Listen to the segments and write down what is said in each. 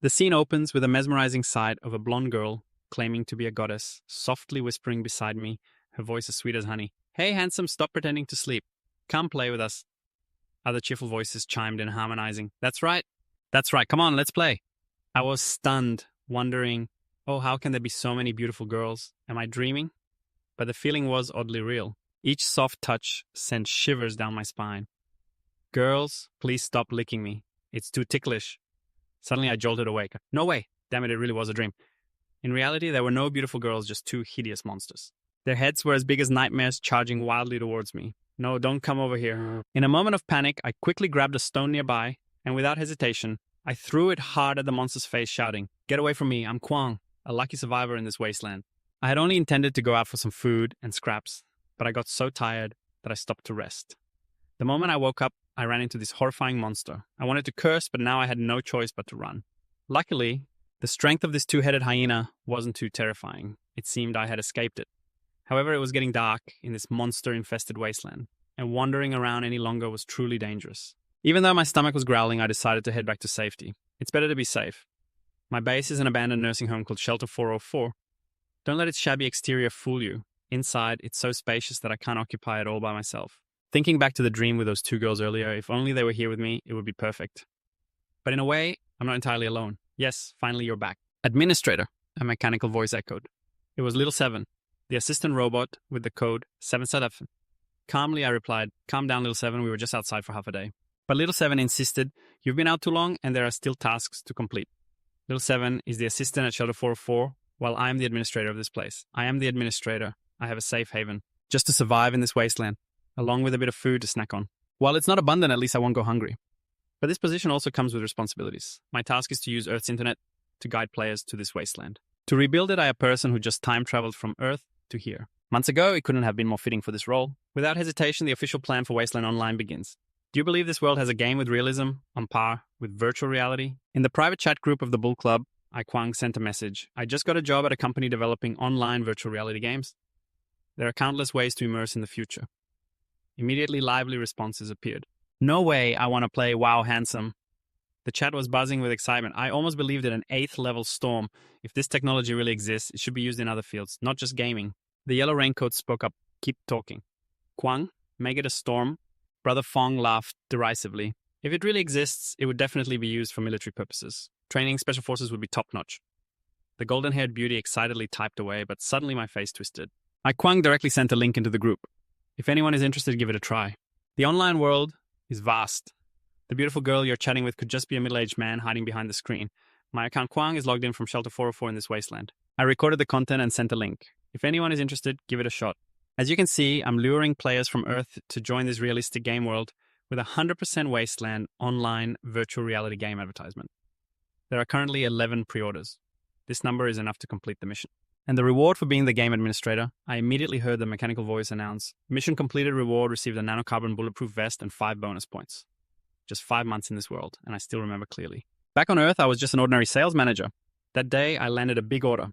The scene opens with a mesmerizing sight of a blonde girl claiming to be a goddess, softly whispering beside me, her voice as sweet as honey. Hey, handsome, stop pretending to sleep. Come play with us. Other cheerful voices chimed in, harmonizing. That's right. That's right. Come on, let's play. I was stunned, wondering, oh, how can there be so many beautiful girls? Am I dreaming? But the feeling was oddly real. Each soft touch sent shivers down my spine. Girls, please stop licking me. It's too ticklish. Suddenly I jolted awake. No way. Damn it, it really was a dream. In reality, there were no beautiful girls, just two hideous monsters. Their heads were as big as nightmares, charging wildly towards me. No, don't come over here. In a moment of panic, I quickly grabbed a stone nearby, and without hesitation, I threw it hard at the monster's face, shouting, Get away from me, I'm Kwang, a lucky survivor in this wasteland. I had only intended to go out for some food and scraps, but I got so tired that I stopped to rest. The moment I woke up, I ran into this horrifying monster. I wanted to curse, but now I had no choice but to run. Luckily, the strength of this two-headed hyena wasn't too terrifying. It seemed I had escaped it. However, it was getting dark in this monster-infested wasteland, and wandering around any longer was truly dangerous. Even though my stomach was growling, I decided to head back to safety. It's better to be safe. My base is an abandoned nursing home called Shelter 404. Don't let its shabby exterior fool you. Inside, it's so spacious that I can't occupy it all by myself. Thinking back to the dream with those two girls earlier, if only they were here with me, it would be perfect. But in a way, I'm not entirely alone. Yes, finally you're back. Administrator, a mechanical voice echoed. It was Little Seven, the assistant robot with the code 777. Calmly, I replied, Calm down, Little Seven, we were just outside for half a day. But Little Seven insisted, You've been out too long and there are still tasks to complete. Little Seven is the assistant at Shelter 404, while I am the administrator of this place. I am the administrator. I have a safe haven, just to survive in this wasteland, along with a bit of food to snack on. While it's not abundant, at least I won't go hungry. But this position also comes with responsibilities. My task is to use Earth's internet to guide players to this wasteland. To rebuild it, I am a person who just time-traveled from Earth to here. Months ago, it couldn't have been more fitting for this role. Without hesitation, the official plan for Wasteland Online begins. Do you believe this world has a game with realism, on par with virtual reality? In the private chat group of the Bull Club, Kwang sent a message. I just got a job at a company developing online virtual reality games. There are countless ways to immerse in the future. Immediately, lively responses appeared. No way I want to play WoW Handsome. The chat was buzzing with excitement. I almost believed it an 8th level storm. If this technology really exists, it should be used in other fields, not just gaming. The yellow raincoat spoke up. Keep talking. Kwang, make it a storm. Brother Fong laughed derisively. If it really exists, it would definitely be used for military purposes. Training special forces would be top-notch. The golden-haired beauty excitedly typed away, but suddenly my face twisted. Kwang directly sent a link into the group. If anyone is interested, give it a try. The online world is vast. The beautiful girl you're chatting with could just be a middle-aged man hiding behind the screen. My account Kwang is logged in from Shelter 404 in this wasteland. I recorded the content and sent a link. If anyone is interested, give it a shot. As you can see, I'm luring players from Earth to join this realistic game world with a 100% wasteland online virtual reality game advertisement. There are currently 11 pre-orders. This number is enough to complete the mission. And the reward for being the game administrator, I immediately heard the mechanical voice announce, Mission completed reward received a nanocarbon bulletproof vest and 5 bonus points. Just 5 months in this world, and I still remember clearly. Back on Earth, I was just an ordinary sales manager. That day, I landed a big order.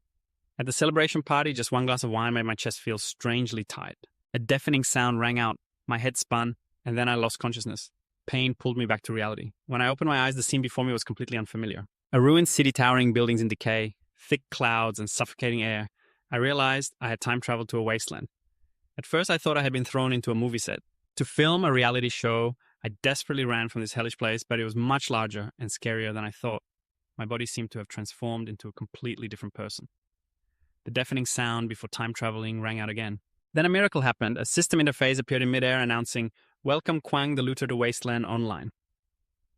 At the celebration party, just one glass of wine made my chest feel strangely tight. A deafening sound rang out, my head spun, and then I lost consciousness. Pain pulled me back to reality. When I opened my eyes, the scene before me was completely unfamiliar. A ruined city towering buildings in decay, thick clouds and suffocating air. I realized I had time traveled to a wasteland. At first, I thought I had been thrown into a movie set. To film a reality show, I desperately ran from this hellish place, but it was much larger and scarier than I thought. My body seemed to have transformed into a completely different person. The deafening sound before time traveling rang out again. Then a miracle happened. A system interface appeared in midair announcing, Welcome Kwang the Looter to Wasteland Online.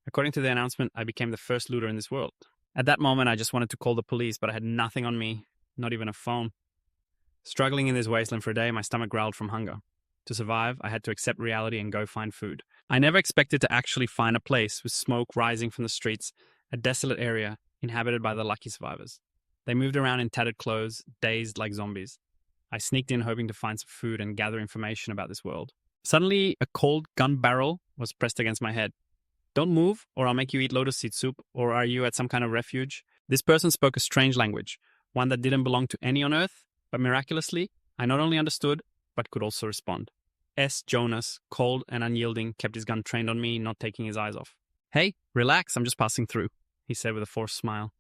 According to the announcement, I became the first looter in this world. At that moment, I just wanted to call the police, but I had nothing on me, not even a phone. Struggling in this wasteland for a day, my stomach growled from hunger. To survive, I had to accept reality and go find food. I never expected to actually find a place with smoke rising from the streets, a desolate area inhabited by the lucky survivors. They moved around in tattered clothes, dazed like zombies. I sneaked in hoping to find some food and gather information about this world. Suddenly, a cold gun barrel was pressed against my head. Don't move, or I'll make you eat lotus seed soup, or are you at some kind of refuge? This person spoke a strange language, one that didn't belong to any on Earth, but miraculously, I not only understood, but could also respond. S. Jonas, cold and unyielding, kept his gun trained on me, not taking his eyes off. Hey, relax, I'm just passing through, he said with a forced smile.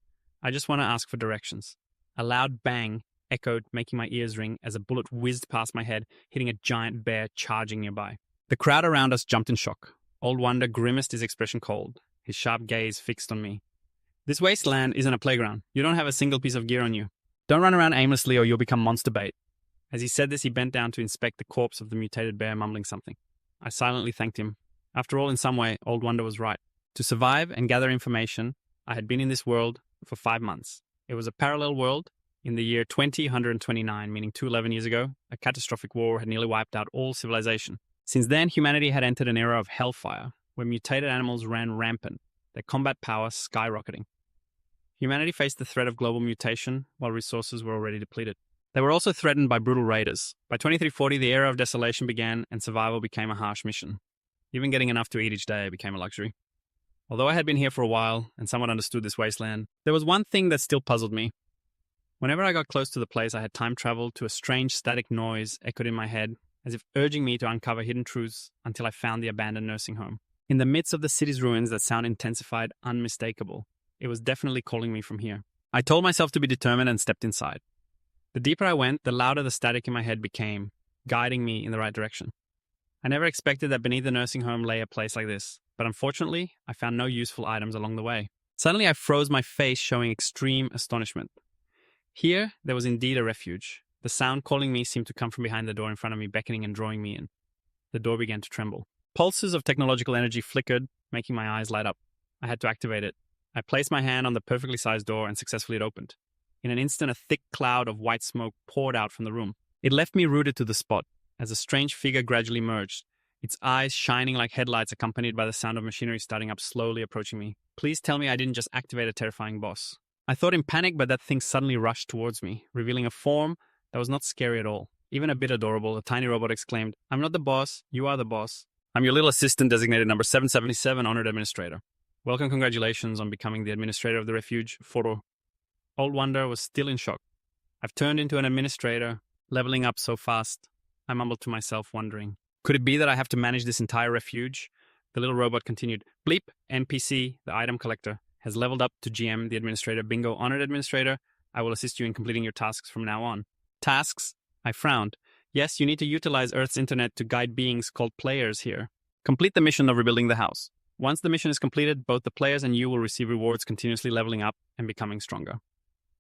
I just want to ask for directions. A loud bang echoed, making my ears ring as a bullet whizzed past my head, hitting a giant bear charging nearby. The crowd around us jumped in shock. Old Wonder grimaced, his expression cold, his sharp gaze fixed on me. This wasteland isn't a playground. You don't have a single piece of gear on you. Don't run around aimlessly or you'll become monster bait. As he said this, he bent down to inspect the corpse of the mutated bear, mumbling something. I silently thanked him. After all, in some way, Old Wonder was right. To survive and gather information, I had been in this world for 5 months. It was a parallel world. In the year 2029, meaning 211 years ago, a catastrophic war had nearly wiped out all civilization. Since then, humanity had entered an era of hellfire, where mutated animals ran rampant, their combat power skyrocketing. Humanity faced the threat of global mutation, while resources were already depleted. They were also threatened by brutal raiders. By 2340, the era of desolation began, and survival became a harsh mission. Even getting enough to eat each day became a luxury. Although I had been here for a while, and somewhat understood this wasteland, there was one thing that still puzzled me. Whenever I got close to the place, I had time traveled to a strange static noise echoed in my head, as if urging me to uncover hidden truths until I found the abandoned nursing home. In the midst of the city's ruins, that sound intensified, unmistakable. It was definitely calling me from here. I told myself to be determined and stepped inside. The deeper I went, the louder the static in my head became, guiding me in the right direction. I never expected that beneath the nursing home lay a place like this, but unfortunately, I found no useful items along the way. Suddenly, I froze, my face showing extreme astonishment. Here, there was indeed a refuge. The sound calling me seemed to come from behind the door in front of me, beckoning and drawing me in. The door began to tremble. Pulses of technological energy flickered, making my eyes light up. I had to activate it. I placed my hand on the perfectly sized door and successfully it opened. In an instant, a thick cloud of white smoke poured out from the room. It left me rooted to the spot, as a strange figure gradually emerged, its eyes shining like headlights accompanied by the sound of machinery starting up, slowly approaching me. Please tell me I didn't just activate a terrifying boss. I thought in panic, but that thing suddenly rushed towards me, revealing a form that was not scary at all. Even a bit adorable, a tiny robot exclaimed, "I'm not the boss, you are the boss. I'm your little assistant designated number 777, honored administrator. Welcome, congratulations on becoming the administrator of the refuge, Foro." Old Wonder was still in shock. I've turned into an administrator, leveling up so fast. I mumbled to myself, wondering, could it be that I have to manage this entire refuge? The little robot continued, "Bleep, NPC, the item collector, has leveled up to GM, the administrator. Bingo, honored administrator. I will assist you in completing your tasks from now on." Tasks? I frowned. Yes, you need to utilize Earth's internet to guide beings called players here. Complete the mission of rebuilding the house. Once the mission is completed, both the players and you will receive rewards, continuously leveling up and becoming stronger.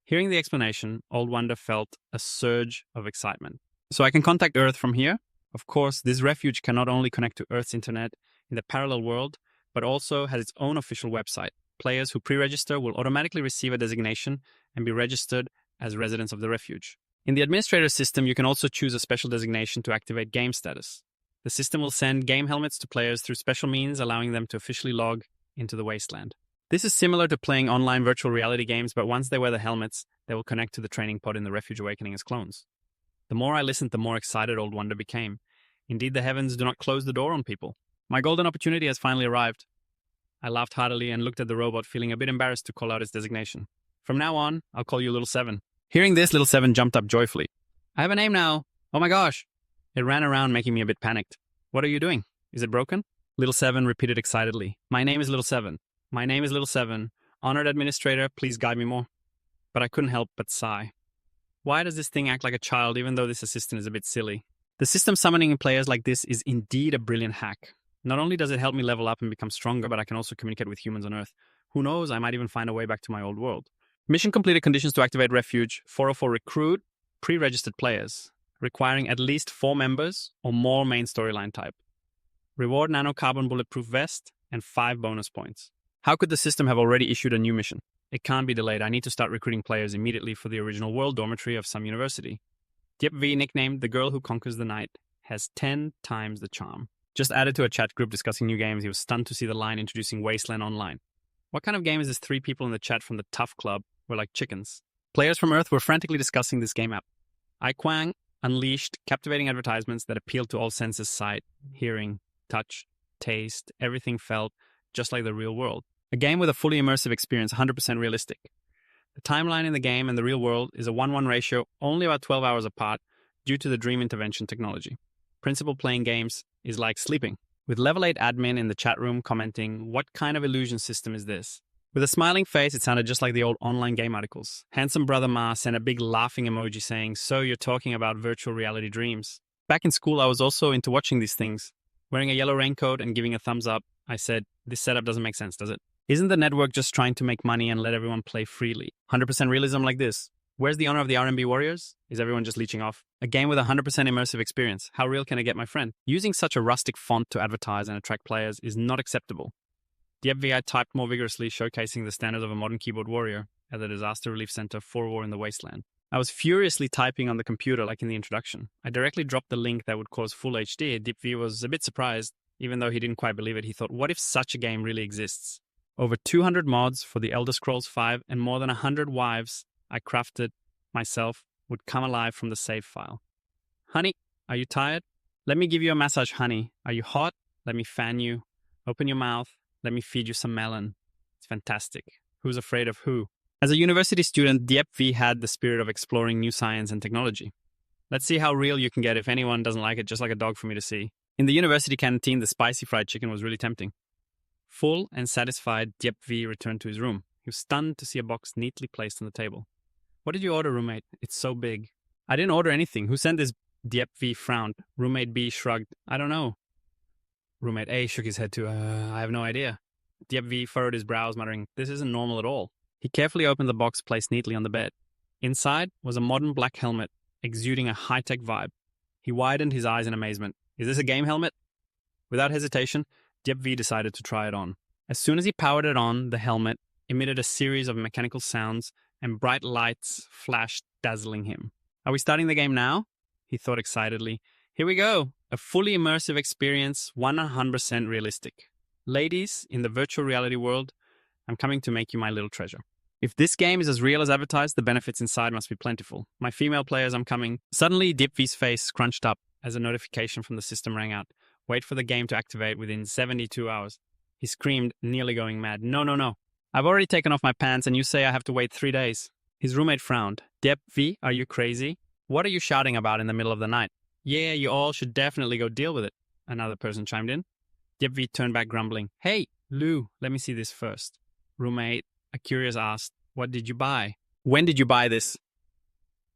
Hearing the explanation, Old Wonder felt a surge of excitement. So I can contact Earth from here? Of course, this refuge can not only connect to Earth's internet in the parallel world, but also has its own official website. Players who pre-register will automatically receive a designation and be registered as residents of the refuge. In the administrator system, you can also choose a special designation to activate game status. The system will send game helmets to players through special means, allowing them to officially log into the wasteland. This is similar to playing online virtual reality games, but once they wear the helmets, they will connect to the training pod in the Refuge Awakening as clones. The more I listened, the more excited Old Wonder became. Indeed, the heavens do not close the door on people. My golden opportunity has finally arrived. I laughed heartily and looked at the robot, feeling a bit embarrassed to call out its designation. From now on, I'll call you Little Seven. Hearing this, Little Seven jumped up joyfully. I have a name now. Oh my gosh. It ran around, making me a bit panicked. What are you doing? Is it broken? Little Seven repeated excitedly. My name is Little Seven. My name is Little Seven. Honored administrator, please guide me more. But I couldn't help but sigh. Why does this thing act like a child, even though this assistant is a bit silly? The system summoning players like this is indeed a brilliant hack. Not only does it help me level up and become stronger, but I can also communicate with humans on Earth. Who knows, I might even find a way back to my old world. Mission completed. Conditions to activate Refuge. 404 recruit pre-registered players, requiring at least 4 members or more main storyline type. Reward nanocarbon bulletproof vest and 5 bonus points. How could the system have already issued a new mission? It can't be delayed. I need to start recruiting players immediately for the original world dormitory of some university. Diep V, nicknamed the girl who conquers the night, has 10 times the charm. Just added to a chat group discussing new games, he was stunned to see the line introducing Wasteland Online. What kind of game is this? 3 people in the chat from the Tough Club were like chickens. Players from Earth were frantically discussing this game app. iQuang unleashed captivating advertisements that appealed to all senses: sight, hearing, touch, taste. Everything felt just like the real world. A game with a fully immersive experience, 100% realistic. The timeline in the game and the real world is a 1:1 ratio, only about 12 hours apart, due to the dream intervention technology. Principal playing games is like sleeping, with level 8 admin in the chat room commenting, "What kind of illusion system is this?" With a smiling face, it sounded just like the old online game articles. Handsome brother Ma sent a big laughing emoji saying, "So you're talking about virtual reality dreams." Back in school, I was also into watching these things. Wearing a yellow raincoat and giving a thumbs up, I said, "This setup doesn't make sense, does it? Isn't the network just trying to make money and let everyone play freely? 100% realism like this. Where's the honor of the R&B Warriors? Is everyone just leeching off? A game with 100% immersive experience. How real can I get, my friend?" Using such a rustic font to advertise and attract players is not acceptable. The FVI typed more vigorously, showcasing the standards of a modern keyboard warrior at the Disaster Relief Center for War in the Wasteland. I was furiously typing on the computer like in the introduction. I directly dropped the link that would cause full HD. DeepV was a bit surprised, even though he didn't quite believe it. He thought, what if such a game really exists? Over 200 mods for the Elder Scrolls V and more than 100 wives I crafted myself would come alive from the save file. Honey, are you tired? Let me give you a massage, honey. Are you hot? Let me fan you. Open your mouth. Let me feed you some melon. It's fantastic. Who's afraid of who? As a university student, DeepV had the spirit of exploring new science and technology. Let's see how real you can get if anyone doesn't like it, just like a dog for me to see. In the university canteen, the spicy fried chicken was really tempting. Full and satisfied, DeepV returned to his room. He was stunned to see a box neatly placed on the table. "What did you order, roommate? It's so big." "I didn't order anything. Who sent this?" DeepV frowned. Roommate B shrugged. "I don't know." Roommate A shook his head too. "I have no idea." DeepV furrowed his brows, muttering, "This isn't normal at all." He carefully opened the box placed neatly on the bed. Inside was a modern black helmet, exuding a high-tech vibe. He widened his eyes in amazement. "Is this a game helmet?" Without hesitation, DeepV decided to try it on. As soon as he powered it on, the helmet emitted a series of mechanical sounds and bright lights flashed, dazzling him. "Are we starting the game now?" He thought excitedly. "Here we go. A fully immersive experience, 100% realistic. Ladies, in the virtual reality world, I'm coming to make you my little treasure. If this game is as real as advertised, the benefits inside must be plentiful. My female players, I'm coming." Suddenly, DeepV's face scrunched up as a notification from the system rang out. "Wait for the game to activate within 72 hours. He screamed, nearly going mad. "No, no, no. I've already taken off my pants and you say I have to wait 3 days. His roommate frowned. "DeepV, are you crazy? What are you shouting about in the middle of the night?" "Yeah, you all should definitely go deal with it," another person chimed in. DeepV turned back grumbling. "Hey, Lou, let me see this first." Roommate, a curious, asked, "What did you buy? When did you buy this?"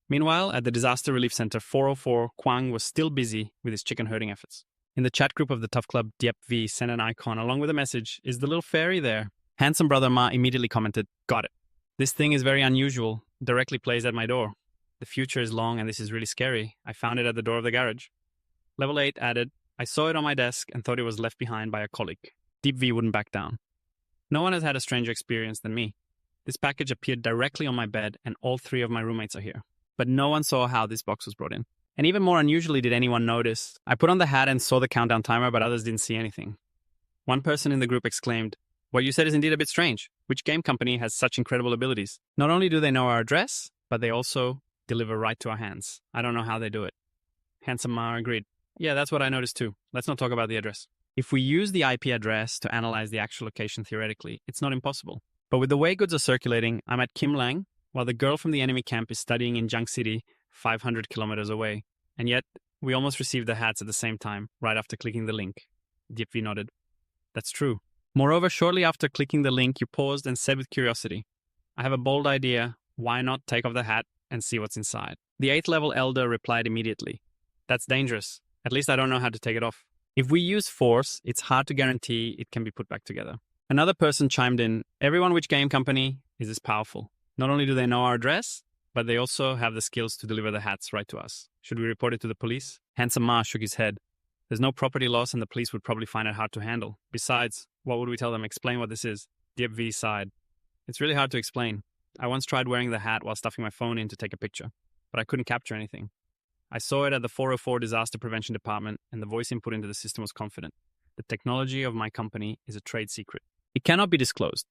Meanwhile, at the Disaster Relief Center 404, Kwang was still busy with his chicken herding efforts. In the chat group of the Tough Club, DeepV sent an icon along with a message, "Is the little fairy there?" Handsome brother Ma immediately commented, "Got it. This thing is very unusual. Directly plays at my door. The future is long and this is really scary. I found it at the door of the garage." Level 8 added, "I saw it on my desk and thought it was left behind by a colleague." DeepV wouldn't back down. "No one has had a stranger experience than me. This package appeared directly on my bed and all 3 of my roommates are here. But no one saw how this box was brought in. And even more unusually did anyone notice. I put on the hat and saw the countdown timer, but others didn't see anything." One person in the group exclaimed, "What you said is indeed a bit strange. Which game company has such incredible abilities? Not only do they know our address, but they also deliver right to our hands. I don't know how they do it." Handsome Ma agreed. "Yeah, that's what I noticed too. Let's not talk about the address. If we use the IP address to analyze the actual location theoretically, it's not impossible. But with the way goods are circulating, I'm at Kim Lang, while the girl from the enemy camp is studying in Junk City, 500 kilometers away. And yet, we almost received the hats at the same time, right after clicking the link." DeepV nodded. "That's true. Moreover, shortly after clicking the link, you paused and said with curiosity, 'I have a bold idea. Why not take off the hat and see what's inside?' The 8th level elder replied immediately, 'That's dangerous. At least I don't know how to take it off. If we use force, it's hard to guarantee it can be put back together.' Another person chimed in, 'Everyone which game company is this powerful. Not only do they know our address, but they also have the skills to deliver the hats right to us. Should we report it to the police?' Handsome Ma shook his head. 'There's no property loss and the police would probably find it hard to handle. Besides, what would we tell them? Explain what this is?' DeepV sighed. 'It's really hard to explain. I once tried wearing the hat while stuffing my phone in to take a picture, but I couldn't capture anything. I saw it at the 404 Disaster Prevention Department and the voice input into the system was confident. The technology of my company is a trade secret. It cannot be disclosed.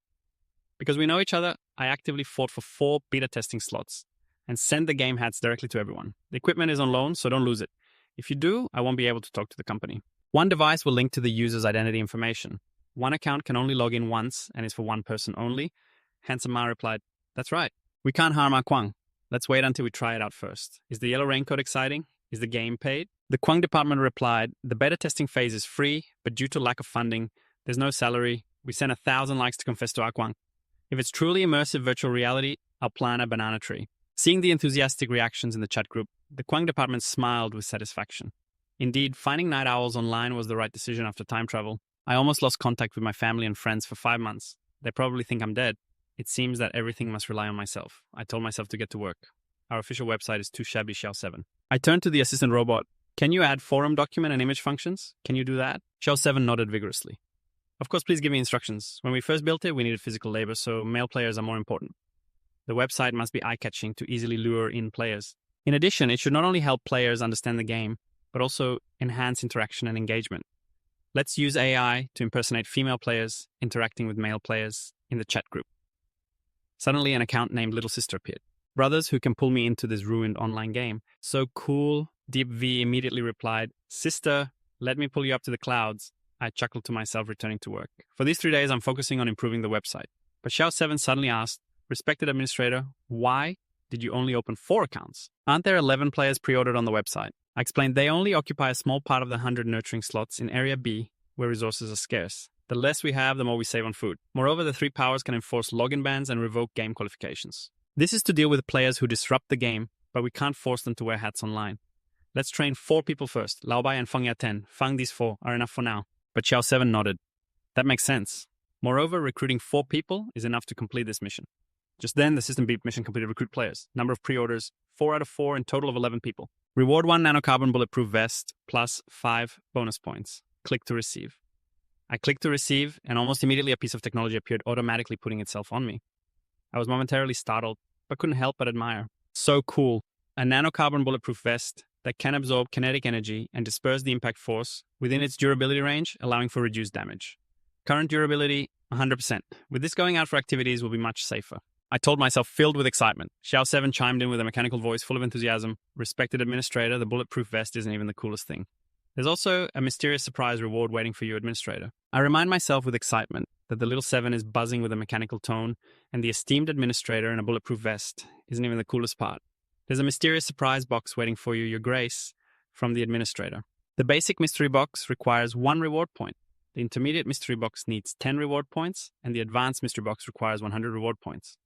Because we know each other, I actively fought for 4 beta testing slots and send the game hats directly to everyone. The equipment is on loan, so don't lose it. If you do, I won't be able to talk to the company. One device will link to the user's identity information. One account can only log in once and is for one person only." Handsome Ma replied, "That's right. We can't harm our Kwang. Let's wait until we try it out first. Is the yellow raincoat exciting? Is the game paid?" The Kwang department replied, "The beta testing phase is free, but due to lack of funding, there's no salary. We sent 1,000 likes to confess to our Kwang." If it's truly immersive virtual reality, I'll plant a banana tree. Seeing the enthusiastic reactions in the chat group, the Kwang department smiled with satisfaction. Indeed, finding night owls online was the right decision after time travel. I almost lost contact with my family and friends for 5 months. They probably think I'm dead. It seems that everything must rely on myself. I told myself to get to work. Our official website is too shabby, Xiao 7. I turned to the assistant robot. Can you add forum document and image functions? Can you do that? Xiao 7 nodded vigorously. Of course, please give me instructions. When we first built it, we needed physical labor, so male players are more important. The website must be eye-catching to easily lure in players. In addition, it should not only help players understand the game, but also enhance interaction and engagement. Let's use AI to impersonate female players interacting with male players in the chat group. Suddenly, an account named Little Sister appeared. Brothers who can pull me into this ruined online game. So cool. Deep V immediately replied, Sister, let me pull you up to the clouds. I chuckled to myself, returning to work. For these 3 days, I'm focusing on improving the website. But Xiao 7 suddenly asked, Respected administrator, why did you only open 4 accounts? Aren't there 11 players pre-ordered on the website? I explained they only occupy a small part of the 100 nurturing slots in Area B, where resources are scarce. The less we have, the more we save on food. Moreover, the 3 powers can enforce login bans and revoke game qualifications. This is to deal with players who disrupt the game, but we can't force them to wear hats online. Let's train 4 people first. Lao Bai and Feng Ya 10. Fang, these 4 are enough for now. But Xiao 7 nodded. That makes sense. Moreover, recruiting 4 people is enough to complete this mission. Just then, the system beep mission completed recruit players. Number of pre-orders, 4 out of 4, in total of 11 people. Reward 1 nanocarbon bulletproof vest, plus 5 bonus points. Click to receive. I clicked to receive, and almost immediately a piece of technology appeared, automatically putting itself on me. I was momentarily startled, but couldn't help but admire. So cool. A nanocarbon bulletproof vest that can absorb kinetic energy and disperse the impact force within its durability range, allowing for reduced damage. Current durability, 100%. With this, going out for activities will be much safer. I told myself, filled with excitement. Xiao 7 chimed in with a mechanical voice full of enthusiasm. Respected administrator, the bulletproof vest isn't even the coolest thing. There's also a mysterious surprise reward waiting for you, administrator. I remind myself with excitement that the little 7 is buzzing with a mechanical tone, and the esteemed administrator in a bulletproof vest isn't even the coolest part. There's a mysterious surprise box waiting for you, Your Grace, from the administrator. The basic mystery box requires 1 reward point. The intermediate mystery box needs 10 reward points, and the advanced mystery box requires 100 reward points.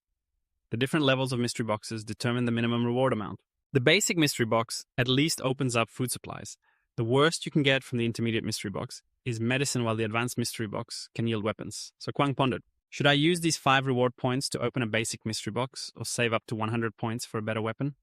The different levels of mystery boxes determine the minimum reward amount. The basic mystery box at least opens up food supplies. The worst you can get from the intermediate mystery box is medicine, while the advanced mystery box can yield weapons. So Kwang pondered, should I use these 5 reward points to open a basic mystery box, or save up to 100 points for a better weapon?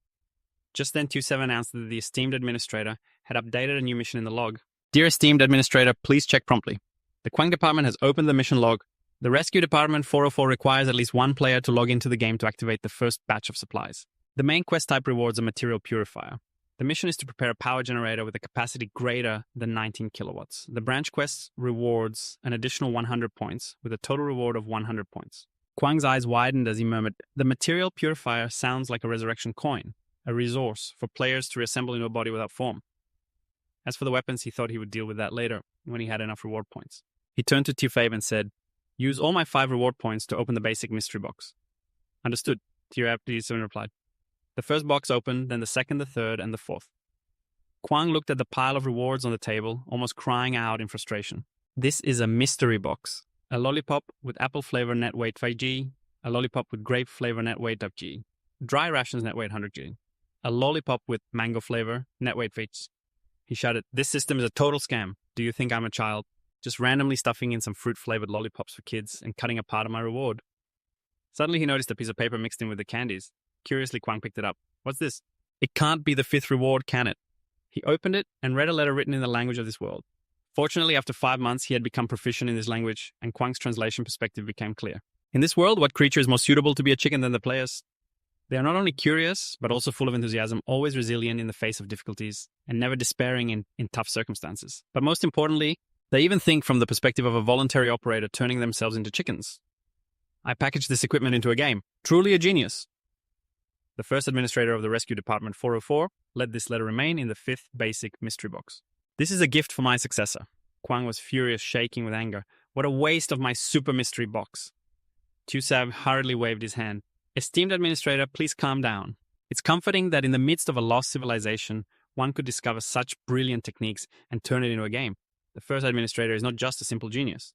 Just then, 2-7 announced that the esteemed administrator had updated a new mission in the log. Dear esteemed administrator, please check promptly. The Kwang department has opened the mission log. The rescue department 404 requires at least 1 player to log into the game to activate the first batch of supplies. The main quest type rewards a material purifier. The mission is to prepare a power generator with a capacity greater than 19 kilowatts. The branch quest rewards an additional 100 points, with a total reward of 100 points. Kwang's eyes widened as he murmured, the material purifier sounds like a resurrection coin, a resource for players to reassemble into a body without form. As for the weapons, he thought he would deal with that later, when he had enough reward points. He turned to Tufabe and said, use all my 5 reward points to open the basic mystery box. Understood, T7 replied. The first box opened, then the second, the third, and the fourth. Kwang looked at the pile of rewards on the table, almost crying out in frustration. This is a mystery box. A lollipop with apple flavor net weight 5G, a lollipop with grape flavor net weight of G, dry rations net weight 100G, a lollipop with mango flavor net weight 5G. He shouted, this system is a total scam. Do you think I'm a child? Just randomly stuffing in some fruit-flavored lollipops for kids and cutting a part of my reward. Suddenly he noticed a piece of paper mixed in with the candies. Curiously, Kwang picked it up. What's this? It can't be the 5th reward, can it? He opened it and read a letter written in the language of this world. Fortunately, after 5 months, he had become proficient in this language, and Kwang's translation perspective became clear. In this world, what creature is more suitable to be a chicken than the players? They are not only curious, but also full of enthusiasm, always resilient in the face of difficulties, and never despairing in tough circumstances. But most importantly, they even think from the perspective of a voluntary operator turning themselves into chickens. I packaged this equipment into a game. Truly a genius. The first administrator of the rescue department 404 let this letter remain in the 5th basic mystery box. This is a gift for my successor. Kwang was furious, shaking with anger. What a waste of my super mystery box. Tusav hurriedly waved his hand. Esteemed administrator, please calm down. It's comforting that in the midst of a lost civilization, one could discover such brilliant techniques and turn it into a game. The first administrator is not just a simple genius.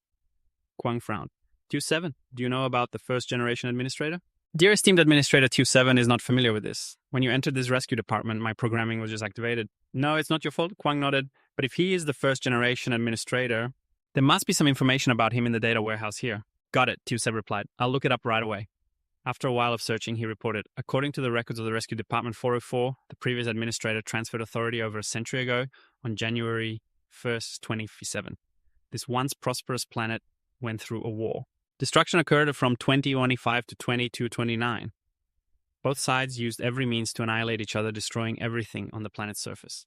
Kwang frowned. Q7, do you know about the first generation administrator? Dear esteemed administrator, Q7 is not familiar with this. When you entered this rescue department, my programming was just activated. No, it's not your fault, Kwang nodded. But if he is the first generation administrator, there must be some information about him in the data warehouse here. Got it, Q7 replied. I'll look it up right away. After a while of searching, he reported, according to the records of the Rescue Department 404, the previous administrator transferred authority over a century ago on January 1st, 2057. This once prosperous planet went through a war. Destruction occurred from 2025 to 2229. Both sides used every means to annihilate each other, destroying everything on the planet's surface.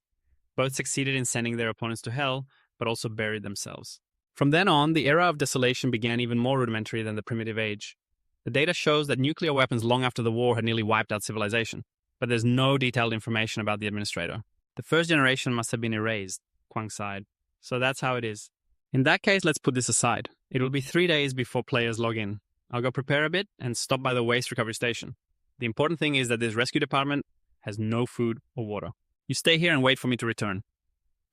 Both succeeded in sending their opponents to hell, but also buried themselves. From then on, the era of desolation began even more rudimentary than the primitive age. The data shows that nuclear weapons long after the war had nearly wiped out civilization, but there's no detailed information about the administrator. The first generation must have been erased, Kwang sighed. So that's how it is. In that case, let's put this aside. It will be 3 days before players log in. I'll go prepare a bit and stop by the waste recovery station. The important thing is that this rescue department has no food or water. You stay here and wait for me to return.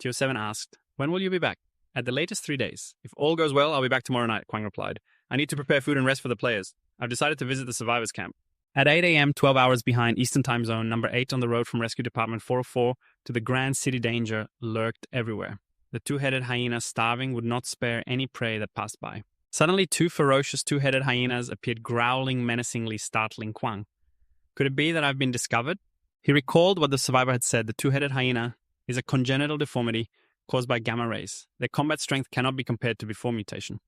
Tio7 asked, when will you be back? At the latest 3 days. If all goes well, I'll be back tomorrow night, Kwang replied. I need to prepare food and rest for the players. I've decided to visit the survivors camp. At 8 a.m., 12 hours behind Eastern Time Zone, number 8 on the road from Rescue Department 404 to the Grand City danger lurked everywhere. The two-headed hyena starving would not spare any prey that passed by. Suddenly, 2 ferocious two-headed hyenas appeared growling menacingly, startling Kwang. Could it be that I've been discovered? He recalled what the survivor had said. The two-headed hyena is a congenital deformity caused by gamma rays. Their combat strength cannot be compared to before mutation.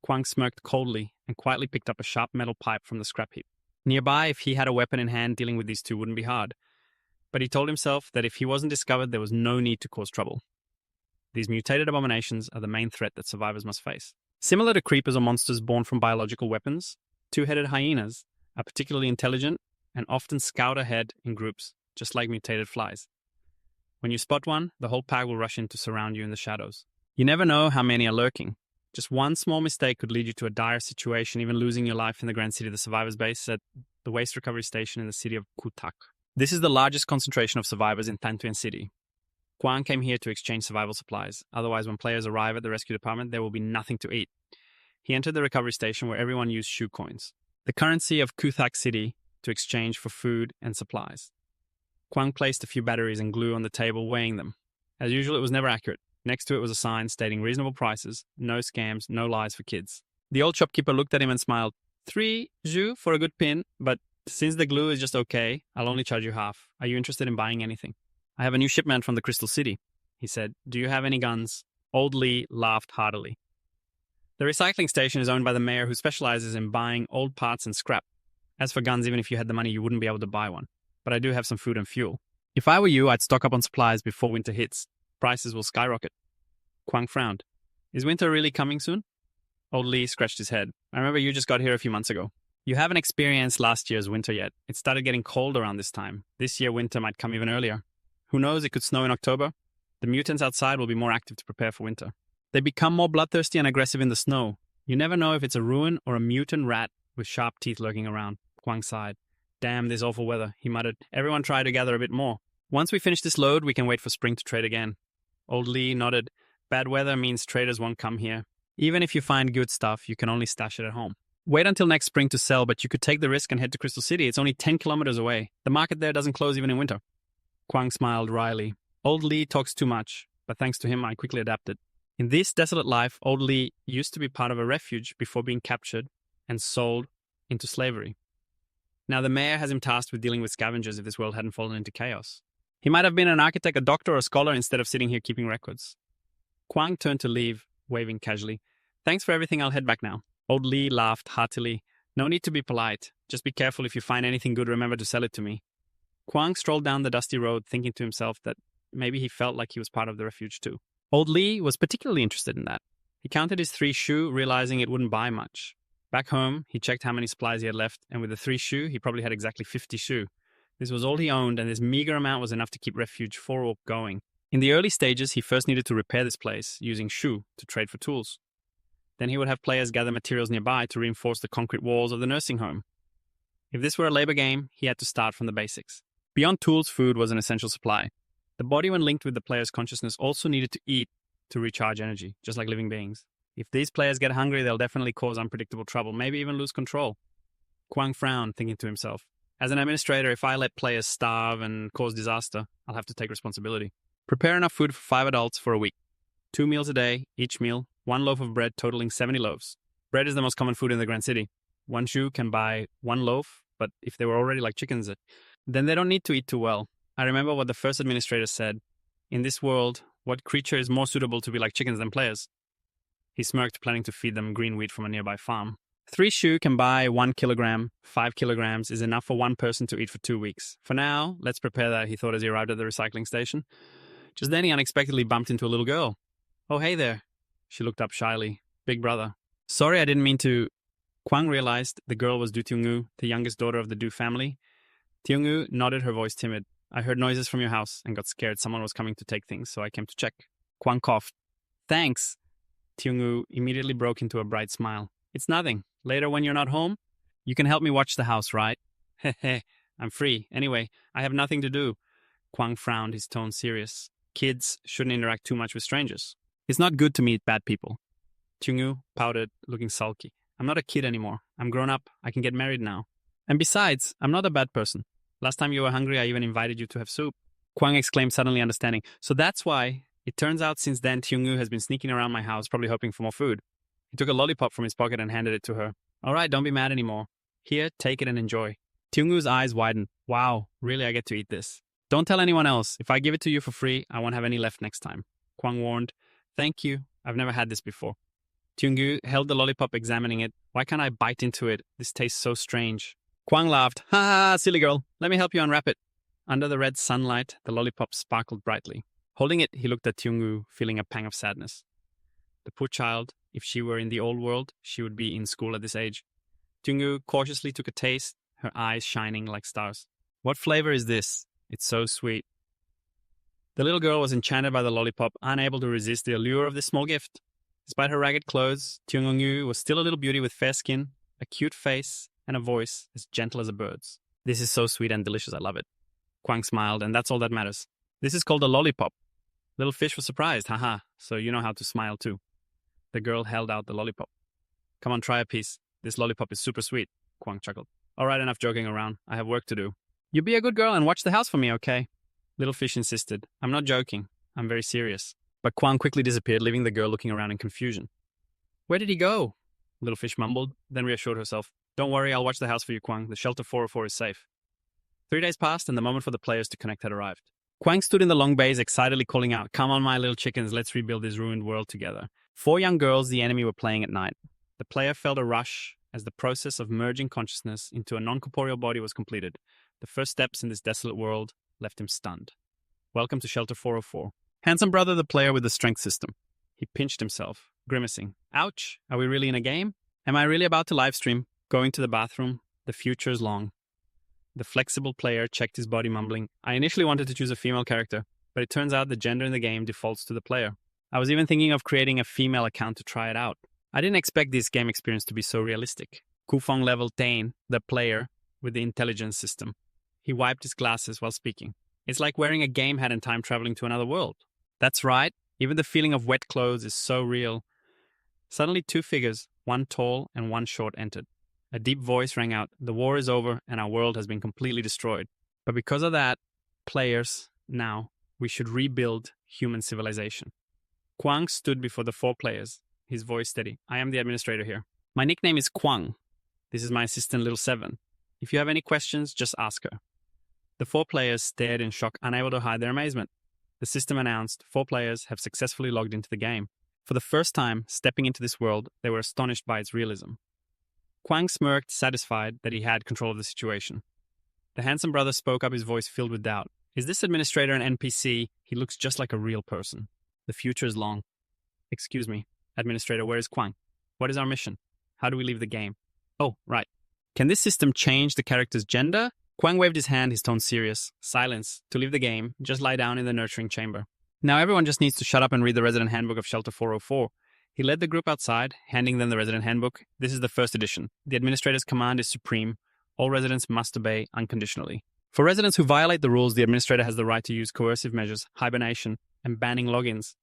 Kwang smirked coldly and quietly picked up a sharp metal pipe from the scrap heap. Nearby, if he had a weapon in hand, dealing with these two wouldn't be hard. But he told himself that if he wasn't discovered, there was no need to cause trouble. These mutated abominations are the main threat that survivors must face. Similar to creepers or monsters born from biological weapons, two-headed hyenas are particularly intelligent and often scout ahead in groups, just like mutated flies. When you spot one, the whole pack will rush in to surround you in the shadows. You never know how many are lurking. Just one small mistake could lead you to a dire situation, even losing your life in the Grand City of the survivors base at the waste recovery station in the city of Kutak. This is the largest concentration of survivors in Tantuan City. Kwang came here to exchange survival supplies. Otherwise, when players arrive at the rescue department, there will be nothing to eat. He entered the recovery station where everyone used shoe coins, the currency of Kutak City, to exchange for food and supplies. Kwang placed a few batteries and glue on the table, weighing them. As usual, it was never accurate. Next to it was a sign stating reasonable prices, no scams, no lies for kids. The old shopkeeper looked at him and smiled. 3 jus for a good pin, but since the glue is just okay, I'll only charge you half. Are you interested in buying anything? I have a new shipment from the Crystal City, he said. Do you have any guns? Old Lee laughed heartily. The recycling station is owned by the mayor, who specializes in buying old parts and scrap. As for guns, even if you had the money, you wouldn't be able to buy one. But I do have some food and fuel. If I were you, I'd stock up on supplies before winter hits. Prices will skyrocket. Kwang frowned. Is winter really coming soon? Old Lee scratched his head. I remember you just got here a few months ago. You haven't experienced last year's winter yet. It started getting cold around this time. This year winter might come even earlier. Who knows, it could snow in October. The mutants outside will be more active to prepare for winter. They become more bloodthirsty and aggressive in the snow. You never know if it's a ruin or a mutant rat with sharp teeth lurking around. Kwang sighed. Damn this awful weather, he muttered. Everyone try to gather a bit more. Once we finish this load, we can wait for spring to trade again. Old Lee nodded. Bad weather means traders won't come here. Even if you find good stuff, you can only stash it at home. Wait until next spring to sell, but you could take the risk and head to Crystal City. It's only 10 kilometers away. The market there doesn't close even in winter. Kwang smiled wryly. Old Lee talks too much, but thanks to him, I quickly adapted. In this desolate life, Old Lee used to be part of a refuge before being captured and sold into slavery. Now the mayor has him tasked with dealing with scavengers if this world hadn't fallen into chaos. He might have been an architect, a doctor, or a scholar instead of sitting here keeping records. Kwang turned to leave, waving casually. Thanks for everything, I'll head back now. Old Lee laughed heartily. No need to be polite. Just be careful. If you find anything good, remember to sell it to me. Kwang strolled down the dusty road, thinking to himself that maybe he felt like he was part of the refuge too. Old Lee was particularly interested in that. He counted his 3 shoe, realizing it wouldn't buy much. Back home, he checked how many supplies he had left, and with the 3 shoe, he probably had exactly 50 shoe. This was all he owned, and this meager amount was enough to keep Refuge 4 going. In the early stages, he first needed to repair this place, using shoe to trade for tools. Then he would have players gather materials nearby to reinforce the concrete walls of the nursing home. If this were a labor game, he had to start from the basics. Beyond tools, food was an essential supply. The body, when linked with the player's consciousness, also needed to eat to recharge energy, just like living beings. If these players get hungry, they'll definitely cause unpredictable trouble, maybe even lose control. Kwang frowned, thinking to himself, as an administrator, if I let players starve and cause disaster, I'll have to take responsibility. Prepare enough food for 5 adults for a week. 2 meals a day, each meal, 1 loaf of bread totaling 70 loaves. Bread is the most common food in the Grand City. 1 Shu can buy 1 loaf, but if they were already like chickens, then they don't need to eat too well. I remember what the first administrator said. In this world, what creature is more suitable to be like chickens than players? He smirked, planning to feed them green wheat from a nearby farm. 3 Shu can buy 1 kilogram. 5 kilograms is enough for 1 person to eat for 2 weeks. For now, let's prepare that, he thought as he arrived at the recycling station. Just then he unexpectedly bumped into a little girl. Oh, hey there. She looked up shyly. Big brother. Sorry, I didn't mean to. Kwang realized the girl was Du Tiong'u, the youngest daughter of the Du family. Tiong'u nodded, her voice timid. I heard noises from your house and got scared someone was coming to take things, so I came to check. Kwang coughed. Thanks. Tiong'u immediately broke into a bright smile. It's nothing. Later when you're not home, you can help me watch the house, right? Heh, I'm free. Anyway, I have nothing to do. Kwang frowned, his tone serious. Kids shouldn't interact too much with strangers. It's not good to meet bad people. Tiong'u pouted, looking sulky. I'm not a kid anymore. I'm grown up. I can get married now. And besides, I'm not a bad person. Last time you were hungry, I even invited you to have soup. Kwang exclaimed, suddenly understanding. So that's why. It turns out since then, Tiong'u has been sneaking around my house, probably hoping for more food. He took a lollipop from his pocket and handed it to her. All right, don't be mad anymore. Here, take it and enjoy. Tiong'u's eyes widened. Wow, really I get to eat this. Don't tell anyone else. If I give it to you for free, I won't have any left next time. Kwang warned. Thank you. I've never had this before. Tiong'u held the lollipop, examining it. Why can't I bite into it? This tastes so strange. Kwang laughed. Ha ha, silly girl. Let me help you unwrap it. Under the red sunlight, the lollipop sparkled brightly. Holding it, he looked at Tiong'u, feeling a pang of sadness. The poor child, if she were in the old world, she would be in school at this age. Tiong'u cautiously took a taste, her eyes shining like stars. What flavor is this? It's so sweet. The little girl was enchanted by the lollipop, unable to resist the allure of this small gift. Despite her ragged clothes, Tiong'u was still a little beauty with fair skin, a cute face, and a voice as gentle as a bird's. This is so sweet and delicious, I love it. Kwang smiled, and that's all that matters. This is called a lollipop. Little fish was surprised, haha, so you know how to smile too. The girl held out the lollipop. Come on, try a piece. This lollipop is super sweet, Kwang chuckled. All right, enough joking around. I have work to do. You be a good girl and watch the house for me, okay? Little fish insisted. I'm not joking. I'm very serious. But Kwang quickly disappeared, leaving the girl looking around in confusion. Where did he go? Little fish mumbled, then reassured herself. Don't worry, I'll watch the house for you, Kwang. The shelter 404 is safe. 3 days passed, and the moment for the players to connect had arrived. Kwang stood in the long bays, excitedly calling out, Come on, my little chickens, let's rebuild this ruined world together. 4 young girls the enemy were playing at night. The player felt a rush as the process of merging consciousness into a non-corporeal body was completed. The first steps in this desolate world left him stunned. Welcome to Shelter 404. Handsome brother, the player with the strength system. He pinched himself, grimacing. Ouch, are we really in a game? Am I really about to livestream? Going to the bathroom? The future is long. The flexible player checked his body, mumbling, I initially wanted to choose a female character, but it turns out the gender in the game defaults to the player. I was even thinking of creating a female account to try it out. I didn't expect this game experience to be so realistic. Kufong level Tain, the player with the intelligence system. He wiped his glasses while speaking. It's like wearing a game hat and time traveling to another world. That's right, even the feeling of wet clothes is so real. Suddenly 2 figures, one tall and one short, entered. A deep voice rang out, the war is over and our world has been completely destroyed. But because of that, players, now, we should rebuild human civilization. Kwang stood before the 4 players, his voice steady. I am the administrator here. My nickname is Kwang. This is my assistant, Little Seven. If you have any questions, just ask her. The 4 players stared in shock, unable to hide their amazement. The system announced 4 players have successfully logged into the game. For the first time, stepping into this world, they were astonished by its realism. Kwang smirked, satisfied that he had control of the situation. The handsome brother spoke up, his voice filled with doubt. Is this administrator an NPC? He looks just like a real person. The future is long. Excuse me, administrator, where is Kwang? What is our mission? How do we leave the game? Oh, right. Can this system change the character's gender? Kwang waved his hand, his tone serious. Silence. To leave the game, just lie down in the nurturing chamber. Now everyone just needs to shut up and read the resident handbook of Shelter 404. He led the group outside, handing them the resident handbook. This is the first edition. The administrator's command is supreme. All residents must obey unconditionally. For residents who violate the rules, the administrator has the right to use coercive measures, hibernation, and banning logins.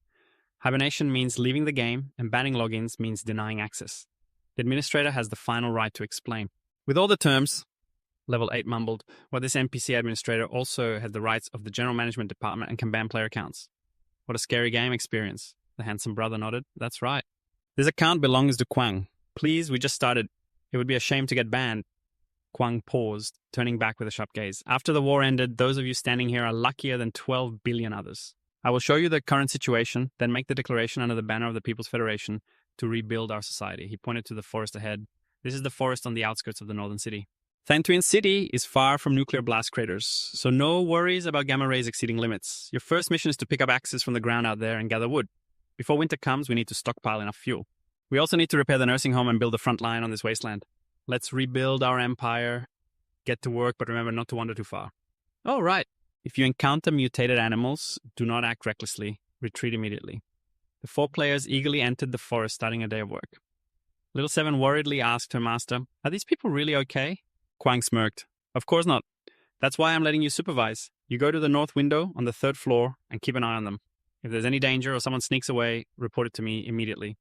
Hibernation means leaving the game, and banning logins means denying access. The administrator has the final right to explain. With all the terms, Level 8 mumbled, well, this NPC administrator also has the rights of the general management department and can ban player accounts. What a scary game experience. The handsome brother nodded. That's right. This account belongs to Kwang. Please, we just started. It would be a shame to get banned. Kwang paused, turning back with a sharp gaze. After the war ended, those of you standing here are luckier than 12 billion others. I will show you the current situation, then make the declaration under the banner of the People's Federation to rebuild our society. He pointed to the forest ahead. This is the forest on the outskirts of the northern city. Thantuin City is far from nuclear blast craters, so no worries about gamma rays exceeding limits. Your first mission is to pick up axes from the ground out there and gather wood. Before winter comes, we need to stockpile enough fuel. We also need to repair the nursing home and build a front line on this wasteland. Let's rebuild our empire, get to work, but remember not to wander too far. Oh, right. If you encounter mutated animals, do not act recklessly. Retreat immediately. The 4 players eagerly entered the forest, starting a day of work. Little Seven worriedly asked her master, "Are these people really okay?" Kwang smirked. "Of course not. That's why I'm letting you supervise. You go to the north window on the 3rd floor and keep an eye on them. If there's any danger or someone sneaks away, report it to me immediately.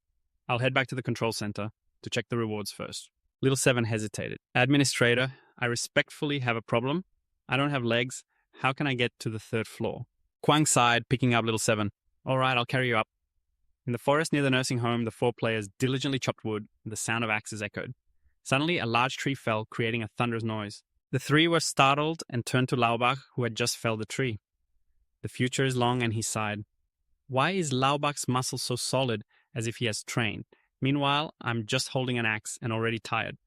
I'll head back to the control center to check the rewards first." Little Seven hesitated. "Administrator, I respectfully have a problem. I don't have legs. How can I get to the 3rd floor?" Kwang sighed, picking up Little Seven. "All right, I'll carry you up." In the forest near the nursing home, the 4 players diligently chopped wood, and the sound of axes echoed. Suddenly, a large tree fell, creating a thunderous noise. The 3 were startled and turned to Laubach, who had just felled the tree. "The future is long," and he sighed. "Why is Laubach's muscle so solid, as if he has trained? Meanwhile, I'm just holding an axe and already tired."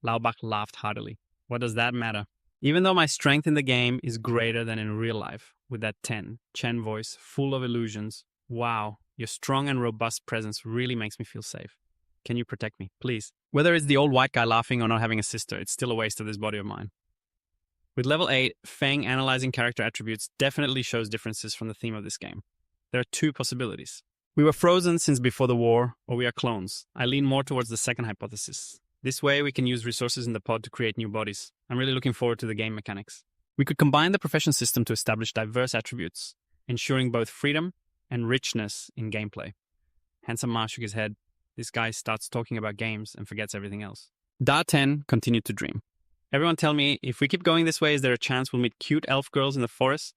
Laubach laughed heartily. "What does that matter? Even though my strength in the game is greater than in real life," with that Chen voice, full of illusions. "Wow, your strong and robust presence really makes me feel safe. Can you protect me, please?" Whether it's the old white guy laughing or not having a sister, it's still a waste of this body of mine. With level 8, Feng analyzing character attributes definitely shows differences from the theme of this game. There are 2 possibilities. We were frozen since before the war, or we are clones. I lean more towards the second hypothesis. This way, we can use resources in the pod to create new bodies. I'm really looking forward to the game mechanics. We could combine the profession system to establish diverse attributes, ensuring both freedom and richness in gameplay. Handsome Ma shook his head. This guy starts talking about games and forgets everything else. Da 10 continued to dream. "Everyone tell me, if we keep going this way, is there a chance we'll meet cute elf girls in the forest?"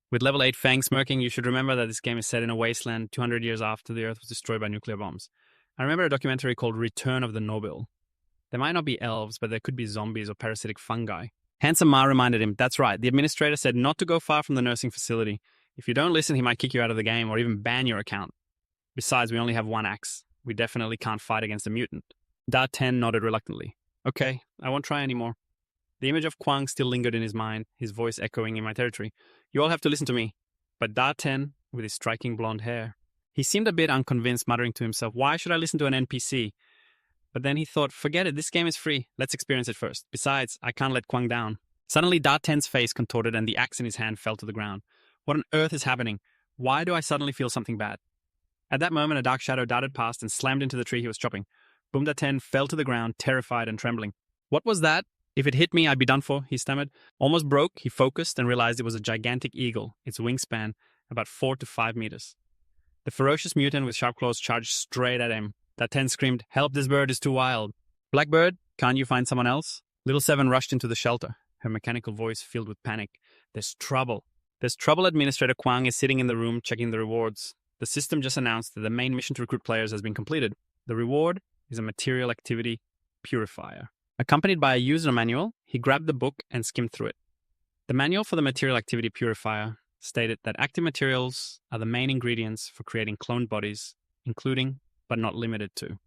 With level 8 Fang smirking, you should remember that this game is set in a wasteland 200 years after the Earth was destroyed by nuclear bombs. I remember a documentary called Return of the Nobel. There might not be elves, but there could be zombies or parasitic fungi. Handsome Ma reminded him, "That's right, the administrator said not to go far from the nursing facility. If you don't listen, he might kick you out of the game or even ban your account. Besides, we only have 1 axe. We definitely can't fight against a mutant." Da 10 nodded reluctantly. "Okay, I won't try anymore." The image of Kwang still lingered in his mind, his voice echoing in my territory. "You all have to listen to me." But Da 10, with his striking blonde hair, he seemed a bit unconvinced, muttering to himself, "Why should I listen to an NPC?" But then he thought, "Forget it, this game is free. Let's experience it first. Besides, I can't let Kwang down." Suddenly, Da 10's face contorted and the axe in his hand fell to the ground. What on earth is happening? Why do I suddenly feel something bad? At that moment, a dark shadow darted past and slammed into the tree he was chopping. Bumda 10 fell to the ground, terrified and trembling. "What was that? If it hit me, I'd be done for," he stammered. Almost broke, he focused and realized it was a gigantic eagle, its wingspan about 4 to 5 meters. The ferocious mutant with sharp claws charged straight at him. Da 10 screamed, "Help, this bird is too wild." "Blackbird, can't you find someone else?" Little Seven rushed into the shelter, her mechanical voice filled with panic. "There's trouble. There's trouble. Administrator Kwang is sitting in the room checking the rewards. The system just announced that the main mission to recruit players has been completed. The reward is a material activity purifier." Accompanied by a user manual, he grabbed the book and skimmed through it. The manual for the material activity purifier stated that active materials are the main ingredients for creating cloned bodies, including, but not limited to,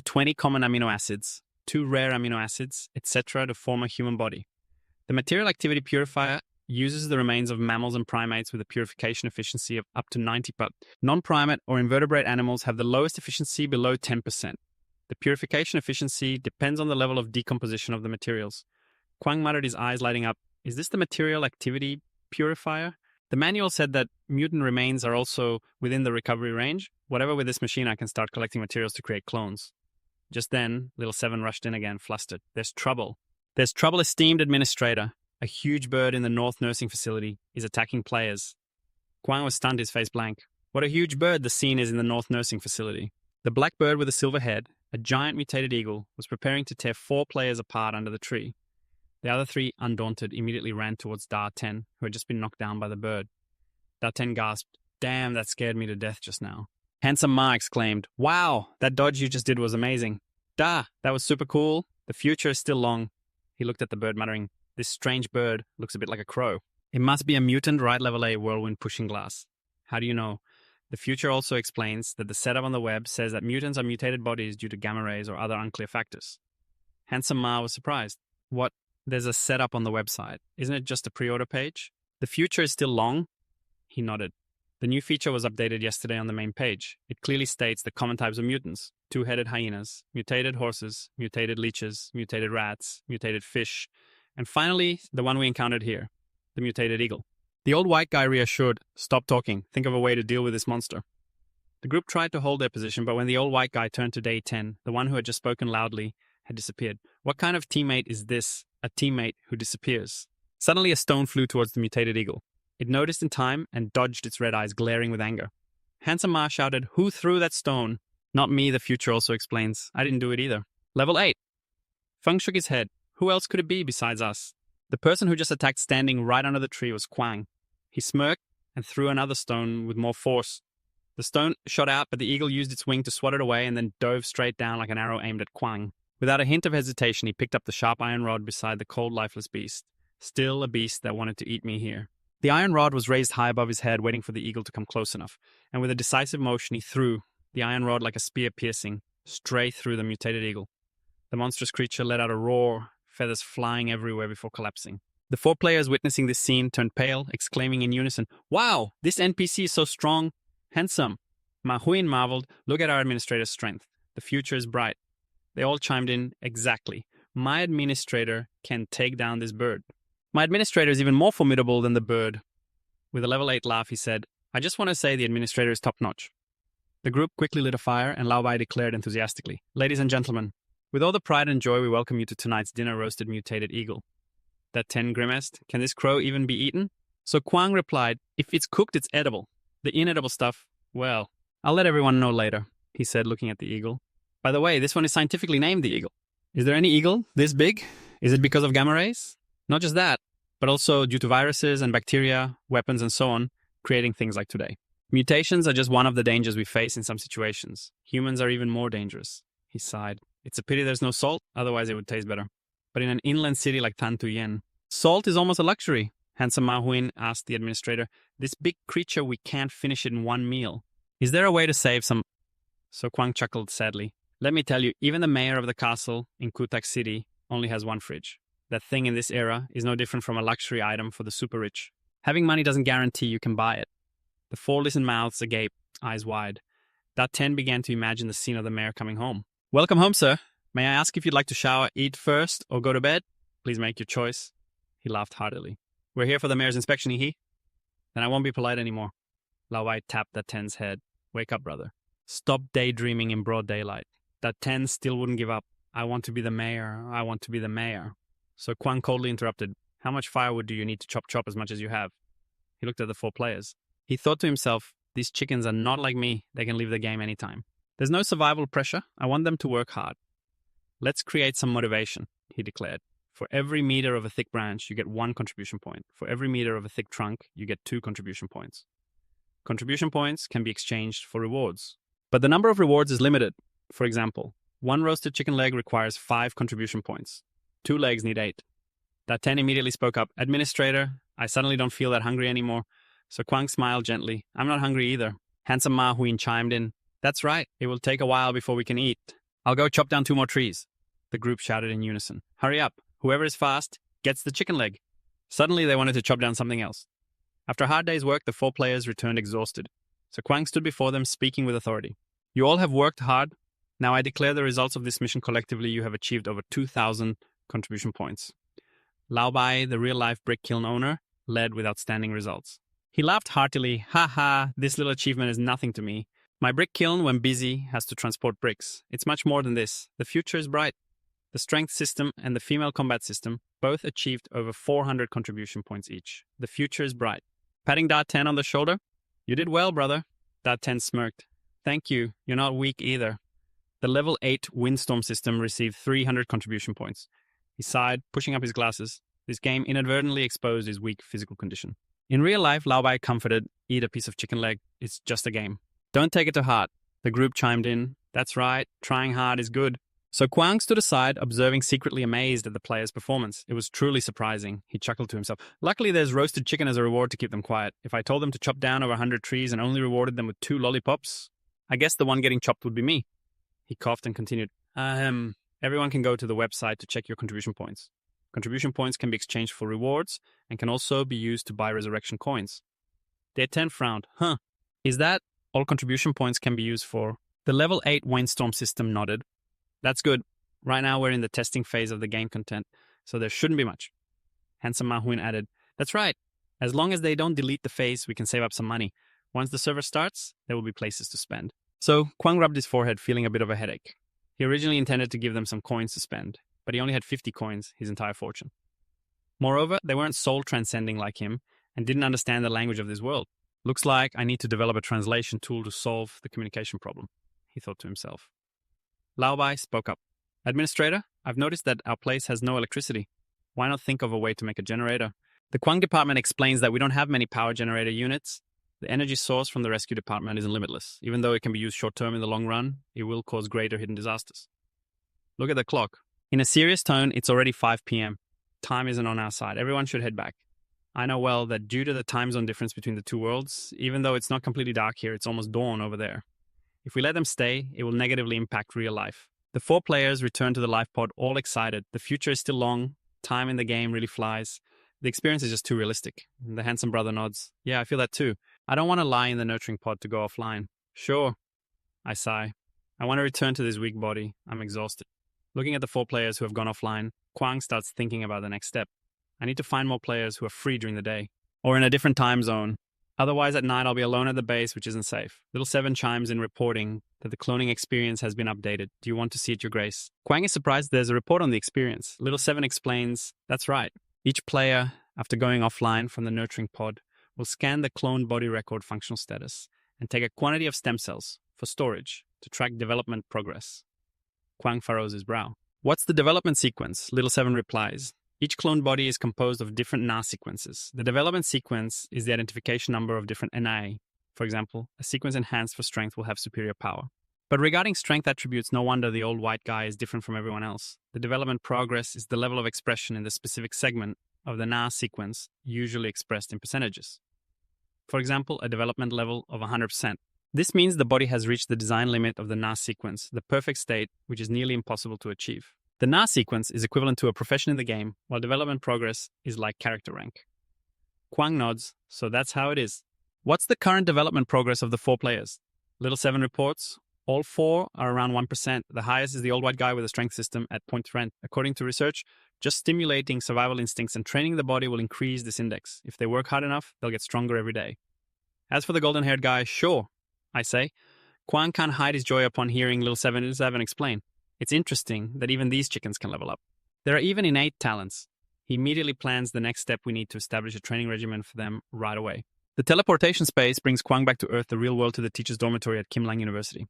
20 common amino acids, 2 rare amino acids, etc. to form a human body. The material activity purifier uses the remains of mammals and primates with a purification efficiency of up to 90%, but non-primate or invertebrate animals have the lowest efficiency below 10%. The purification efficiency depends on the level of decomposition of the materials. Kwang muttered, his eyes lighting up. "Is this the material activity purifier?" The manual said that mutant remains are also within the recovery range. Whatever with this machine, I can start collecting materials to create clones. Just then, Little Seven rushed in again, flustered. "There's trouble. There's trouble, esteemed administrator. A huge bird in the North Nursing Facility is attacking players." Kwang was stunned, his face blank. What a huge bird the scene is in the North Nursing Facility. The black bird with a silver head, a giant mutated eagle, was preparing to tear 4 players apart under the tree. The other 3, undaunted, immediately ran towards Da 10, who had just been knocked down by the bird. Da 10 gasped, "Damn, that scared me to death just now." Handsome Ma exclaimed, "Wow, that dodge you just did was amazing. Da, that was super cool. The future is still long." He looked at the bird, muttering, "This strange bird looks a bit like a crow. It must be a mutant right level A whirlwind pushing glass." How do you know? The future also explains that the setup on the web says that mutants are mutated bodies due to gamma rays or other unclear factors. Handsome Ma was surprised. What? There's a setup on the website. Isn't it just a pre-order page? The future is still long? He nodded. The new feature was updated yesterday on the main page. It clearly states the common types of mutants: 2-headed hyenas, mutated horses, mutated leeches, mutated rats, mutated fish, and finally, the one we encountered here, the mutated eagle. The old white guy reassured, "Stop talking. Think of a way to deal with this monster." The group tried to hold their position, but when the old white guy turned to day 10, the one who had just spoken loudly had disappeared. What kind of teammate is this? A teammate who disappears. Suddenly a stone flew towards the mutated eagle. It noticed in time and dodged, its red eyes glaring with anger. Handsome Ma shouted, "Who threw that stone?" "Not me," the future also explains. "I didn't do it either." Level 8. Feng shook his head. Who else could it be besides us? The person who just attacked standing right under the tree was Quang. He smirked and threw another stone with more force. The stone shot out, but the eagle used its wing to swat it away and then dove straight down like an arrow aimed at Quang. Without a hint of hesitation, he picked up the sharp iron rod beside the cold, lifeless beast. Still a beast that wanted to eat me here. The iron rod was raised high above his head, waiting for the eagle to come close enough, and with a decisive motion he threw, the iron rod like a spear piercing, straight through the mutated eagle. The monstrous creature let out a roar, feathers flying everywhere before collapsing. The 4 players witnessing this scene turned pale, exclaiming in unison, "Wow, this NPC is so strong, handsome." Ma Huin marveled, "Look at our administrator's strength. The future is bright." They all chimed in, "Exactly. My administrator can take down this bird." "My administrator is even more formidable than the bird." With a level 8 laugh, he said, "I just want to say the administrator is top-notch." The group quickly lit a fire, and Lao Bai declared enthusiastically, "Ladies and gentlemen, with all the pride and joy we welcome you to tonight's dinner-roasted mutated eagle." That 10 grimaced, "Can this crow even be eaten?" So Quang replied, "If it's cooked, it's edible. The inedible stuff, well, I'll let everyone know later," he said, looking at the eagle. "By the way, this one is scientifically named the eagle. Is there any eagle this big? Is it because of gamma rays? Not just that, but also due to viruses and bacteria, weapons and so on, creating things like today. Mutations are just one of the dangers we face in some situations. Humans are even more dangerous." He sighed. "It's a pity there's no salt, otherwise it would taste better. But in an inland city like Tantuyen, salt is almost a luxury." Handsome Ma Huin asked the administrator, "This big creature, we can't finish it in one meal. Is there a way to save some?" So Quang chuckled sadly. "Let me tell you, even the mayor of the castle in Kutak City only has one fridge. That thing in this era is no different from a luxury item for the super rich. Having money doesn't guarantee you can buy it." The 4 listened mouths agape, eyes wide. That 10 began to imagine the scene of the mayor coming home. "Welcome home, sir. May I ask if you'd like to shower, eat first, or go to bed? Please make your choice." He laughed heartily. "We're here for the mayor's inspection, he? Then I won't be polite anymore." Lao Wai tapped that 10's head. "Wake up, brother. Stop daydreaming in broad daylight." That 10 still wouldn't give up. "I want to be the mayor. I want to be the mayor." So Quang coldly interrupted. "How much firewood do you need to chop as much as you have?" He looked at the 4 players. He thought to himself, "These chickens are not like me. They can leave the game anytime. There's no survival pressure. I want them to work hard. Let's create some motivation," he declared. "For every meter of a thick branch, you get 1 contribution point. For every meter of a thick trunk, you get 2 contribution points. Contribution points can be exchanged for rewards. But the number of rewards is limited. For example, 1 roasted chicken leg requires 5 contribution points. 2 legs need 8. That 10 immediately spoke up. "Administrator, I suddenly don't feel that hungry anymore." So Quang smiled gently. "I'm not hungry either." Handsome Ma Huin chimed in. "That's right. It will take a while before we can eat. I'll go chop down 2 more trees." The group shouted in unison. "Hurry up. Whoever is fast gets the chicken leg." Suddenly they wanted to chop down something else. After a hard day's work, the 4 players returned exhausted. So Quang stood before them, speaking with authority. "You all have worked hard. Now I declare the results of this mission collectively. You have achieved over 2,000 contribution points." Lao Bai, the real-life brick kiln owner, led with outstanding results. He laughed heartily. "Ha ha, this little achievement is nothing to me. My brick kiln, when busy, has to transport bricks. It's much more than this. The future is bright." The strength system and the female combat system both achieved over 400 contribution points each. The future is bright. Patting Dart 10 on the shoulder. "You did well, brother. That 10 smirked. Thank you, you're not weak either. The level 8 windstorm system received 300 contribution points. He sighed, pushing up his glasses. This game inadvertently exposed his weak physical condition. In real life, Lao Bai comforted, eat a piece of chicken leg, it's just a game. Don't take it to heart. The group chimed in. That's right, trying hard is good. So Kwang stood aside, observing, secretly amazed at the player's performance. It was truly surprising. He chuckled to himself. Luckily, there's roasted chicken as a reward to keep them quiet. If I told them to chop down over 100 trees and only rewarded them with 2 lollipops, I guess the one getting chopped would be me. He coughed and continued. Everyone can go to the website to check your contribution points. Contribution points can be exchanged for rewards and can also be used to buy resurrection coins. Day 10 frowned. Is that all contribution points can be used for? The level 8 windstorm system nodded. That's good. Right now we're in the testing phase of the game content, so there shouldn't be much. Handsome Mahuin added, that's right. As long as they don't delete the phase, we can save up some money. Once the server starts, there will be places to spend. So Kwang rubbed his forehead, feeling a bit of a headache. He originally intended to give them some coins to spend, but he only had 50 coins, his entire fortune. Moreover, they weren't soul transcending like him and didn't understand the language of this world. Looks like I need to develop a translation tool to solve the communication problem, he thought to himself. Lao Bai spoke up. Administrator, I've noticed that our place has no electricity. Why not think of a way to make a generator? The Kwang department explains that we don't have many power generator units. The energy source from the rescue department isn't limitless. Even though it can be used short-term in the long run, it will cause greater hidden disasters. Look at the clock. In a serious tone, it's already 5 p.m. Time isn't on our side. Everyone should head back. I know well that due to the time zone difference between the two worlds, even though it's not completely dark here, it's almost dawn over there. If we let them stay, it will negatively impact real life. The 4 players return to the life pod all excited. The future is still long. Time in the game really flies. The experience is just too realistic. The handsome brother nods. Yeah, I feel that too. I don't want to lie in the nurturing pod to go offline. Sure. I sigh. I want to return to this weak body. I'm exhausted. Looking at the 4 players who have gone offline, Kwang starts thinking about the next step. I need to find more players who are free during the day. Or in a different time zone. Otherwise, at night, I'll be alone at the base, which isn't safe. Little 7 chimes in reporting that the cloning experience has been updated. Do you want to see it, Your Grace? Kwang is surprised there's a report on the experience. Little 7 explains, that's right. Each player, after going offline from the nurturing pod, will scan the cloned body record functional status and take a quantity of stem cells for storage to track development progress. Kwang furrows his brow. What's the development sequence? Little 7 replies. Each cloned body is composed of different NA sequences. The development sequence is the identification number of different NA. For example, a sequence enhanced for strength will have superior power. But regarding strength attributes, no wonder the old white guy is different from everyone else. The development progress is the level of expression in the specific segment of the NA sequence, usually expressed in percentages. For example, a development level of 100%. This means the body has reached the design limit of the NA sequence, the perfect state, which is nearly impossible to achieve. The NA sequence is equivalent to a profession in the game, while development progress is like character rank. Kwang nods, so that's how it is. What's the current development progress of the 4 players? Little 7 reports, all 4 are around 1%. The highest is the old white guy with a strength system at 0.3. According to research, just stimulating survival instincts and training the body will increase this index. If they work hard enough, they'll get stronger every day. As for the golden-haired guy, sure, I say. Kwang can't hide his joy upon hearing Little 7 explain. It's interesting that even these chickens can level up. There are even innate talents. He immediately plans the next step we need to establish a training regimen for them right away. The teleportation space brings Kwang back to Earth, the real world, to the teacher's dormitory at Kim Lang University.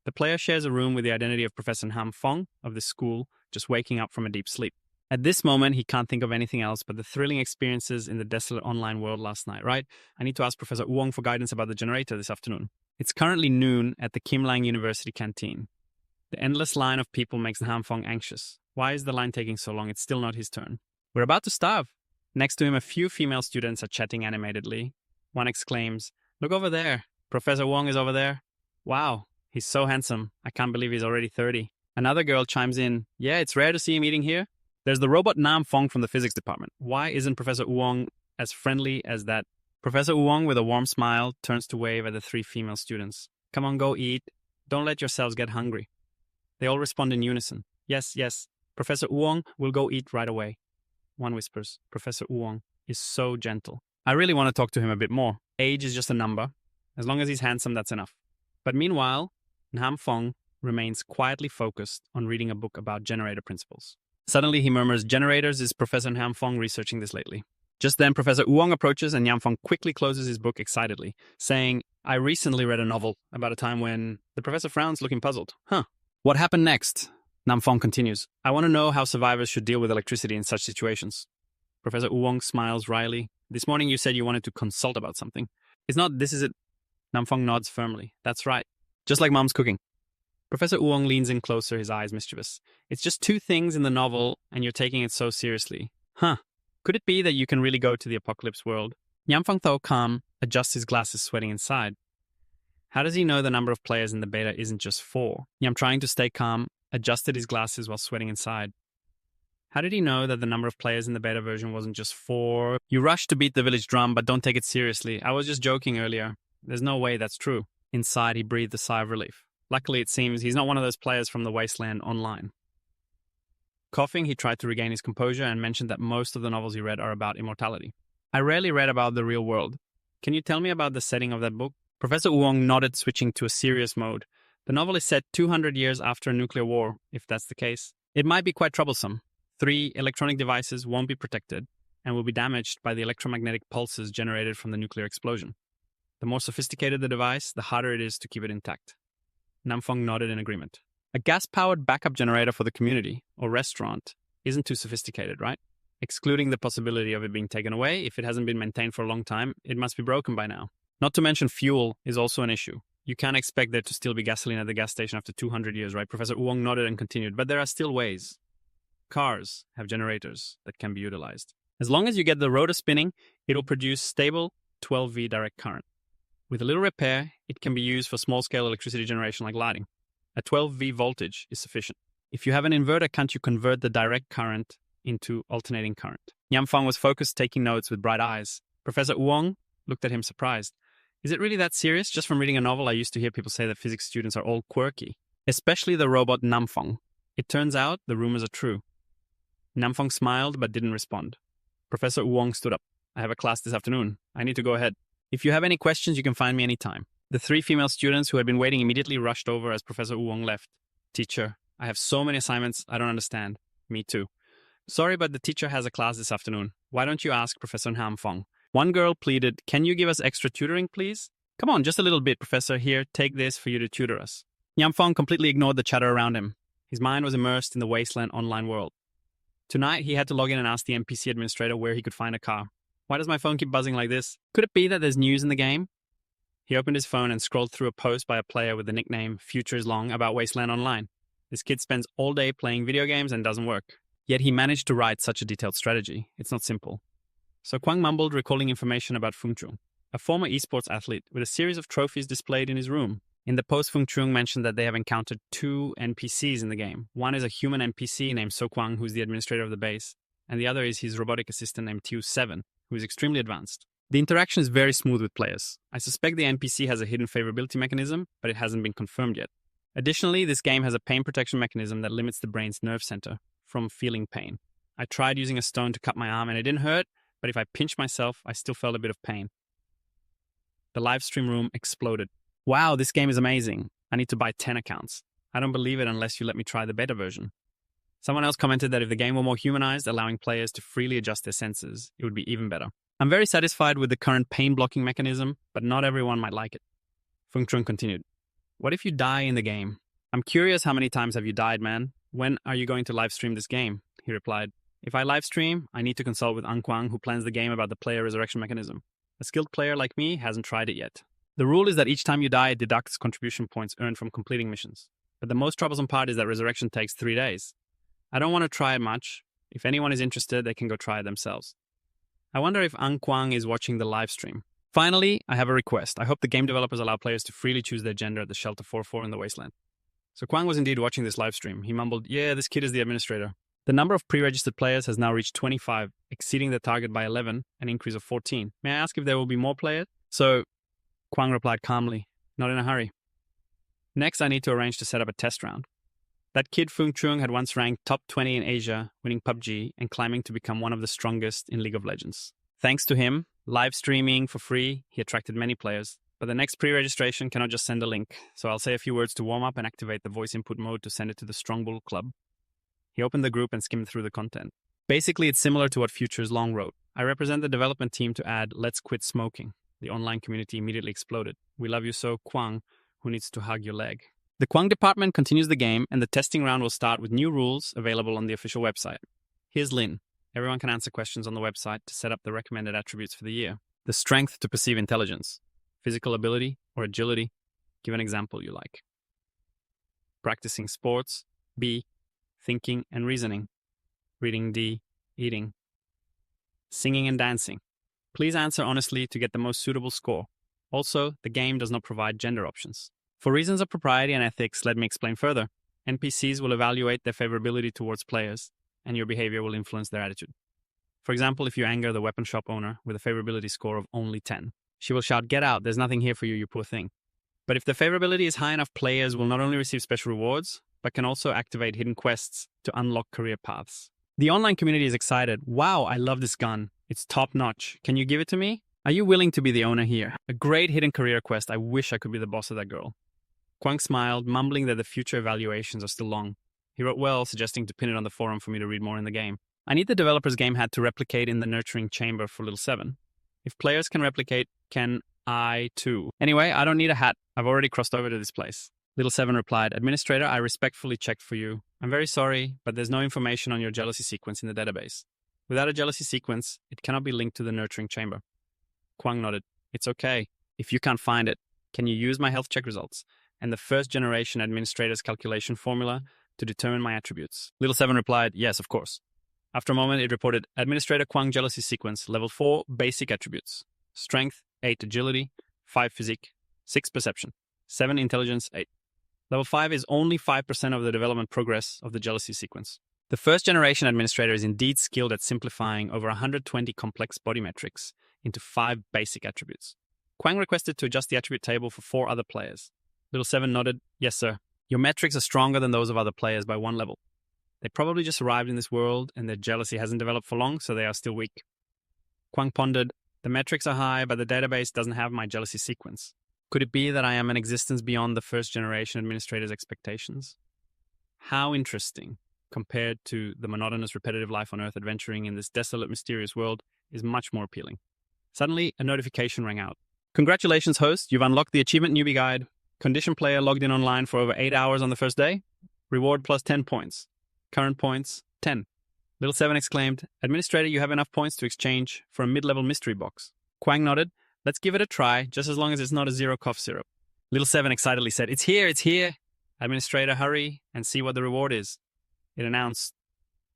The player shares a room with the identity of Professor Nam Fong of this school, just waking up from a deep sleep. At this moment, he can't think of anything else but the thrilling experiences in the desolate online world last night, right? I need to ask Professor Wong for guidance about the generator this afternoon. It's currently noon at the Kim Lang University canteen. The endless line of people makes Nam Fong anxious. Why is the line taking so long? It's still not his turn. We're about to starve. Next to him, a few female students are chatting animatedly. One exclaims, "Look over there. Professor Wong is over there. Wow, he's so handsome. I can't believe he's already 30. Another girl chimes in, "Yeah, it's rare to see him eating here." There's the robot Nam Fong from the physics department. Why isn't Professor Wong as friendly as that? Professor Wong, with a warm smile, turns to wave at the 3 female students. Come on, go eat. Don't let yourselves get hungry. They all respond in unison. Yes, yes. Professor Wong will go eat right away. One whispers, Professor Wong is so gentle. I really want to talk to him a bit more. Age is just a number. As long as he's handsome, that's enough. But meanwhile, Nam Fong remains quietly focused on reading a book about generator principles. Suddenly he murmurs, "Generators, is Professor Nam Fong researching this lately?" Just then, Professor Uong approaches and Yamfong quickly closes his book excitedly, saying, I recently read a novel about a time when... The professor frowns, looking puzzled. Huh. What happened next? Namfong continues, I want to know how survivors should deal with electricity in such situations. Professor Uong smiles wryly. This morning you said you wanted to consult about something. It's not this, is it? Namfong nods firmly. That's right. Just like Mom's cooking. Professor Uong leans in closer, his eyes mischievous. It's just 2 things in the novel, and you're taking it so seriously. Huh. Could it be that you can really go to the apocalypse world? Yamfong, though calm, adjusts his glasses, sweating inside. How does he know the number of players in the beta isn't just 4? Yam, trying to stay calm, adjusted his glasses while sweating inside. How did he know that the number of players in the beta version wasn't just 4? You rush to beat the village drum, but don't take it seriously. I was just joking earlier. There's no way that's true. Inside, he breathed a sigh of relief. Luckily, it seems he's not one of those players from the Wasteland Online. Coughing, he tried to regain his composure and mentioned that most of the novels he read are about immortality. I rarely read about the real world. Can you tell me about the setting of that book? Professor Uong nodded, switching to a serious mode. The novel is set 200 years after a nuclear war, if that's the case. It might be quite troublesome. 3 electronic devices won't be protected and will be damaged by the electromagnetic pulses generated from the nuclear explosion. The more sophisticated the device, the harder it is to keep it intact. Namfong nodded in agreement. A gas-powered backup generator for the community, or restaurant, isn't too sophisticated, right? Excluding the possibility of it being taken away, if it hasn't been maintained for a long time, it must be broken by now. Not to mention fuel is also an issue. You can't expect there to still be gasoline at the gas station after 200 years, right? Professor Uong nodded and continued, but there are still ways. Cars have generators that can be utilized. As long as you get the rotor spinning, it'll produce stable 12V direct current. With a little repair, it can be used for small-scale electricity generation like lighting. A 12V voltage is sufficient. If you have an inverter, can't you convert the direct current into alternating current? Yamfang was focused, taking notes with bright eyes. Professor Uong looked at him surprised. Is it really that serious? Just from reading a novel, I used to hear people say that physics students are all quirky, especially the robot Namfong. It turns out the rumors are true. Namfong smiled but didn't respond. Professor Uong stood up. I have a class this afternoon. I need to go ahead. If you have any questions, you can find me anytime. The 3 female students who had been waiting immediately rushed over as Professor Uong left. Teacher, I have so many assignments I don't understand. Me too. Sorry, but the teacher has a class this afternoon. Why don't you ask Professor Namfong? One girl pleaded, can you give us extra tutoring, please? Come on, just a little bit, Professor. Here, take this for you to tutor us. Yamfong completely ignored the chatter around him. His mind was immersed in the Wasteland online world. Tonight, he had to log in and ask the NPC administrator where he could find a car. Why does my phone keep buzzing like this? Could it be that there's news in the game? He opened his phone and scrolled through a post by a player with the nickname Future is Long about Wasteland Online. This kid spends all day playing video games and doesn't work. Yet he managed to write such a detailed strategy. It's not simple. So Kwang mumbled, recalling information about Fung Chung, a former esports athlete with a series of trophies displayed in his room. In the post, Fung Chung mentioned that they have encountered 2 NPCs in the game. One is a human NPC named So Kwang, who's the administrator of the base, and the other is his robotic assistant named Tiu7, who is extremely advanced. The interaction is very smooth with players. I suspect the NPC has a hidden favorability mechanism, but it hasn't been confirmed yet. Additionally, this game has a pain protection mechanism that limits the brain's nerve center from feeling pain. I tried using a stone to cut my arm and it didn't hurt, but if I pinched myself, I still felt a bit of pain. The live stream room exploded. Wow, this game is amazing. I need to buy 10 accounts. I don't believe it unless you let me try the beta version. Someone else commented that if the game were more humanized, allowing players to freely adjust their senses, it would be even better. I'm very satisfied with the current pain blocking mechanism, but not everyone might like it. Fung Chung continued. What if you die in the game? I'm curious, how many times have you died, man? When are you going to live stream this game? He replied. If I live stream, I need to consult with An Kwang, who plans the game about the player resurrection mechanism. A skilled player like me hasn't tried it yet. The rule is that each time you die, it deducts contribution points earned from completing missions. But the most troublesome part is that resurrection takes 3 days. I don't want to try it much. If anyone is interested, they can go try it themselves. I wonder if An Kwang is watching the live stream. Finally, I have a request. I hope the game developers allow players to freely choose their gender at the Shelter 4-4 in the Wasteland. So Kwang was indeed watching this live stream. He mumbled, yeah, this kid is the administrator. The number of pre-registered players has now reached 25, exceeding the target by 11, an increase of 14. May I ask if there will be more players? So Kwang replied calmly, not in a hurry. Next, I need to arrange to set up a test round. That kid Fung Chung had once ranked top 20 in Asia, winning PUBG and climbing to become one of the strongest in League of Legends. Thanks to him, live streaming for free, he attracted many players. But the next pre-registration cannot just send a link, so I'll say a few words to warm up and activate the voice input mode to send it to the Strong Bull Club. He opened the group and skimmed through the content. Basically, it's similar to what Futures Long wrote. I represent the development team to add Let's Quit Smoking. The online community immediately exploded. We love you so, Kwang, who needs to hug your leg. The Kwang department continues the game, and the testing round will start with new rules available on the official website. Here's Lin. Everyone can answer questions on the website to set up the recommended attributes for the year. The strength to perceive intelligence, physical ability, or agility. Give an example you like. Practicing sports, B. Thinking and reasoning. Reading, D. Eating. Singing and dancing. Please answer honestly to get the most suitable score. Also, the game does not provide gender options. For reasons of propriety and ethics, let me explain further. NPCs will evaluate their favorability towards players, and your behavior will influence their attitude. For example, if you anger the weapon shop owner with a favorability score of only 10, she will shout, "Get out, there's nothing here for you, you poor thing." But if the favorability is high enough, players will not only receive special rewards, but can also activate hidden quests to unlock career paths. The online community is excited. Wow, I love this gun. It's top notch. Can you give it to me? Are you willing to be the owner here? A great hidden career quest. I wish I could be the boss of that girl. Kwang smiled, mumbling that the future evaluations are still long. He wrote well, suggesting to pin it on the forum for me to read more in the game. I need the developer's game hat to replicate in the nurturing chamber for Little 7. If players can replicate, can I too? Anyway, I don't need a hat. I've already crossed over to this place. Little 7 replied, "Administrator, I respectfully checked for you. I'm very sorry, but there's no information on your jealousy sequence in the database. Without a jealousy sequence, it cannot be linked to the nurturing chamber." Kwang nodded. "It's okay. If you can't find it, can you use my health check results and the first generation administrator's calculation formula to determine my attributes?" Little 7 replied, "Yes, of course." After a moment, it reported, "Administrator Kwang jealousy sequence, level 4, basic attributes. Strength, 8 agility, 5 physique, 6 perception, 7 intelligence, 8. Level 5 is only 5% of the development progress of the jealousy sequence. The first generation administrator is indeed skilled at simplifying over 120 complex body metrics into 5 basic attributes." Kwang requested to adjust the attribute table for 4 other players. Little 7 nodded, "Yes, sir. Your metrics are stronger than those of other players by 1 level. They probably just arrived in this world and their jealousy hasn't developed for long, so they are still weak." Kwang pondered, "The metrics are high, but the database doesn't have my jealousy sequence. Could it be that I am an existence beyond the first generation administrator's expectations? How interesting. Compared to the monotonous, repetitive life on Earth, adventuring in this desolate, mysterious world is much more appealing." Suddenly, a notification rang out. "Congratulations, host. You've unlocked the Achievement Newbie Guide. Condition player logged in online for over 8 hours on the first day. Reward plus 10 points. Current points, 10. Little 7 exclaimed, "Administrator, you have enough points to exchange for a mid-level mystery box." Kwang nodded. "Let's give it a try, just as long as it's not a 0 cough syrup." Little 7 excitedly said, "It's here, it's here." "Administrator, hurry and see what the reward is." It announced,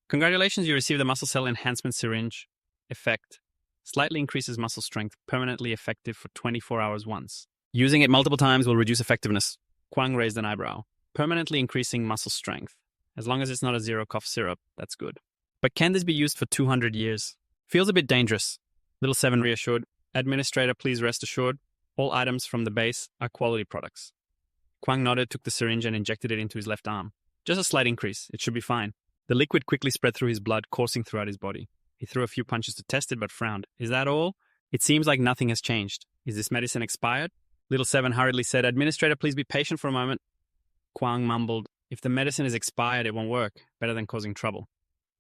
"Congratulations, you received the muscle cell enhancement syringe. Effect. Slightly increases muscle strength, permanently effective for 24 hours once. Using it multiple times will reduce effectiveness." Kwang raised an eyebrow. "Permanently increasing muscle strength. As long as it's not a 0 cough syrup, that's good. But can this be used for 200 years? Feels a bit dangerous." Little 7 reassured, "Administrator, please rest assured. All items from the base are quality products." Kwang nodded, took the syringe and injected it into his left arm. "Just a slight increase. It should be fine." The liquid quickly spread through his blood, coursing throughout his body. He threw a few punches to test it, but frowned. "Is that all? It seems like nothing has changed. Is this medicine expired?" Little 7 hurriedly said, "Administrator, please be patient for a moment." Kwang mumbled, "If the medicine is expired, it won't work. Better than causing trouble."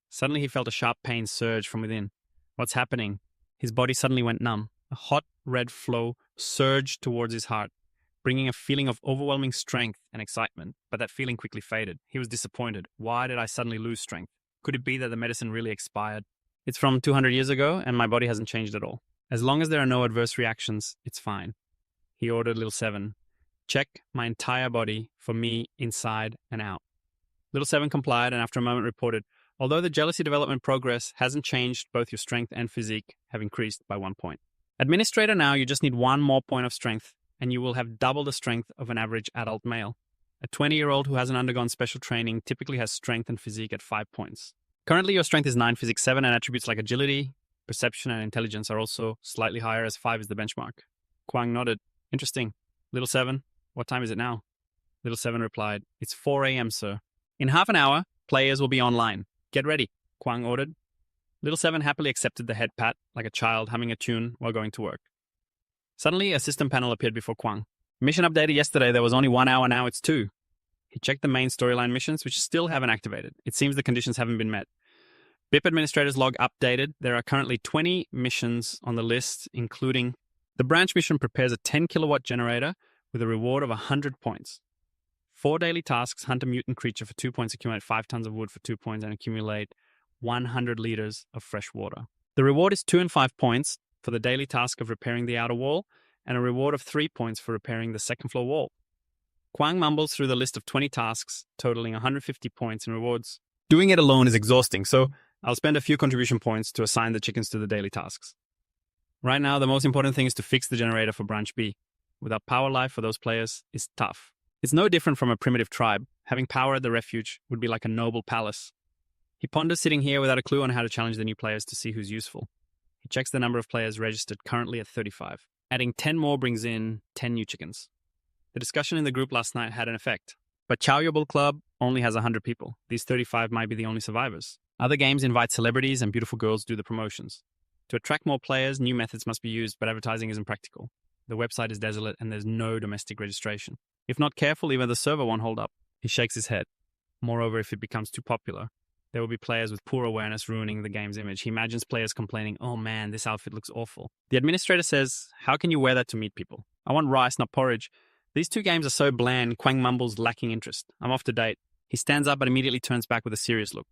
Suddenly he felt a sharp pain surge from within. What's happening? His body suddenly went numb. A hot, red flow surged towards his heart, bringing a feeling of overwhelming strength and excitement. But that feeling quickly faded. He was disappointed. Why did I suddenly lose strength? Could it be that the medicine really expired? It's from 200 years ago, and my body hasn't changed at all. As long as there are no adverse reactions, it's fine. He ordered Little 7. "Check my entire body for me inside and out." Little 7 complied, and after a moment reported, "Although the jealousy development progress hasn't changed, both your strength and physique have increased by 1 point. Administrator, now you just need 1 more point of strength, and you will have double the strength of an average adult male. A 20-year-old who hasn't undergone special training typically has strength and physique at 5 points. Currently, your strength is 9, physique 7, and attributes like agility, perception, and intelligence are also slightly higher, as 5 is the benchmark." Kwang nodded. "Interesting. Little 7, what time is it now?" Little 7 replied, "It's 4 a.m., sir. In half an hour, players will be online. Get ready," Kwang ordered. Little 7 happily accepted the head pat, like a child humming a tune while going to work. Suddenly, a system panel appeared before Kwang. "Mission updated yesterday, there was only 1 hour, now it's 2. He checked the main storyline missions, which still haven't activated. It seems the conditions haven't been met. BIP Administrator's log updated. There are currently 20 missions on the list, including the branch mission prepares a 10 kilowatt generator with a reward of 100 points. 4 daily tasks: hunt a mutant creature for 2 points, accumulate 5 tons of wood for 2 points, and accumulate 100 liters of fresh water. The reward is 2 and 5 points for the daily task of repairing the outer wall, and a reward of 3 points for repairing the second floor wall. Kwang mumbles through the list of 20 tasks, totaling 150 points in rewards. Doing it alone is exhausting, so I'll spend a few contribution points to assign the chickens to the daily tasks. Right now, the most important thing is to fix the generator for Branch B. Without power life for those players is tough. It's no different from a primitive tribe. Having power at the refuge would be like a noble palace. He ponders sitting here without a clue on how to challenge the new players to see who's useful. He checks the number of players registered, currently at 35. Adding 10 more brings in 10 new chickens. The discussion in the group last night had an effect. But Chow Your Bull Club only has 100 people. These 35 might be the only survivors. Other games invite celebrities and beautiful girls do the promotions. To attract more players, new methods must be used, but advertising isn't practical. The website is desolate and there's no domestic registration. If not careful, even the server won't hold up. He shakes his head. Moreover, if it becomes too popular, there will be players with poor awareness ruining the game's image. He imagines players complaining, "Oh man, this outfit looks awful." The administrator says, "How can you wear that to meet people? I want rice, not porridge. These two games are so bland." Kwang mumbles, lacking interest. "I'm off to date." He stands up but immediately turns back with a serious look.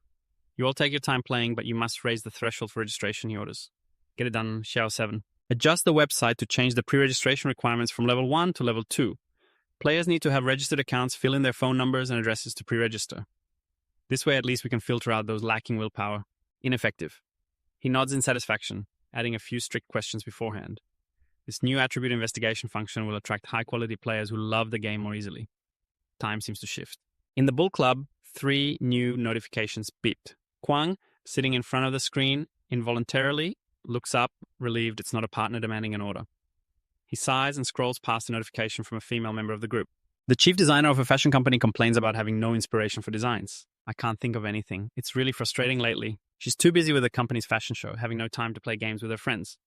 "You all take your time playing, but you must raise the threshold for registration," he orders. "Get it done, Xiao 7. Adjust the website to change the pre-registration requirements from level 1 to level 2. Players need to have registered accounts, fill in their phone numbers and addresses to pre-register. This way, at least we can filter out those lacking willpower. Ineffective." He nods in satisfaction, adding a few strict questions beforehand. This new attribute investigation function will attract high-quality players who love the game more easily. Time seems to shift. In the Bull Club, 3 new notifications beeped. Kwang, sitting in front of the screen, involuntarily looks up, relieved it's not a partner demanding an order. He sighs and scrolls past a notification from a female member of the group. The chief designer of a fashion company complains about having no inspiration for designs. "I can't think of anything. It's really frustrating lately." She's too busy with the company's fashion show, having no time to play games with her friends.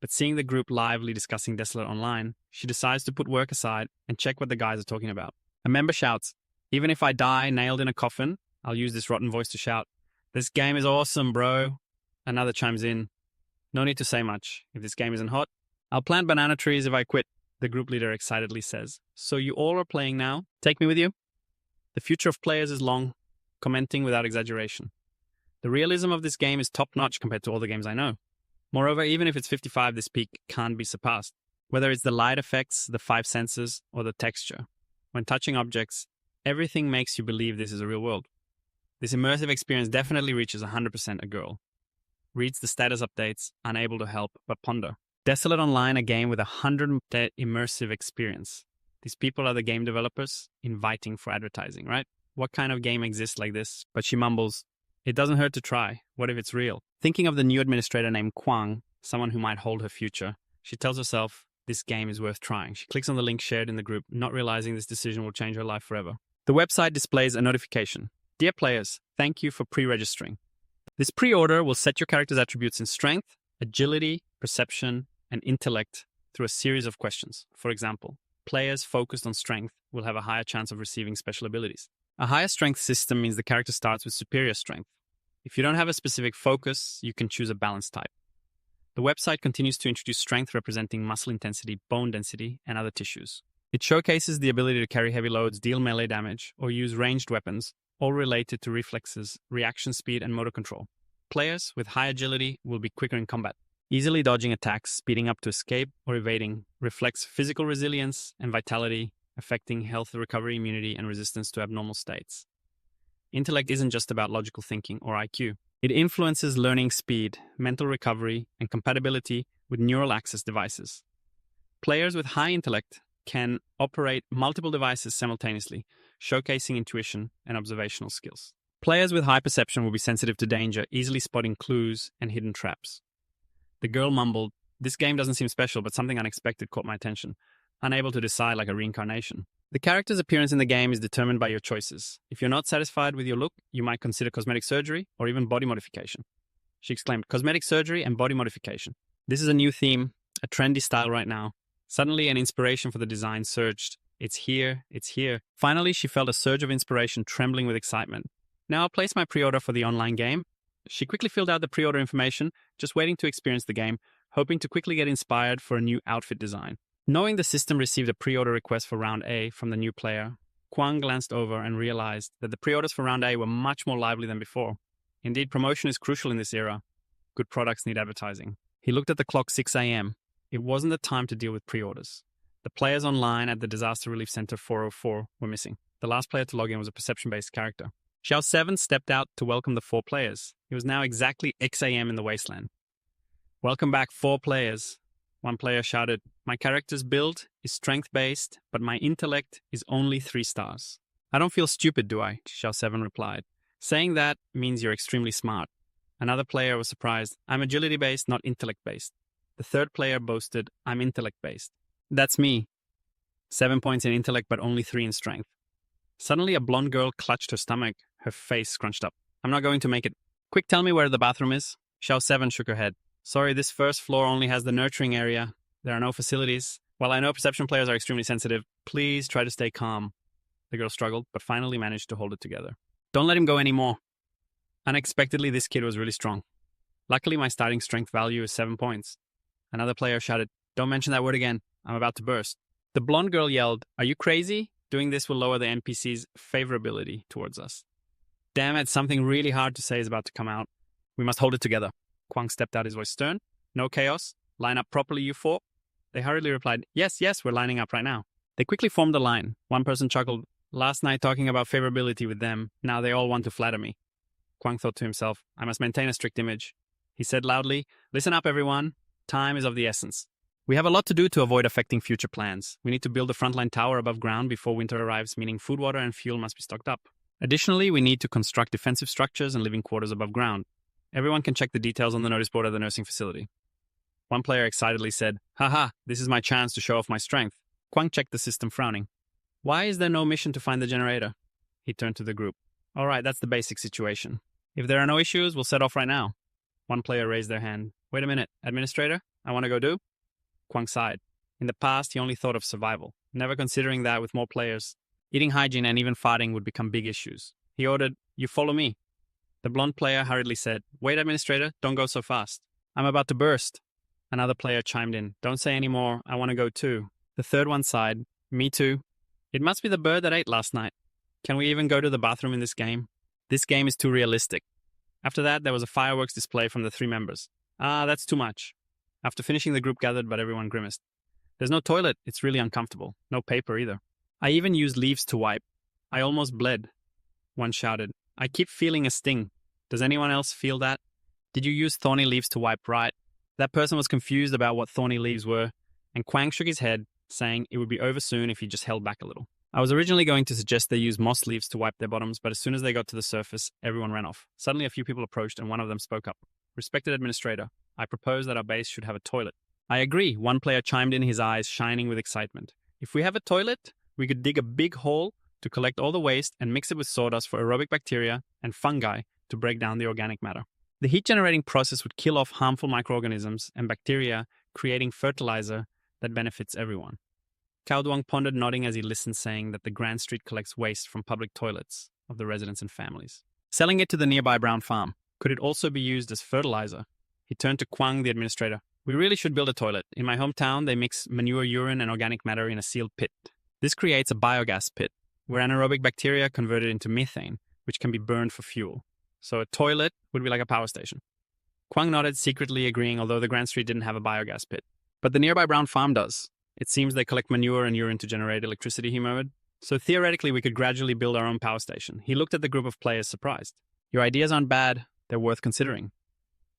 But seeing the group lively discussing Desolate online, she decides to put work aside and check what the guys are talking about. A member shouts, "Even if I die nailed in a coffin," I'll use this rotten voice to shout, "This game is awesome, bro." Another chimes in, "No need to say much. If this game isn't hot, I'll plant banana trees if I quit," the group leader excitedly says. "So you all are playing now? Take me with you?" The future of players is long, commenting without exaggeration. "The realism of this game is top-notch compared to all the games I know. Moreover, even if it's 55, this peak can't be surpassed. Whether it's the light effects, the 5 senses, or the texture. When touching objects, everything makes you believe this is a real world. This immersive experience definitely reaches 100% a girl." Reads the status updates, unable to help but ponder. Desolate Online, a game with 100% immersive experience. These people are the game developers inviting for advertising, right? What kind of game exists like this? But she mumbles, "It doesn't hurt to try. What if it's real?" Thinking of the new administrator named Kwang, someone who might hold her future, she tells herself this game is worth trying. She clicks on the link shared in the group, not realizing this decision will change her life forever. The website displays a notification. "Dear players, thank you for pre-registering. This pre-order will set your character's attributes in strength, agility, perception, and intellect through a series of questions. For example, players focused on strength will have a higher chance of receiving special abilities. A higher strength system means the character starts with superior strength. If you don't have a specific focus, you can choose a balanced type." The website continues to introduce strength representing muscle intensity, bone density, and other tissues. It showcases the ability to carry heavy loads, deal melee damage, or use ranged weapons, all related to reflexes, reaction speed, and motor control. Players with high agility will be quicker in combat. Easily dodging attacks, speeding up to escape, or evading reflects physical resilience and vitality, affecting health, recovery, immunity, and resistance to abnormal states. Intellect isn't just about logical thinking or IQ. It influences learning speed, mental recovery, and compatibility with neural access devices. Players with high intellect can operate multiple devices simultaneously, showcasing intuition and observational skills. Players with high perception will be sensitive to danger, easily spotting clues and hidden traps. The girl mumbled, "This game doesn't seem special, but something unexpected caught my attention. Unable to decide like a reincarnation." The character's appearance in the game is determined by your choices. If you're not satisfied with your look, you might consider cosmetic surgery or even body modification. She exclaimed, "Cosmetic surgery and body modification. This is a new theme, a trendy style right now." Suddenly, an inspiration for the design surged. It's here, it's here. Finally, she felt a surge of inspiration, trembling with excitement. "Now I'll place my pre-order for the online game. She quickly filled out the pre-order information, just waiting to experience the game, hoping to quickly get inspired for a new outfit design. Knowing the system received a pre-order request for Round A from the new player, Kwang glanced over and realized that the pre-orders for Round A were much more lively than before. Indeed, promotion is crucial in this era. Good products need advertising. He looked at the clock 6 a.m. It wasn't the time to deal with pre-orders. The players online at the Disaster Relief Center 404 were missing. The last player to log in was a perception-based character. Xiao 7 stepped out to welcome the 4 players. It was now exactly X a.m. in the wasteland. "Welcome back, 4 players." One player shouted, "My character's build is strength-based, but my intellect is only 3 stars. "I don't feel stupid, do I?" Xiao 7 replied. "Saying that means you're extremely smart." Another player was surprised. "I'm agility-based, not intellect-based." The third player boasted, "I'm intellect-based." "That's me. 7 points in intellect, but only 3 in strength." Suddenly, a blonde girl clutched her stomach, her face scrunched up. "I'm not going to make it. Quick, tell me where the bathroom is." Xiao 7 shook her head. "Sorry, this first floor only has the nurturing area. There are no facilities. While I know perception players are extremely sensitive, please try to stay calm." The girl struggled, but finally managed to hold it together. "Don't let him go anymore." Unexpectedly, this kid was really strong. "Luckily, my starting strength value is 7 points. Another player shouted, "Don't mention that word again. I'm about to burst." The blonde girl yelled, "Are you crazy? Doing this will lower the NPC's favorability towards us." "Damn it, something really hard to say is about to come out. We must hold it together." Kwang stepped out, his voice stern. "No chaos. Line up properly, you 4. They hurriedly replied, "Yes, yes, we're lining up right now." They quickly formed a line. One person chuckled, "Last night talking about favorability with them, now they all want to flatter me." Kwang thought to himself, "I must maintain a strict image." He said loudly, "Listen up, everyone. Time is of the essence. We have a lot to do to avoid affecting future plans. We need to build a frontline tower above ground before winter arrives, meaning food, water, and fuel must be stocked up. Additionally, we need to construct defensive structures and living quarters above ground. Everyone can check the details on the notice board at the nursing facility." One player excitedly said, "Haha, this is my chance to show off my strength." Kwang checked the system, frowning. "Why is there no mission to find the generator?" He turned to the group. "All right, that's the basic situation. If there are no issues, we'll set off right now." One player raised their hand. "Wait a minute, Administrator, I want to go do?" Kwang sighed. In the past, he only thought of survival, never considering that with more players, eating hygiene and even farting would become big issues. He ordered, "You follow me." The blonde player hurriedly said, "Wait, Administrator, don't go so fast. I'm about to burst." Another player chimed in, "Don't say any more, I want to go too." The third one sighed, "Me too. It must be the bird that ate last night. Can we even go to the bathroom in this game? This game is too realistic." After that, there was a fireworks display from the 3 members. That's too much." After finishing, the group gathered, but everyone grimaced. "There's no toilet, it's really uncomfortable. No paper either. I even used leaves to wipe. I almost bled." One shouted, "I keep feeling a sting. Does anyone else feel that? Did you use thorny leaves to wipe right?" That person was confused about what thorny leaves were, and Kwang shook his head, saying it would be over soon if he just held back a little. "I was originally going to suggest they use moss leaves to wipe their bottoms, but as soon as they got to the surface, everyone ran off. Suddenly a few people approached, and one of them spoke up. "Respected Administrator, I propose that our base should have a toilet." "I agree," one player chimed in, his eyes shining with excitement. "If we have a toilet, we could dig a big hole to collect all the waste and mix it with sawdust for aerobic bacteria and fungi to break down the organic matter. The heat-generating process would kill off harmful microorganisms and bacteria, creating fertilizer that benefits everyone." Cao Duang pondered, nodding as he listened, saying that the Grand Street collects waste from public toilets of the residents and families, selling it to the nearby brown farm. Could it also be used as fertilizer? He turned to Kwang, the administrator. "We really should build a toilet. In my hometown, they mix manure, urine, and organic matter in a sealed pit. This creates a biogas pit, where anaerobic bacteria convert it into methane, which can be burned for fuel. So a toilet would be like a power station." Kwang nodded, secretly agreeing, although the Grand Street didn't have a biogas pit. "But the nearby brown farm does. It seems they collect manure and urine to generate electricity," he murmured. "So theoretically, we could gradually build our own power station." He looked at the group of players, surprised. "Your ideas aren't bad. They're worth considering.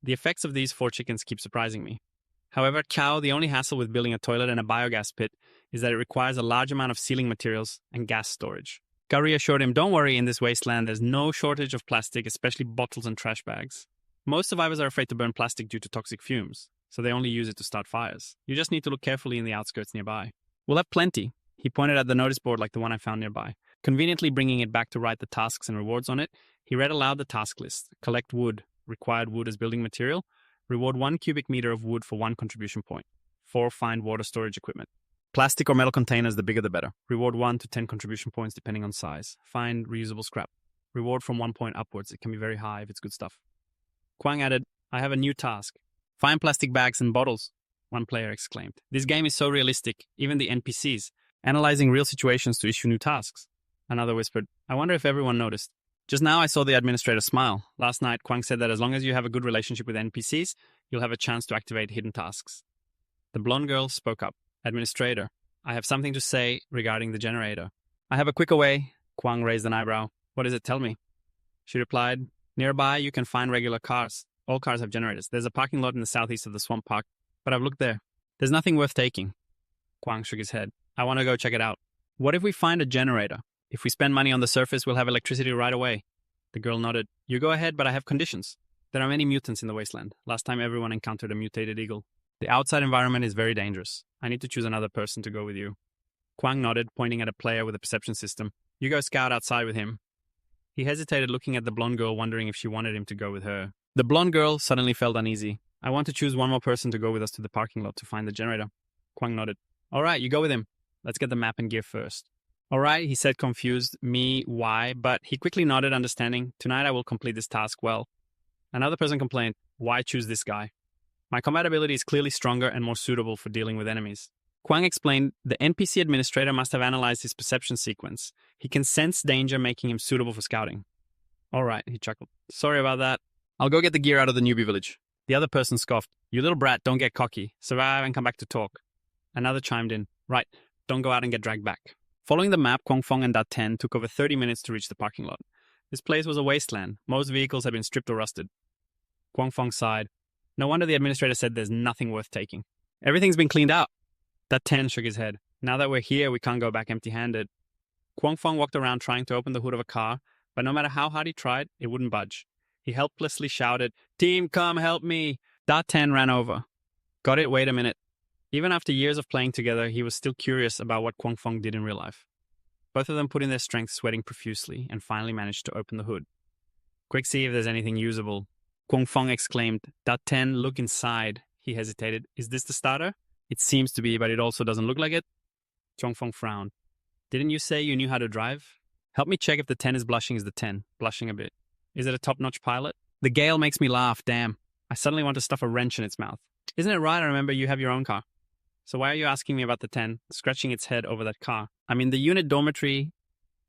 The effects of these 4 chickens keep surprising me. However, Cao, the only hassle with building a toilet and a biogas pit is that it requires a large amount of sealing materials and gas storage." Gary assured him, "Don't worry, in this wasteland, there's no shortage of plastic, especially bottles and trash bags. Most survivors are afraid to burn plastic due to toxic fumes, so they only use it to start fires. You just need to look carefully in the outskirts nearby. We'll have plenty." He pointed at the notice board like the one I found nearby. Conveniently bringing it back to write the tasks and rewards on it, he read aloud the task list. Collect wood, required wood as building material. Reward 1 cubic meter of wood for 1 contribution point. 4 find water storage equipment. Plastic or metal containers, the bigger the better. Reward 1 to 10 contribution points depending on size. Find reusable scrap. Reward from 1 point upwards. It can be very high if it's good stuff. Kwang added, I have a new task. Find plastic bags and bottles, one player exclaimed. This game is so realistic, even the NPCs, analyzing real situations to issue new tasks. Another whispered, I wonder if everyone noticed. Just now I saw the administrator smile. Last night, Kwang said that as long as you have a good relationship with NPCs, you'll have a chance to activate hidden tasks. The blonde girl spoke up. Administrator, I have something to say regarding the generator. I have a quicker way. Kwang raised an eyebrow. What does it tell me? She replied, nearby you can find regular cars. All cars have generators. There's a parking lot in the southeast of the swamp park, but I've looked there. There's nothing worth taking. Kwang shook his head. I want to go check it out. What if we find a generator? If we spend money on the surface, we'll have electricity right away. The girl nodded. You go ahead, but I have conditions. There are many mutants in the wasteland. Last time everyone encountered a mutated eagle. The outside environment is very dangerous. I need to choose another person to go with you. Kwang nodded, pointing at a player with a perception system. You go scout outside with him. He hesitated, looking at the blonde girl, wondering if she wanted him to go with her. The blonde girl suddenly felt uneasy. I want to choose one more person to go with us to the parking lot to find the generator. Kwang nodded. All right, you go with him. Let's get the map and gear first. All right, he said, confused. Me, why? But he quickly nodded, understanding. Tonight I will complete this task well. Another person complained, why choose this guy? My combat ability is clearly stronger and more suitable for dealing with enemies. Kwang explained, the NPC administrator must have analyzed his perception sequence. He can sense danger, making him suitable for scouting. All right, he chuckled. Sorry about that. I'll go get the gear out of the newbie village. The other person scoffed. You little brat, don't get cocky. Survive and come back to talk. Another chimed in. Right, don't go out and get dragged back. Following the map, Kwang Fong and Dat-10 took over 30 minutes to reach the parking lot. This place was a wasteland. Most vehicles had been stripped or rusted. Kwang Fong sighed. No wonder the administrator said there's nothing worth taking. Everything's been cleaned out. Dat-10 shook his head. Now that we're here, we can't go back empty-handed. Kwang Fong walked around trying to open the hood of a car, but no matter how hard he tried, it wouldn't budge. He helplessly shouted, Team, come help me! Dat-10 ran over. Got it, wait a minute. Even after years of playing together, he was still curious about what Kwang Fong did in real life. Both of them put in their strength, sweating profusely, and finally managed to open the hood. Quick, see if there's anything usable. Kwang Fong exclaimed, Dat-10, look inside. He hesitated. Is this the starter? It seems to be, but it also doesn't look like it. Kwang Fong frowned. Didn't you say you knew how to drive? Help me check if the 10 is blushing as the 10, blushing a bit. Is it a top-notch pilot? The gale makes me laugh, damn. I suddenly want to stuff a wrench in its mouth. Isn't it right I remember you have your own car? So why are you asking me about the 10, scratching its head over that car? I mean, the unit dormitory,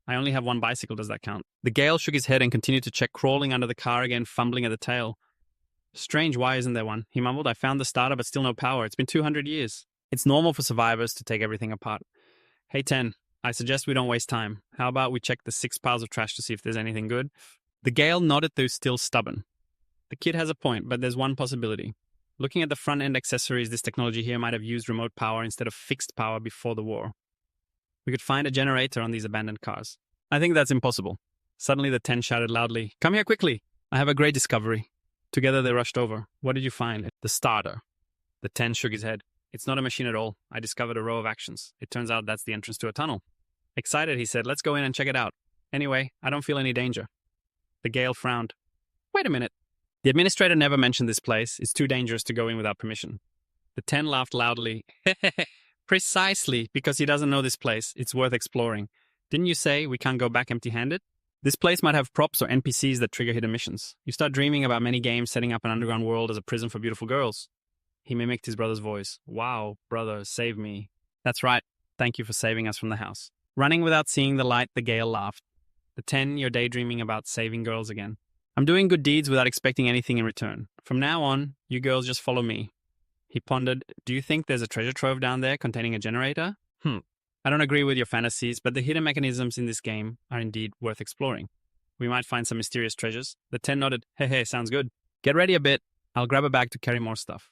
I only have one bicycle, does that count? The Gale shook his head and continued to check, crawling under the car again, fumbling at the tail. Strange, why isn't there one? He mumbled, I found the starter, but still no power. It's been 200 years. It's normal for survivors to take everything apart. Hey, 10, I suggest we don't waste time. How about we check the 6 piles of trash to see if there's anything good? The Gale nodded, though still stubborn. The kid has a point, but there's one possibility. Looking at the front-end accessories, this technology here might have used remote power instead of fixed power before the war. We could find a generator on these abandoned cars. I think that's impossible. Suddenly the 10 shouted loudly, Come here quickly! I have a great discovery. Together they rushed over. What did you find? The starter. The 10 shook his head. It's not a machine at all. I discovered a row of actions. It turns out that's the entrance to a tunnel. Excited, he said, let's go in and check it out. Anyway, I don't feel any danger. The Gale frowned. Wait a minute. The administrator never mentioned this place. It's too dangerous to go in without permission. The 10 laughed loudly. Precisely, because he doesn't know this place. It's worth exploring. Didn't you say we can't go back empty-handed? This place might have props or NPCs that trigger hidden missions. You start dreaming about many games setting up an underground world as a prison for beautiful girls. He mimicked his brother's voice. Wow, brother, save me. That's right. Thank you for saving us from the house. Running without seeing the light, the Gale laughed. The 10, you're daydreaming about saving girls again. I'm doing good deeds without expecting anything in return. From now on, you girls just follow me. He pondered, do you think there's a treasure trove down there containing a generator? I don't agree with your fantasies, but the hidden mechanisms in this game are indeed worth exploring. We might find some mysterious treasures. The 10 nodded, hey, sounds good. Get ready a bit. I'll grab a bag to carry more stuff.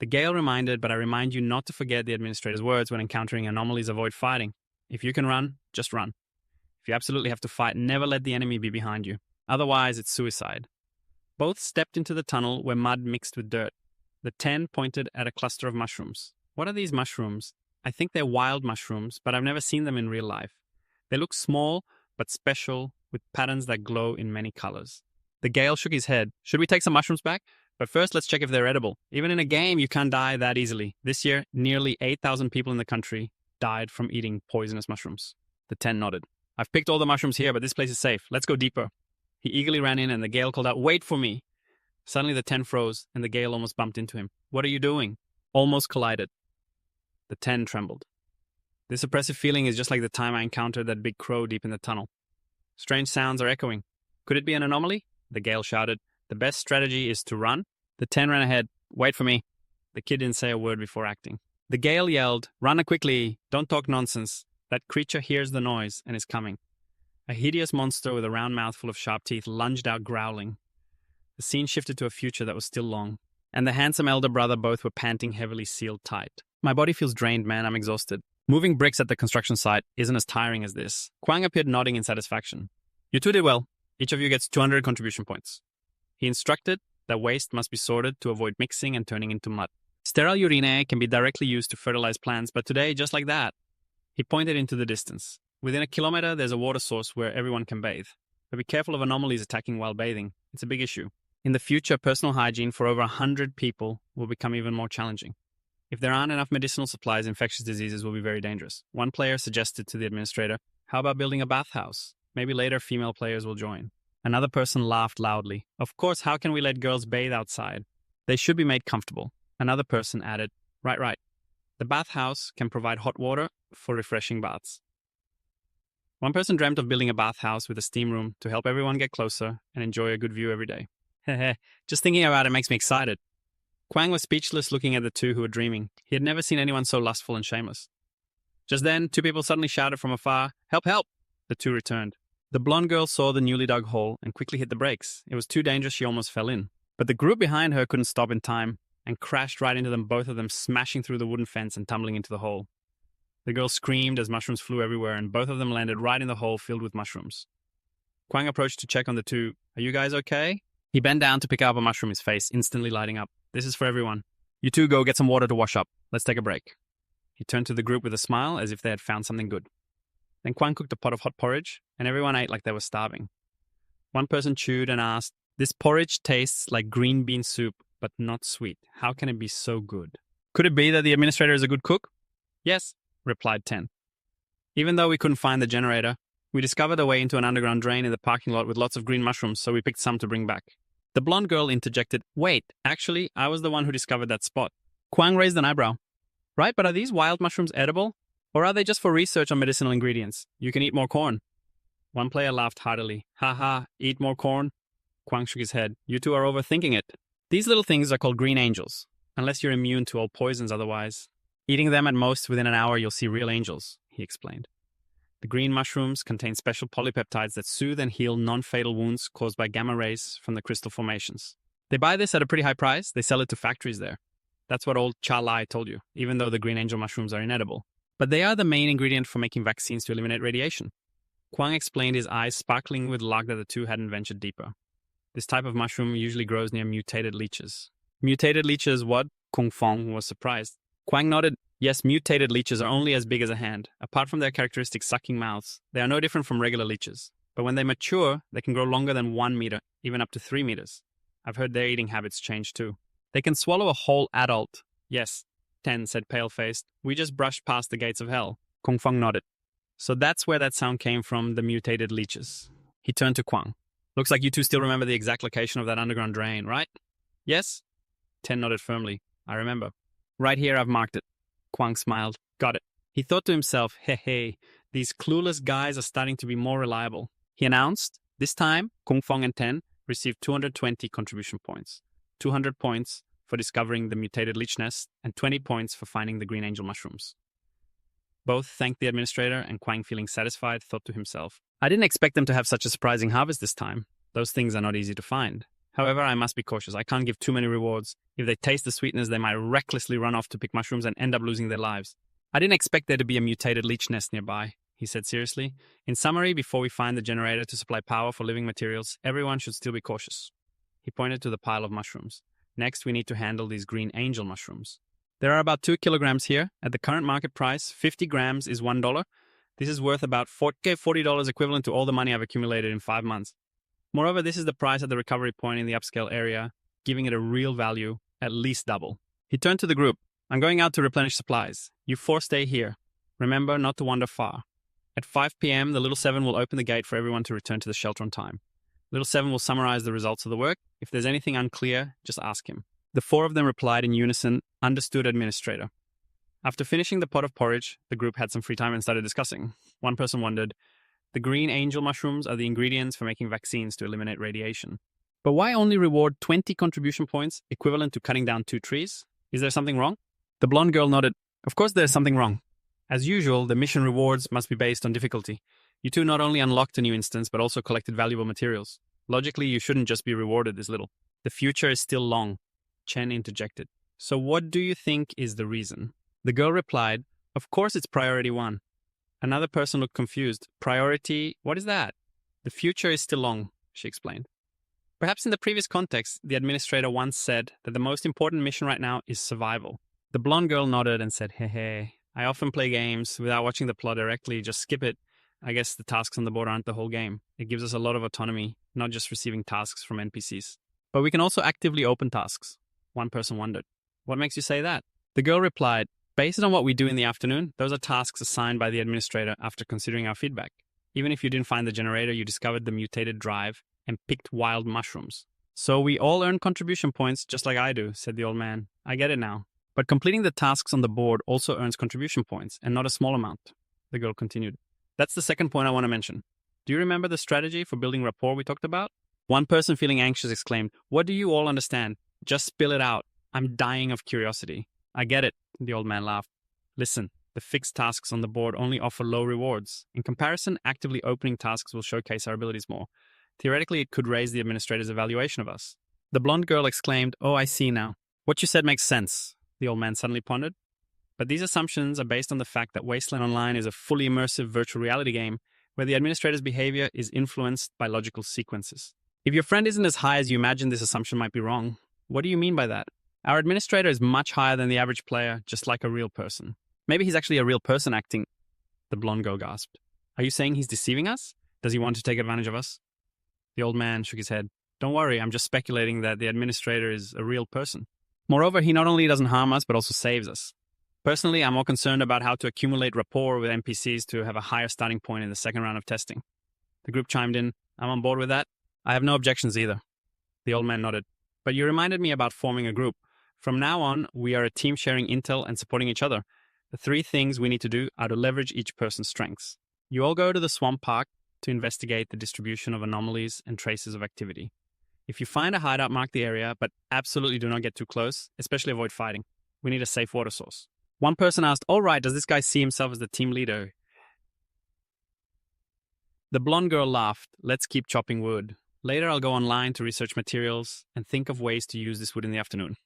The Gale reminded, but I remind you not to forget the administrator's words when encountering anomalies. Avoid fighting. If you can run, just run. If you absolutely have to fight, never let the enemy be behind you. Otherwise, it's suicide. Both stepped into the tunnel where mud mixed with dirt. The 10 pointed at a cluster of mushrooms. What are these mushrooms? I think they're wild mushrooms, but I've never seen them in real life. They look small, but special, with patterns that glow in many colors. The Gale shook his head. Should we take some mushrooms back? But first, let's check if they're edible. Even in a game, you can't die that easily. This year, nearly 8,000 people in the country died from eating poisonous mushrooms. The 10 nodded. I've picked all the mushrooms here, but this place is safe. Let's go deeper. He eagerly ran in, and the Gale called out, wait for me. Suddenly the 10 froze, and the gale almost bumped into him. What are you doing? Almost collided. The 10 trembled. This oppressive feeling is just like the time I encountered that big crow deep in the tunnel. Strange sounds are echoing. Could it be an anomaly? The gale shouted. The best strategy is to run. The 10 ran ahead. Wait for me. The kid didn't say a word before acting. The gale yelled, run quickly. Don't talk nonsense. That creature hears the noise and is coming. A hideous monster with a round mouth full of sharp teeth lunged out growling. The scene shifted to a future that was still long, and the handsome elder brother both were panting heavily, sealed tight. My body feels drained, man. I'm exhausted. Moving bricks at the construction site isn't as tiring as this. Kwang appeared nodding in satisfaction. You two did well. Each of you gets 200 contribution points. He instructed that waste must be sorted to avoid mixing and turning into mud. Sterile urine can be directly used to fertilize plants, but today, just like that. He pointed into the distance. Within a kilometer, there's a water source where everyone can bathe. But be careful of anomalies attacking while bathing. It's a big issue. In the future, personal hygiene for over 100 people will become even more challenging. If there aren't enough medicinal supplies, infectious diseases will be very dangerous. One player suggested to the administrator, how about building a bathhouse? Maybe later female players will join. Another person laughed loudly. Of course, how can we let girls bathe outside? They should be made comfortable. Another person added, right. The bathhouse can provide hot water for refreshing baths. One person dreamt of building a bathhouse with a steam room to help everyone get closer and enjoy a good view every day. Heh, just thinking about it makes me excited. Kwang was speechless, looking at the two who were dreaming. He had never seen anyone so lustful and shameless. Just then, two people suddenly shouted from afar, help, help! The two returned. The blonde girl saw the newly dug hole and quickly hit the brakes. It was too dangerous, she almost fell in. But the group behind her couldn't stop in time and crashed right into them, both of them smashing through the wooden fence and tumbling into the hole. The girl screamed as mushrooms flew everywhere, and both of them landed right in the hole filled with mushrooms. Kwang approached to check on the two. Are you guys okay? He bent down to pick up a mushroom, his face instantly lighting up. This is for everyone. You two go get some water to wash up. Let's take a break. He turned to the group with a smile as if they had found something good. Then Kwang cooked a pot of hot porridge, and everyone ate like they were starving. One person chewed and asked, this porridge tastes like green bean soup, but not sweet. How can it be so good? Could it be that the administrator is a good cook? Yes, replied 10. Even though we couldn't find the generator, we discovered a way into an underground drain in the parking lot with lots of green mushrooms, so we picked some to bring back. The blonde girl interjected, wait, actually, I was the one who discovered that spot. Kwang raised an eyebrow. Right, but are these wild mushrooms edible? Or are they just for research on medicinal ingredients? You can eat more corn. One player laughed heartily. Ha, eat more corn? Kwang shook his head. You two are overthinking it. These little things are called green angels, unless you're immune to all poisons otherwise. Eating them at most within an hour, you'll see real angels, he explained. The green mushrooms contain special polypeptides that soothe and heal non-fatal wounds caused by gamma rays from the crystal formations. They buy this at a pretty high price. They sell it to factories there. That's what old Cha Lai told you, even though the green angel mushrooms are inedible. But they are the main ingredient for making vaccines to eliminate radiation. Kwang explained, his eyes sparkling with luck that the two hadn't ventured deeper. This type of mushroom usually grows near mutated leeches. Mutated leeches what? Kung Fong was surprised. Kwang nodded. Yes, mutated leeches are only as big as a hand. Apart from their characteristic sucking mouths, they are no different from regular leeches. But when they mature, they can grow longer than 1 meter, even up to 3 meters. I've heard their eating habits change too. They can swallow a whole adult. Yes, 10 said pale-faced. We just brushed past the gates of hell. Kung Fong nodded. So that's where that sound came from, the mutated leeches. He turned to Kwang. Looks like you two still remember the exact location of that underground drain, right? Yes? 10 nodded firmly. I remember. Right here, I've marked it. Kwang smiled. Got it. He thought to himself, hey, these clueless guys are starting to be more reliable. He announced, this time, Kung Fong and 10 received 220 contribution points. 200 points for discovering the mutated leech nest, and 20 points for finding the green angel mushrooms. Both thanked the administrator, and Kwang, feeling satisfied, thought to himself, I didn't expect them to have such a surprising harvest this time. Those things are not easy to find. However, I must be cautious. I can't give too many rewards. If they taste the sweetness, they might recklessly run off to pick mushrooms and end up losing their lives. I didn't expect there to be a mutated leech nest nearby, he said seriously. In summary, before we find the generator to supply power for living materials, everyone should still be cautious. He pointed to the pile of mushrooms. Next, we need to handle these green angel mushrooms. There are about 2 kilograms here. At the current market price, 50 grams is $1. This is worth about $40 equivalent to all the money I've accumulated in 5 months. Moreover, this is the price at the recovery point in the upscale area, giving it a real value, at least double. He turned to the group. I'm going out to replenish supplies. You 4 stay here. Remember not to wander far. At 5 p.m., the little 7 will open the gate for everyone to return to the shelter on time. Little 7 will summarize the results of the work. If there's anything unclear, just ask him. The 4 of them replied in unison, "Understood, Administrator." After finishing the pot of porridge, the group had some free time and started discussing. One person wondered, the green angel mushrooms are the ingredients for making vaccines to eliminate radiation. But why only reward 20 contribution points, equivalent to cutting down 2 trees? Is there something wrong? The blonde girl nodded. Of course there's something wrong. As usual, the mission rewards must be based on difficulty. You two not only unlocked a new instance, but also collected valuable materials. Logically, you shouldn't just be rewarded this little. The future is still long, Chen interjected. So what do you think is the reason? The girl replied, of course it's priority 1. Another person looked confused. Priority, what is that? The future is still long, she explained. Perhaps in the previous context, the administrator once said that the most important mission right now is survival. The blonde girl nodded and said, hey, I often play games without watching the plot directly, just skip it. I guess the tasks on the board aren't the whole game. It gives us a lot of autonomy, not just receiving tasks from NPCs. But we can also actively open tasks. One person wondered, what makes you say that? The girl replied, based on what we do in the afternoon, those are tasks assigned by the administrator after considering our feedback. Even if you didn't find the generator, you discovered the mutated drive and picked wild mushrooms. So we all earn contribution points just like I do, said the old man. I get it now. But completing the tasks on the board also earns contribution points, and not a small amount. The girl continued. That's the second point I want to mention. Do you remember the strategy for building rapport we talked about? One person feeling anxious exclaimed, what do you all understand? Just spill it out. I'm dying of curiosity. I get it, the old man laughed. Listen, the fixed tasks on the board only offer low rewards. In comparison, actively opening tasks will showcase our abilities more. Theoretically, it could raise the administrator's evaluation of us. The blonde girl exclaimed, oh, I see now. What you said makes sense, the old man suddenly pondered. But these assumptions are based on the fact that Wasteland Online is a fully immersive virtual reality game where the administrator's behavior is influenced by logical sequences. If your friend isn't as high as you imagine, this assumption might be wrong. What do you mean by that? Our administrator is much higher than the average player, just like a real person. Maybe he's actually a real person acting. The blonde girl gasped. Are you saying he's deceiving us? Does he want to take advantage of us? The old man shook his head. Don't worry, I'm just speculating that the administrator is a real person. Moreover, he not only doesn't harm us, but also saves us. Personally, I'm more concerned about how to accumulate rapport with NPCs to have a higher starting point in the second round of testing. The group chimed in. I'm on board with that. I have no objections either. The old man nodded. But you reminded me about forming a group. From now on, we are a team sharing intel and supporting each other. The 3 things we need to do are to leverage each person's strengths. You all go to the swamp park to investigate the distribution of anomalies and traces of activity. If you find a hideout, mark the area, but absolutely do not get too close, especially avoid fighting. We need a safe water source. One person asked, all right, does this guy see himself as the team leader? The blonde girl laughed. Let's keep chopping wood. Later, I'll go online to research materials and think of ways to use this wood in the afternoon.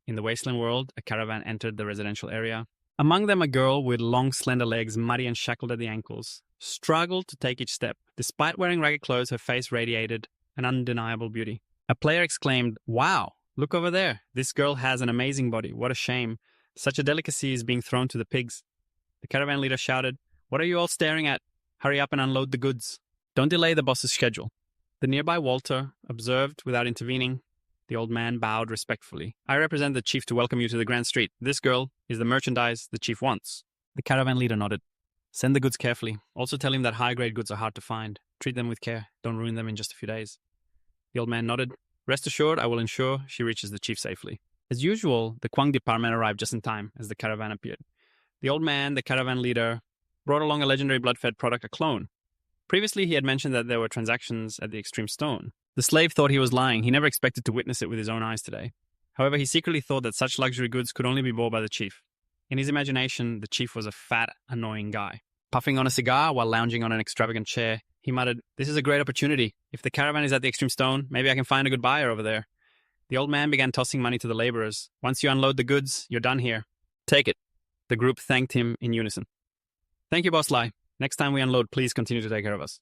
In the wasteland world, a caravan entered the residential area. Among them, a girl with long, slender legs, muddy and shackled at the ankles, struggled to take each step. Despite wearing ragged clothes, her face radiated an undeniable beauty. A player exclaimed, wow, look over there. This girl has an amazing body. What a shame. Such a delicacy is being thrown to the pigs. The caravan leader shouted, what are you all staring at? Hurry up and unload the goods. Don't delay the boss's schedule. The nearby Walter observed without intervening. The old man bowed respectfully. I represent the chief to welcome you to the Grand Street. This girl is the merchandise the chief wants. The caravan leader nodded. Send the goods carefully. Also tell him that high-grade goods are hard to find. Treat them with care. Don't ruin them in just a few days. The old man nodded. Rest assured, I will ensure she reaches the chief safely. As usual, the Kwang department arrived just in time as the caravan appeared. The old man, the caravan leader, brought along a legendary blood-fed product, a clone. Previously, he had mentioned that there were transactions at the Extreme Stone. The slave thought he was lying. He never expected to witness it with his own eyes today. However, he secretly thought that such luxury goods could only be bought by the chief. In his imagination, the chief was a fat, annoying guy. Puffing on a cigar while lounging on an extravagant chair, he muttered, this is a great opportunity. If the caravan is at the Extreme Stone, maybe I can find a good buyer over there. The old man began tossing money to the laborers. Once you unload the goods, you're done here. Take it. The group thanked him in unison. Thank you, Boss Lai. Next time we unload, please continue to take care of us.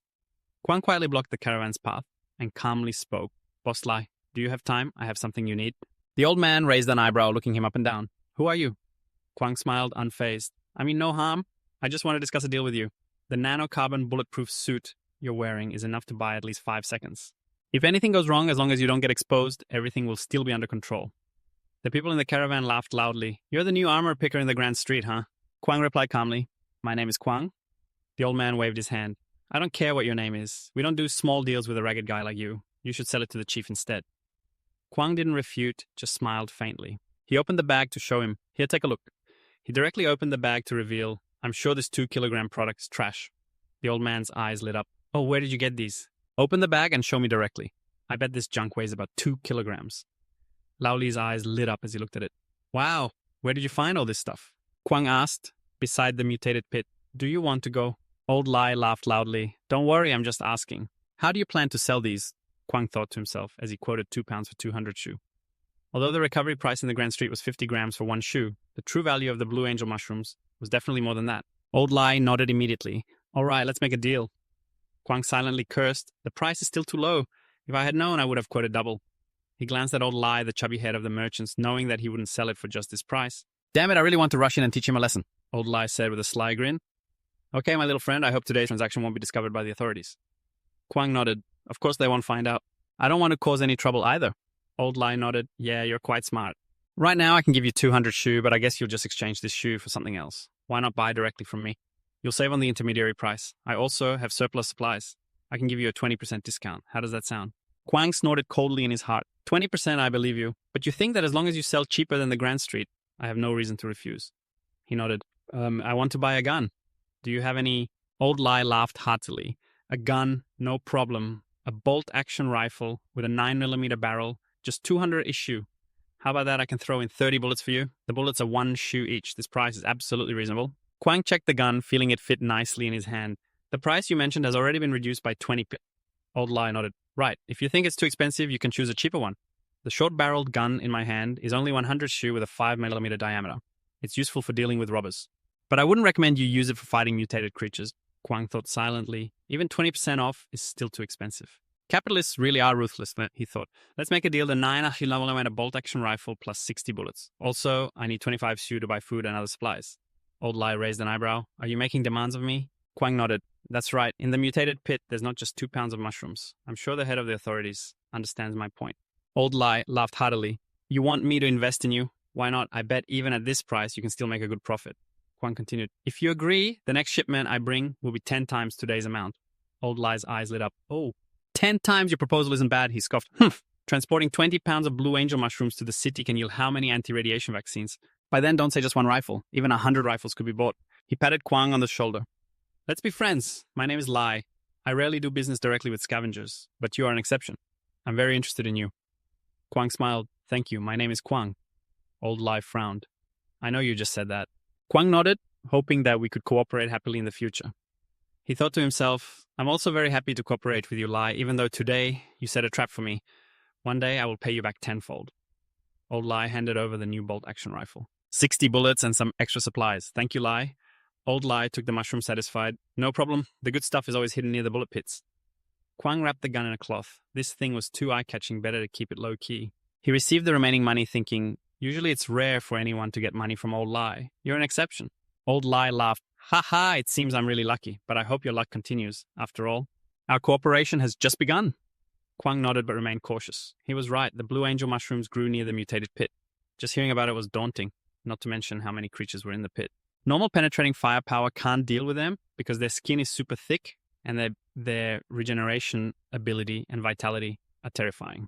Kwang quietly blocked the caravan's path and calmly spoke. Boss Lai, do you have time? I have something you need. The old man raised an eyebrow, looking him up and down. Who are you? Kwang smiled, unfazed. I mean, no harm. I just want to discuss a deal with you. The nanocarbon bulletproof suit you're wearing is enough to buy at least 5 seconds. If anything goes wrong, as long as you don't get exposed, everything will still be under control. The people in the caravan laughed loudly. You're the new armor picker in the Grand Street, huh? Kwang replied calmly. My name is Kwang. The old man waved his hand. I don't care what your name is. We don't do small deals with a ragged guy like you. You should sell it to the chief instead. Kwang didn't refute, just smiled faintly. He opened the bag to show him. Here, take a look. He directly opened the bag to reveal, I'm sure this 2-kilogram product is trash. The old man's eyes lit up. Oh, where did you get these? Open the bag and show me directly. I bet this junk weighs about 2 kilograms. Lao Li's eyes lit up as he looked at it. Wow, where did you find all this stuff? Kwang asked, beside the mutated pit. Do you want to go? Old Lai laughed loudly. Don't worry, I'm just asking. How do you plan to sell these? Kwang thought to himself as he quoted 2 pounds for 200 shu. Although the recovery price in the Grand Street was 50 grams for 1 shu, the true value of the Blue Angel mushrooms was definitely more than that. Old Lai nodded immediately. All right, let's make a deal. Kwang silently cursed. The price is still too low. If I had known, I would have quoted double. He glanced at Old Lai, the chubby head of the merchants, knowing that he wouldn't sell it for just this price. Damn it, I really want to rush in and teach him a lesson, Old Lai said with a sly grin. Okay, my little friend, I hope today's transaction won't be discovered by the authorities. Kwang nodded. Of course they won't find out. I don't want to cause any trouble either. Old Lai nodded. Yeah, you're quite smart. Right now I can give you 200 shu, but I guess you'll just exchange this shu for something else. Why not buy directly from me? You'll save on the intermediary price. I also have surplus supplies. I can give you a 20% discount. How does that sound? Kwang snorted coldly in his heart. 20% I believe you, but you think that as long as you sell cheaper than the Grand Street, I have no reason to refuse. He nodded. I want to buy a gun. Do you have any? Old Lai laughed heartily. A gun, no problem. A bolt-action rifle with a 9mm barrel, just 200 issue. How about that? I can throw in 30 bullets for you. The bullets are 1 shu each. This price is absolutely reasonable. Kwang checked the gun, feeling it fit nicely in his hand. The price you mentioned has already been reduced by 20 p. Old Lai nodded. Right, if you think it's too expensive, you can choose a cheaper one. The short-barreled gun in my hand is only 100 shu with a 5mm diameter. It's useful for dealing with robbers. But I wouldn't recommend you use it for fighting mutated creatures. Kwang thought silently. Even 20% off is still too expensive. Capitalists really are ruthless, he thought. Let's make a deal. The 9 Yahello and a bolt-action rifle plus 60 bullets. Also, I need 25 shu to buy food and other supplies. Old Lai raised an eyebrow. Are you making demands of me? Kwang nodded. That's right. In the mutated pit, there's not just 2 pounds of mushrooms. I'm sure the head of the authorities understands my point. Old Lai laughed heartily. You want me to invest in you? Why not? I bet even at this price, you can still make a good profit. Kwang continued. If you agree, the next shipment I bring will be 10 times today's amount. Old Lai's eyes lit up. Oh, 10 times your proposal isn't bad, he scoffed. Humph. Transporting 20 pounds of Blue Angel mushrooms to the city can yield how many anti-radiation vaccines? By then, don't say just 1 rifle. Even 100 rifles could be bought. He patted Kwang on the shoulder. Let's be friends. My name is Lai. I rarely do business directly with scavengers, but you are an exception. I'm very interested in you. Kwang smiled. Thank you. My name is Kwang. Old Lai frowned. I know you just said that. Kwang nodded, hoping that we could cooperate happily in the future. He thought to himself, I'm also very happy to cooperate with you, Lai, even though today you set a trap for me. One day I will pay you back tenfold. Old Lai handed over the new bolt-action rifle. 60 bullets and some extra supplies. Thank you, Lai. Old Lai took the mushroom satisfied. No problem. The good stuff is always hidden near the bullet pits. Kwang wrapped the gun in a cloth. This thing was too eye-catching, better to keep it low-key. He received the remaining money thinking, usually it's rare for anyone to get money from Old Lai. You're an exception. Old Lai laughed. Ha ha, it seems I'm really lucky, but I hope your luck continues. After all, our cooperation has just begun. Kwang nodded but remained cautious. He was right. The Blue Angel mushrooms grew near the mutated pit. Just hearing about it was daunting, not to mention how many creatures were in the pit. Normal penetrating firepower can't deal with them because their skin is super thick and their regeneration ability and vitality are terrifying.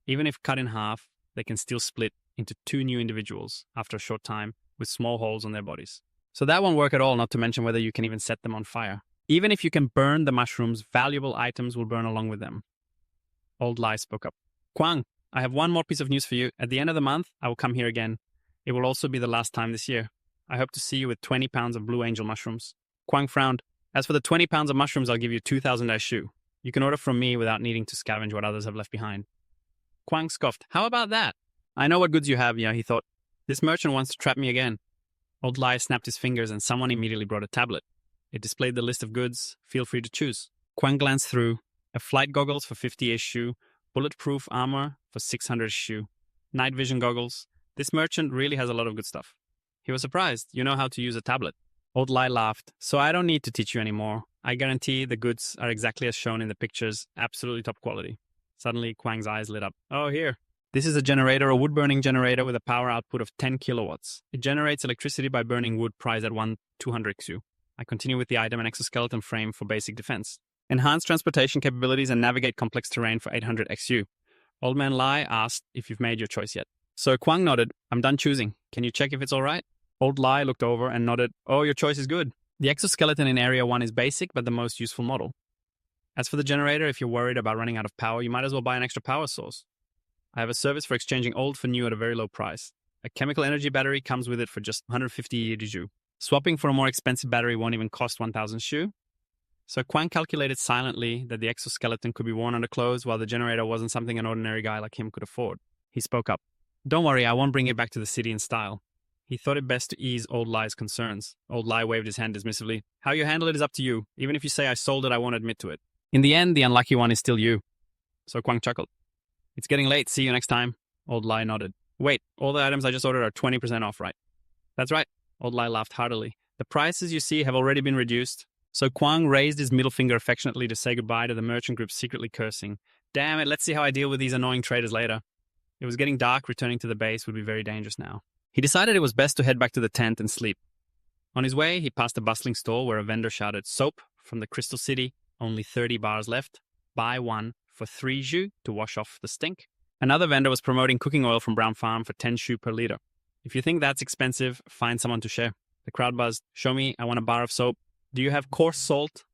Even if cut in half, they can still split into 2 new individuals after a short time with small holes on their bodies. So that won't work at all, not to mention whether you can even set them on fire. Even if you can burn the mushrooms, valuable items will burn along with them. Old Lai spoke up. Kwang, I have one more piece of news for you. At the end of the month, I will come here again. It will also be the last time this year. I hope to see you with 20 pounds of Blue Angel mushrooms. Kwang frowned. As for the 20 pounds of mushrooms, I'll give you 2,000 shu. You can order from me without needing to scavenge what others have left behind. Kwang scoffed. How about that? I know what goods you have, he thought. This merchant wants to trap me again. Old Lai snapped his fingers and someone immediately brought a tablet. It displayed the list of goods. Feel free to choose. Kwang glanced through. A flight goggles for 50 shu, bulletproof armor for 600 shu, night vision goggles. This merchant really has a lot of good stuff. He was surprised. You know how to use a tablet. Old Lai laughed. So I don't need to teach you anymore. I guarantee the goods are exactly as shown in the pictures, absolutely top quality. Suddenly, Kwang's eyes lit up. Oh, here. This is a generator, a wood-burning generator with a power output of 10 kilowatts. It generates electricity by burning wood priced at 200 XU. I continue with the item, an exoskeleton frame for basic defense. Enhance transportation capabilities and navigate complex terrain for 800 XU. Old Man Lai asked if you've made your choice yet. So Kwang nodded. I'm done choosing. Can you check if it's all right? Old Lai looked over and nodded. Oh, your choice is good. The exoskeleton in Area 1 is basic, but the most useful model. As for the generator, if you're worried about running out of power, you might as well buy an extra power source. I have a service for exchanging old for new at a very low price. A chemical energy battery comes with it for just 150 Yidiju. Swapping for a more expensive battery won't even cost 1,000 Shu. So Kwang calculated silently that the exoskeleton could be worn under clothes while the generator wasn't something an ordinary guy like him could afford. He spoke up. Don't worry, I won't bring it back to the city in style. He thought it best to ease Old Lai's concerns. Old Lai waved his hand dismissively. How you handle it is up to you. Even if you say I sold it, I won't admit to it. In the end, the unlucky one is still you. So Kwang chuckled. It's getting late. See you next time. Old Lai nodded. Wait, all the items I just ordered are 20% off, right? That's right. Old Lai laughed heartily. The prices you see have already been reduced. So Kwang raised his middle finger affectionately to say goodbye to the merchant group, secretly cursing. Damn it, let's see how I deal with these annoying traders later. It was getting dark. Returning to the base would be very dangerous now. He decided it was best to head back to the tent and sleep. On his way, he passed a bustling store where a vendor shouted, Soap from the Crystal City, only 30 bars left. Buy one for 3 Zhu to wash off the stink. Another vendor was promoting cooking oil from Brown Farm for 10 Shu per liter. If you think that's expensive, find someone to share. The crowd buzzed. Show me, I want a bar of soap. Do you have coarse salt?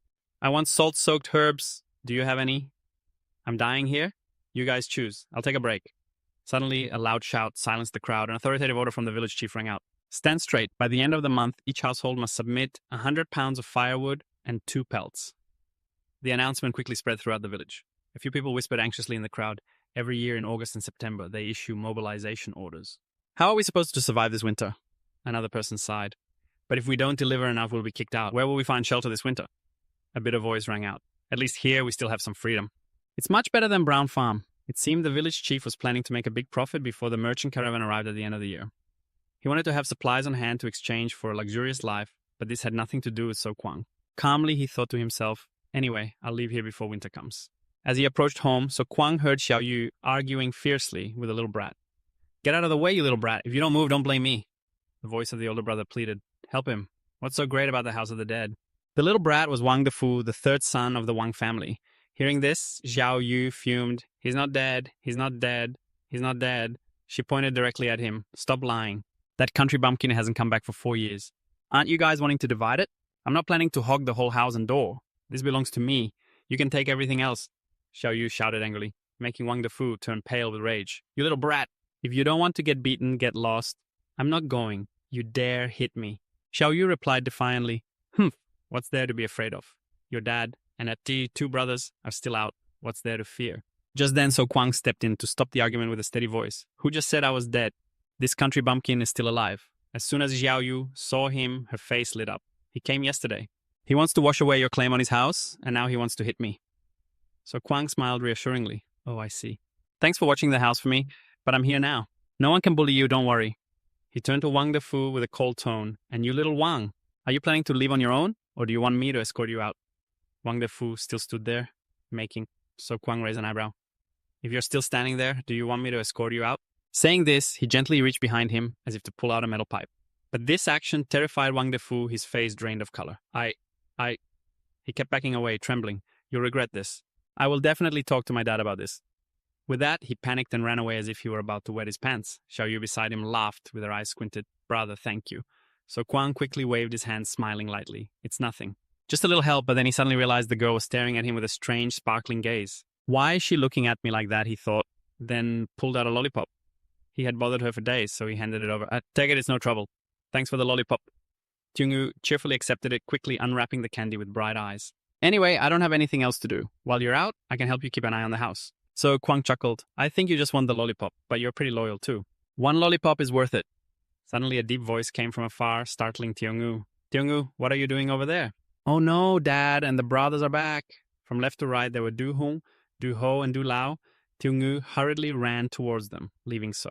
I want salt-soaked herbs. Do you have any? I'm dying here. You guys choose. I'll take a break. Suddenly, a loud shout silenced the crowd. An authoritative order from the village chief rang out. Stand straight. By the end of the month, each household must submit 100 pounds of firewood and 2 pelts. The announcement quickly spread throughout the village. A few people whispered anxiously in the crowd. Every year in August and September, they issue mobilization orders. How are we supposed to survive this winter? Another person sighed. But if we don't deliver enough, we'll be kicked out. Where will we find shelter this winter? A bitter voice rang out. At least here, we still have some freedom. It's much better than Brown Farm. It seemed the village chief was planning to make a big profit before the merchant caravan arrived at the end of the year. He wanted to have supplies on hand to exchange for a luxurious life, but this had nothing to do with So Kwang. Calmly, he thought to himself, anyway, I'll leave here before winter comes. As he approached home, So Kwang heard Xiao Yu arguing fiercely with a little brat. Get out of the way, you little brat. If you don't move, don't blame me. The voice of the older brother pleaded. Help him. What's so great about the House of the Dead? The little brat was Wang Defu, the third son of the Wang family. Hearing this, Xiao Yu fumed. He's not dead. He's not dead. He's not dead. She pointed directly at him. Stop lying. That country bumpkin hasn't come back for 4 years. Aren't you guys wanting to divide it? I'm not planning to hog the whole house and door. This belongs to me. You can take everything else. Xiao Yu shouted angrily, making Wang Defu turn pale with rage. You little brat. If you don't want to get beaten, get lost. I'm not going. You dare hit me. Xiao Yu replied defiantly, what's there to be afraid of? Your dad and Ati, 2 brothers, are still out. What's there to fear? Just then, So Kwang stepped in to stop the argument with a steady voice. Who just said I was dead? This country bumpkin is still alive. As soon as Xiao Yu saw him, her face lit up. He came yesterday. He wants to wash away your claim on his house, and now he wants to hit me. So Kwang smiled reassuringly. Oh, I see. Thanks for watching the house for me, but I'm here now. No one can bully you, don't worry. He turned to Wang Defu with a cold tone. And you little Wang, are you planning to leave on your own, or do you want me to escort you out? Wang Defu still stood there, making. So Kwang raised an eyebrow. If you're still standing there, do you want me to escort you out? Saying this, he gently reached behind him as if to pull out a metal pipe. But this action terrified Wang Defu, his face drained of color. He kept backing away, trembling. You'll regret this. I will definitely talk to my dad about this. With that, he panicked and ran away as if he were about to wet his pants. Xiao Yu beside him laughed with her eyes squinted. Brother, thank you. So Kwang quickly waved his hand, smiling lightly. It's nothing. Just a little help, but then he suddenly realized the girl was staring at him with a strange, sparkling gaze. Why is she looking at me like that, he thought, then pulled out a lollipop. He had bothered her for days, so he handed it over. Take it, it's no trouble. Thanks for the lollipop. Tyung-gu cheerfully accepted it, quickly unwrapping the candy with bright eyes. Anyway, I don't have anything else to do. While you're out, I can help you keep an eye on the house. So Kwang chuckled. I think you just want the lollipop, but you're pretty loyal too. 1 lollipop is worth it. Suddenly a deep voice came from afar, startling Tyung-gu. Tyung-gu, what are you doing over there? Oh no, Dad, and the brothers are back. From left to right, there were Du-hung, Du-ho, and Du-lao. Tyung-gu hurriedly ran towards them, leaving So.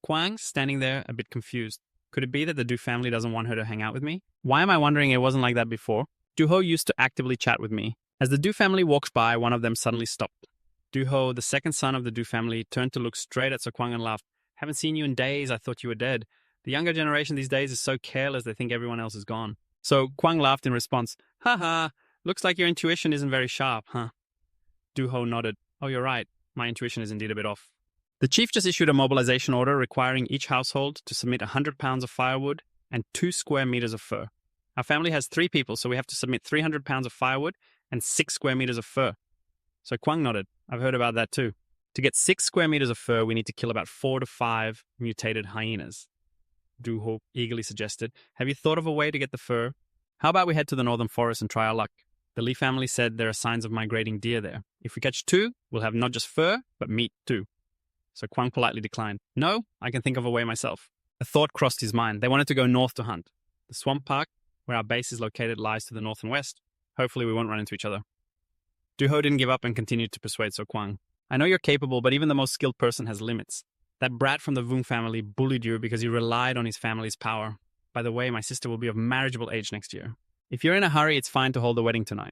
Kwang, standing there, a bit confused. Could it be that the Du family doesn't want her to hang out with me? Why am I wondering it wasn't like that before? Du-ho used to actively chat with me. As the Du family walked by, one of them suddenly stopped. Du-ho, the second son of the Du family, turned to look straight at So Kwang and laughed. Haven't seen you in days, I thought you were dead. The younger generation these days is so careless they think everyone else is gone. So Kwang laughed in response. Ha ha, Looks like your intuition isn't very sharp, huh? Du-ho nodded. Oh, you're right. My intuition is indeed a bit off. The chief just issued a mobilization order requiring each household to submit 100 pounds of firewood and 2 square meters of fur. Our family has 3 people, so we have to submit 300 pounds of firewood and 6 square meters of fur. So Kwang nodded. I've heard about that too. To get 6 square meters of fur, we need to kill about 4 to 5 mutated hyenas. Du-ho eagerly suggested. Have you thought of a way to get the fur? How about we head to the northern forest and try our luck? The Lee family said there are signs of migrating deer there. If we catch 2, we'll have not just fur, but meat too. So Kwang politely declined. No, I can think of a way myself. A thought crossed his mind. They wanted to go north to hunt. The swamp park, where our base is located, lies to the north and west. Hopefully we won't run into each other. Du-ho didn't give up and continued to persuade So Kwang. I know you're capable, but even the most skilled person has limits. That brat from the Vung family bullied you because he relied on his family's power. By the way, my sister will be of marriageable age next year. If you're in a hurry, it's fine to hold the wedding tonight.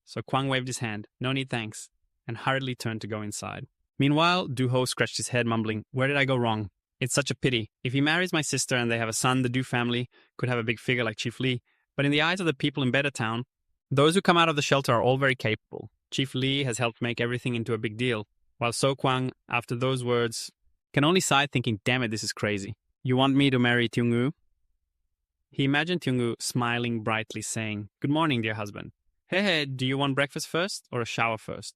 So Kwang waved his hand, no need thanks, and hurriedly turned to go inside. Meanwhile, Du-ho scratched his head, mumbling, where did I go wrong? It's such a pity. If he marries my sister and they have a son, the Du family could have a big figure like Chief Lee. But in the eyes of the people in Better Town, those who come out of the shelter are all very capable. Chief Lee has helped make everything into a big deal, while So Kwang, after those words, can only sigh thinking, damn it, this is crazy. You want me to marry Tyung-woo? He imagined Tyung-woo smiling brightly, saying, good morning, dear husband. Hey, do you want breakfast first or a shower first?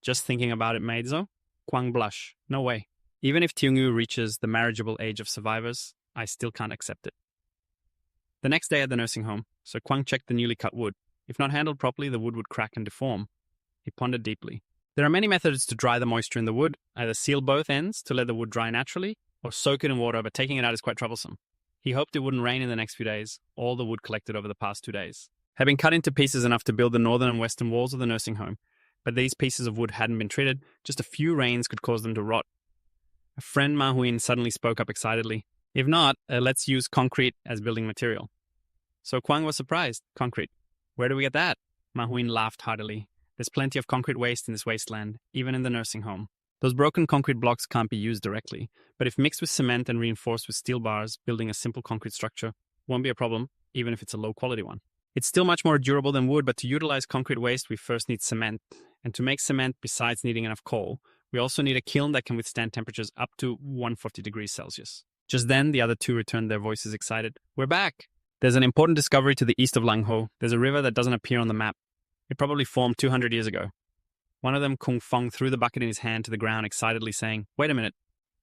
Just thinking about it made so. Kwang blush. No way. Even if Tyung-woo reaches the marriageable age of survivors, I still can't accept it. The next day at the nursing home, So Kwang checked the newly cut wood. If not handled properly, the wood would crack and deform. He pondered deeply. There are many methods to dry the moisture in the wood. Either seal both ends to let the wood dry naturally, or soak it in water, but taking it out is quite troublesome. He hoped it wouldn't rain in the next few days, all the wood collected over the past 2 days. Had been cut into pieces enough to build the northern and western walls of the nursing home, but these pieces of wood hadn't been treated. Just a few rains could cause them to rot. A friend Mahuin suddenly spoke up excitedly. If not, let's use concrete as building material. So Kwang was surprised. Concrete. Where do we get that? Mahuin laughed heartily. There's plenty of concrete waste in this wasteland, even in the nursing home. Those broken concrete blocks can't be used directly, but if mixed with cement and reinforced with steel bars, building a simple concrete structure won't be a problem, even if it's a low-quality one. It's still much more durable than wood, but to utilize concrete waste, we first need cement. And to make cement, besides needing enough coal, we also need a kiln that can withstand temperatures up to 140 degrees Celsius. Just then, the other two returned, their voices excited. We're back! There's an important discovery to the east of Langho. There's a river that doesn't appear on the map. It probably formed 200 years ago. One of them, Kung Feng, threw the bucket in his hand to the ground, excitedly saying, wait a minute.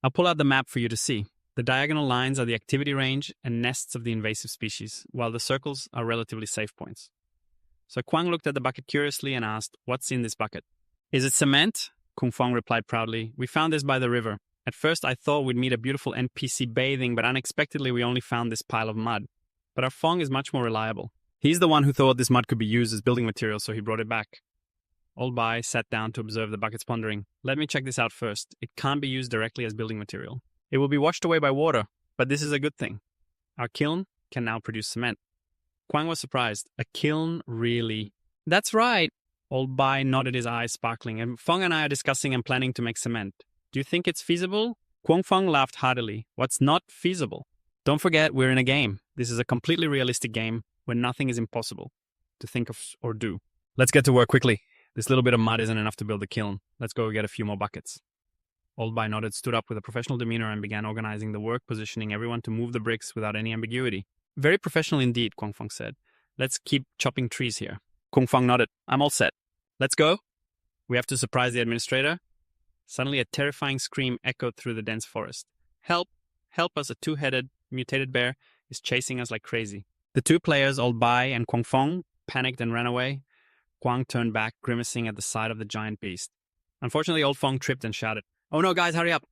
I'll pull out the map for you to see. The diagonal lines are the activity range and nests of the invasive species, while the circles are relatively safe points. So Kwang looked at the bucket curiously and asked, what's in this bucket? Is it cement? Kung Feng replied proudly. We found this by the river. At first I thought we'd meet a beautiful NPC bathing, but unexpectedly we only found this pile of mud. But our Feng is much more reliable. He's the one who thought this mud could be used as building material, so he brought it back. Old Bai sat down to observe the buckets, pondering. Let me check this out first. It can't be used directly as building material. It will be washed away by water, but this is a good thing. Our kiln can now produce cement. Kwang was surprised. A kiln, really? That's right. Old Bai nodded, his eyes sparkling, and Feng and I are discussing and planning to make cement. Do you think it's feasible? Kwang Feng laughed heartily. What's not feasible? Don't forget, we're in a game. This is a completely realistic game where nothing is impossible to think of or do. Let's get to work quickly. This little bit of mud isn't enough to build a kiln. Let's go get a few more buckets. Old Bai nodded, stood up with a professional demeanor and began organizing the work, positioning everyone to move the bricks without any ambiguity. Very professional indeed, Kwang Feng said. Let's keep chopping trees here. Kung Feng nodded. I'm all set. Let's go. We have to surprise the administrator. Suddenly a terrifying scream echoed through the dense forest. Help! Help us, a two-headed, mutated bear is chasing us like crazy. The two players, Old Bai and Kwang Feng, panicked and ran away. Kwang turned back, grimacing at the sight of the giant beast. Unfortunately, Old Feng tripped and shouted, "Oh no, guys, hurry up!"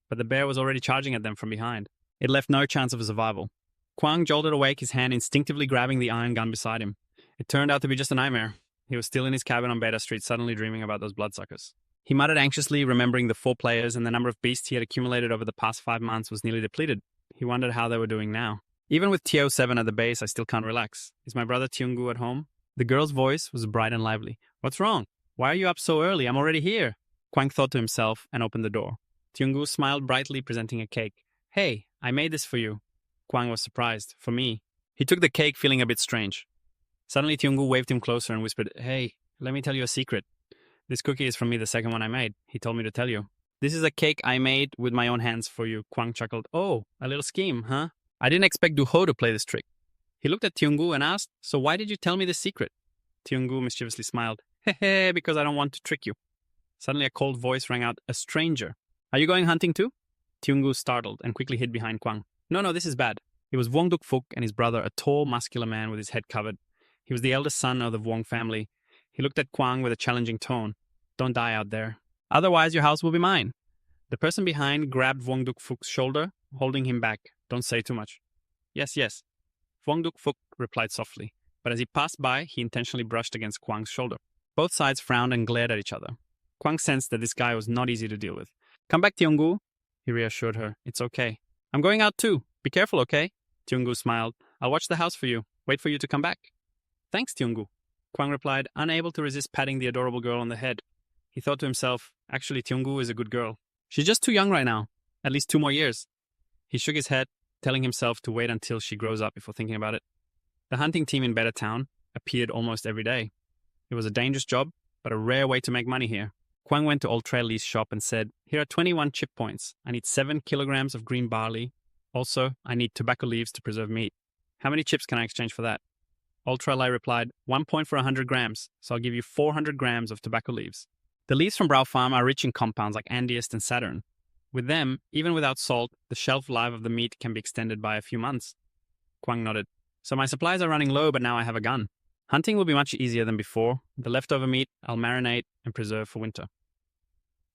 But the bear was already charging at them from behind. It left no chance of survival. Kwang jolted awake, his hand instinctively grabbing the iron gun beside him. It turned out to be just a nightmare. He was still in his cabin on Beta Street, suddenly dreaming about those bloodsuckers. He muttered anxiously, remembering the 4 players, and the number of beasts he had accumulated over the past 5 months was nearly depleted. He wondered how they were doing now. Even with TO7 at the base, I still can't relax. Is my brother Tyung-gu at home? The girl's voice was bright and lively. What's wrong? Why are you up so early? I'm already here. Kwang thought to himself and opened the door. Tyung-gu smiled brightly, presenting a cake. Hey, I made this for you. Kwang was surprised. For me. He took the cake, feeling a bit strange. Suddenly, Tiungu waved him closer and whispered, "Hey, let me tell you a secret. This cookie is from me, the second one I made. He told me to tell you. This is a cake I made with my own hands for you." Kwang chuckled. "Oh, a little scheme, huh? I didn't expect Duho to play this trick." He looked at Tiungu and asked, "So why did you tell me this secret?" Tiungu mischievously smiled. "Hehe, because I don't want to trick you." Suddenly a cold voice rang out, "A stranger. Are you going hunting too?" Tiungu startled and quickly hid behind Kwang. No, this is bad." It was Wong Duk Fuk and his brother, a tall, muscular man with his head covered. He was the eldest son of the Wong family. He looked at Kwang with a challenging tone. "Don't die out there. Otherwise your house will be mine." The person behind grabbed Wong Duk Fuk's shoulder, holding him back. "Don't say too much." Yes. Wong Duk Fuk replied softly, but as he passed by, he intentionally brushed against Kwang's shoulder. Both sides frowned and glared at each other. Kwang sensed that this guy was not easy to deal with. "Come back, Tiungu," he reassured her. "It's okay. I'm going out too. Be careful, okay?" Tiungu smiled. "I'll watch the house for you. Wait for you to come back." "Thanks, Tiungu," Kwang replied, unable to resist patting the adorable girl on the head. He thought to himself, actually, Tiungu is a good girl. She's just too young right now. At least 2 more years. He shook his head, telling himself to wait until she grows up before thinking about it. The hunting team in Better Town appeared almost every day. It was a dangerous job, but a rare way to make money here. Kwang went to Old Trail Lee's shop and said, "Here are 21 chip points. I need 7 kilograms of green barley. Also, I need tobacco leaves to preserve meat. How many chips can I exchange for that?" Old Trail Lee replied, 1 point for 100 grams, so I'll give you 400 grams of tobacco leaves. The leaves from Brow Farm are rich in compounds like andehyst and saturn. With them, even without salt, the shelf life of the meat can be extended by a few months. Kwang nodded. "So my supplies are running low, but now I have a gun. Hunting will be much easier than before. The leftover meat I'll marinate and preserve for winter."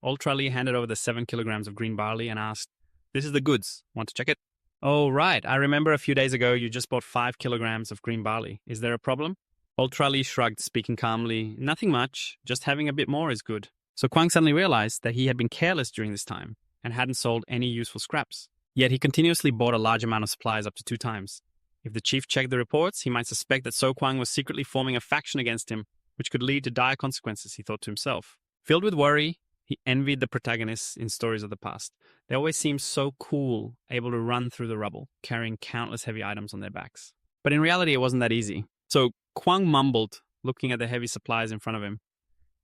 Old Trully handed over the 7 kilograms of green barley and asked, "This is the goods. Want to check it?" "Oh, right. I remember a few days ago you just bought 5 kilograms of green barley. Is there a problem?" Old Trully shrugged, speaking calmly. "Nothing much. Just having a bit more is good." So Kwang suddenly realized that he had been careless during this time and hadn't sold any useful scraps. Yet he continuously bought a large amount of supplies up to 2 times. If the chief checked the reports, he might suspect that So Kwang was secretly forming a faction against him, which could lead to dire consequences, he thought to himself. Filled with worry, he envied the protagonists in stories of the past. They always seemed so cool, able to run through the rubble, carrying countless heavy items on their backs. But in reality, it wasn't that easy. So Kwang mumbled, looking at the heavy supplies in front of him.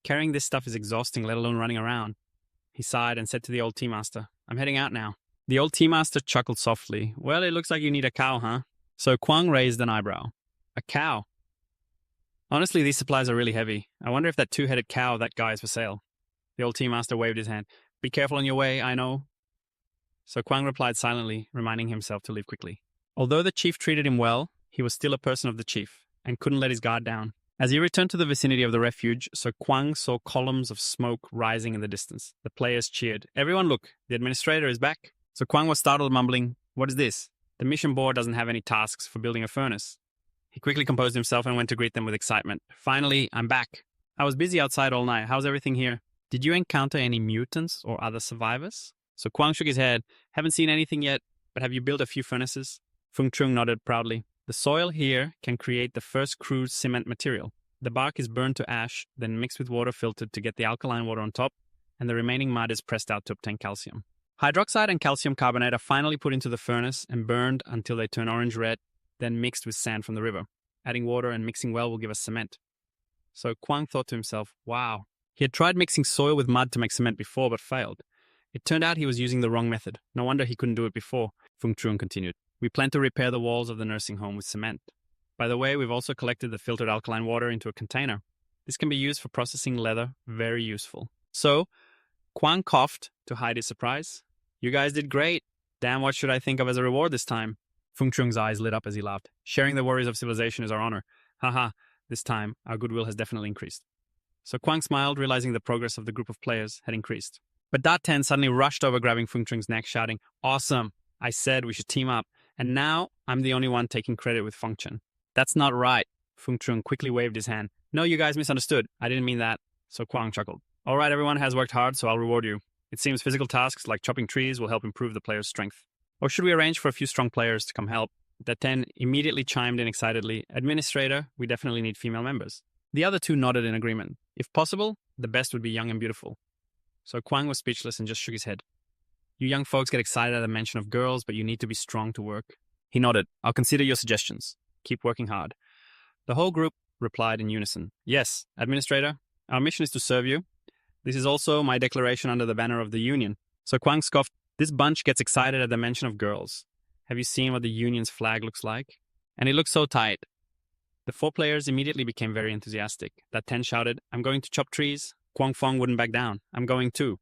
"Carrying this stuff is exhausting, let alone running around." He sighed and said to the old tea master, "I'm heading out now." The old tea master chuckled softly. "Well, it looks like you need a cow, huh?" So Kwang raised an eyebrow. "A cow? Honestly, these supplies are really heavy. I wonder if that 2-headed cow of that guy is for sale." The old tea master waved his hand. "Be careful on your way, I know." So Kwang replied silently, reminding himself to leave quickly. Although the chief treated him well, he was still a person of the chief, and couldn't let his guard down. As he returned to the vicinity of the refuge, So Kwang saw columns of smoke rising in the distance. The players cheered. "Everyone look, the administrator is back." So Kwang was startled, mumbling, "What is this? The mission board doesn't have any tasks for building a furnace." He quickly composed himself and went to greet them with excitement. "Finally, I'm back. I was busy outside all night. How's everything here? Did you encounter any mutants or other survivors?" So Kwang shook his head. "Haven't seen anything yet, but have you built a few furnaces?" Fung Chung nodded proudly. "The soil here can create the first crude cement material. The bark is burned to ash, then mixed with water filtered to get the alkaline water on top, and the remaining mud is pressed out to obtain calcium. Hydroxide and calcium carbonate are finally put into the furnace and burned until they turn orange-red, then mixed with sand from the river. Adding water and mixing well will give us cement." So Kwang thought to himself, wow. He had tried mixing soil with mud to make cement before, but failed. It turned out he was using the wrong method. No wonder he couldn't do it before. Fung Chung continued. "We plan to repair the walls of the nursing home with cement. By the way, we've also collected the filtered alkaline water into a container. This can be used for processing leather. Very useful." So Kwang coughed to hide his surprise. "You guys did great. Damn, what should I think of as a reward this time?" Fung Chung's eyes lit up as he laughed. "Sharing the worries of civilization is our honor. Haha, this time our goodwill has definitely increased." So Kwang smiled, realizing the progress of the group of players had increased. But Da Ten suddenly rushed over, grabbing Fung Chung's neck, shouting, "Awesome! I said we should team up, and now I'm the only one taking credit with Fung Chen." "That's not right." Fung Chung quickly waved his hand. "No, you guys misunderstood. I didn't mean that." So Kwang chuckled. "All right, everyone has worked hard, so I'll reward you. It seems physical tasks like chopping trees will help improve the player's strength. Or should we arrange for a few strong players to come help?" Da Ten immediately chimed in excitedly. "Administrator, we definitely need female members." The other two nodded in agreement. If possible, the best would be young and beautiful. So Kwang was speechless and just shook his head. "You young folks get excited at the mention of girls, but you need to be strong to work." He nodded. "I'll consider your suggestions. Keep working hard." The whole group replied in unison. Yes, Administrator, our mission is to serve you. This is also my declaration under the banner of the Union. So Kwang scoffed, this bunch gets excited at the mention of girls. Have you seen what the Union's flag looks like? And it looks so tight. The 4 players immediately became very enthusiastic. That 10 shouted, I'm going to chop trees. Kwang Fong wouldn't back down. I'm going too.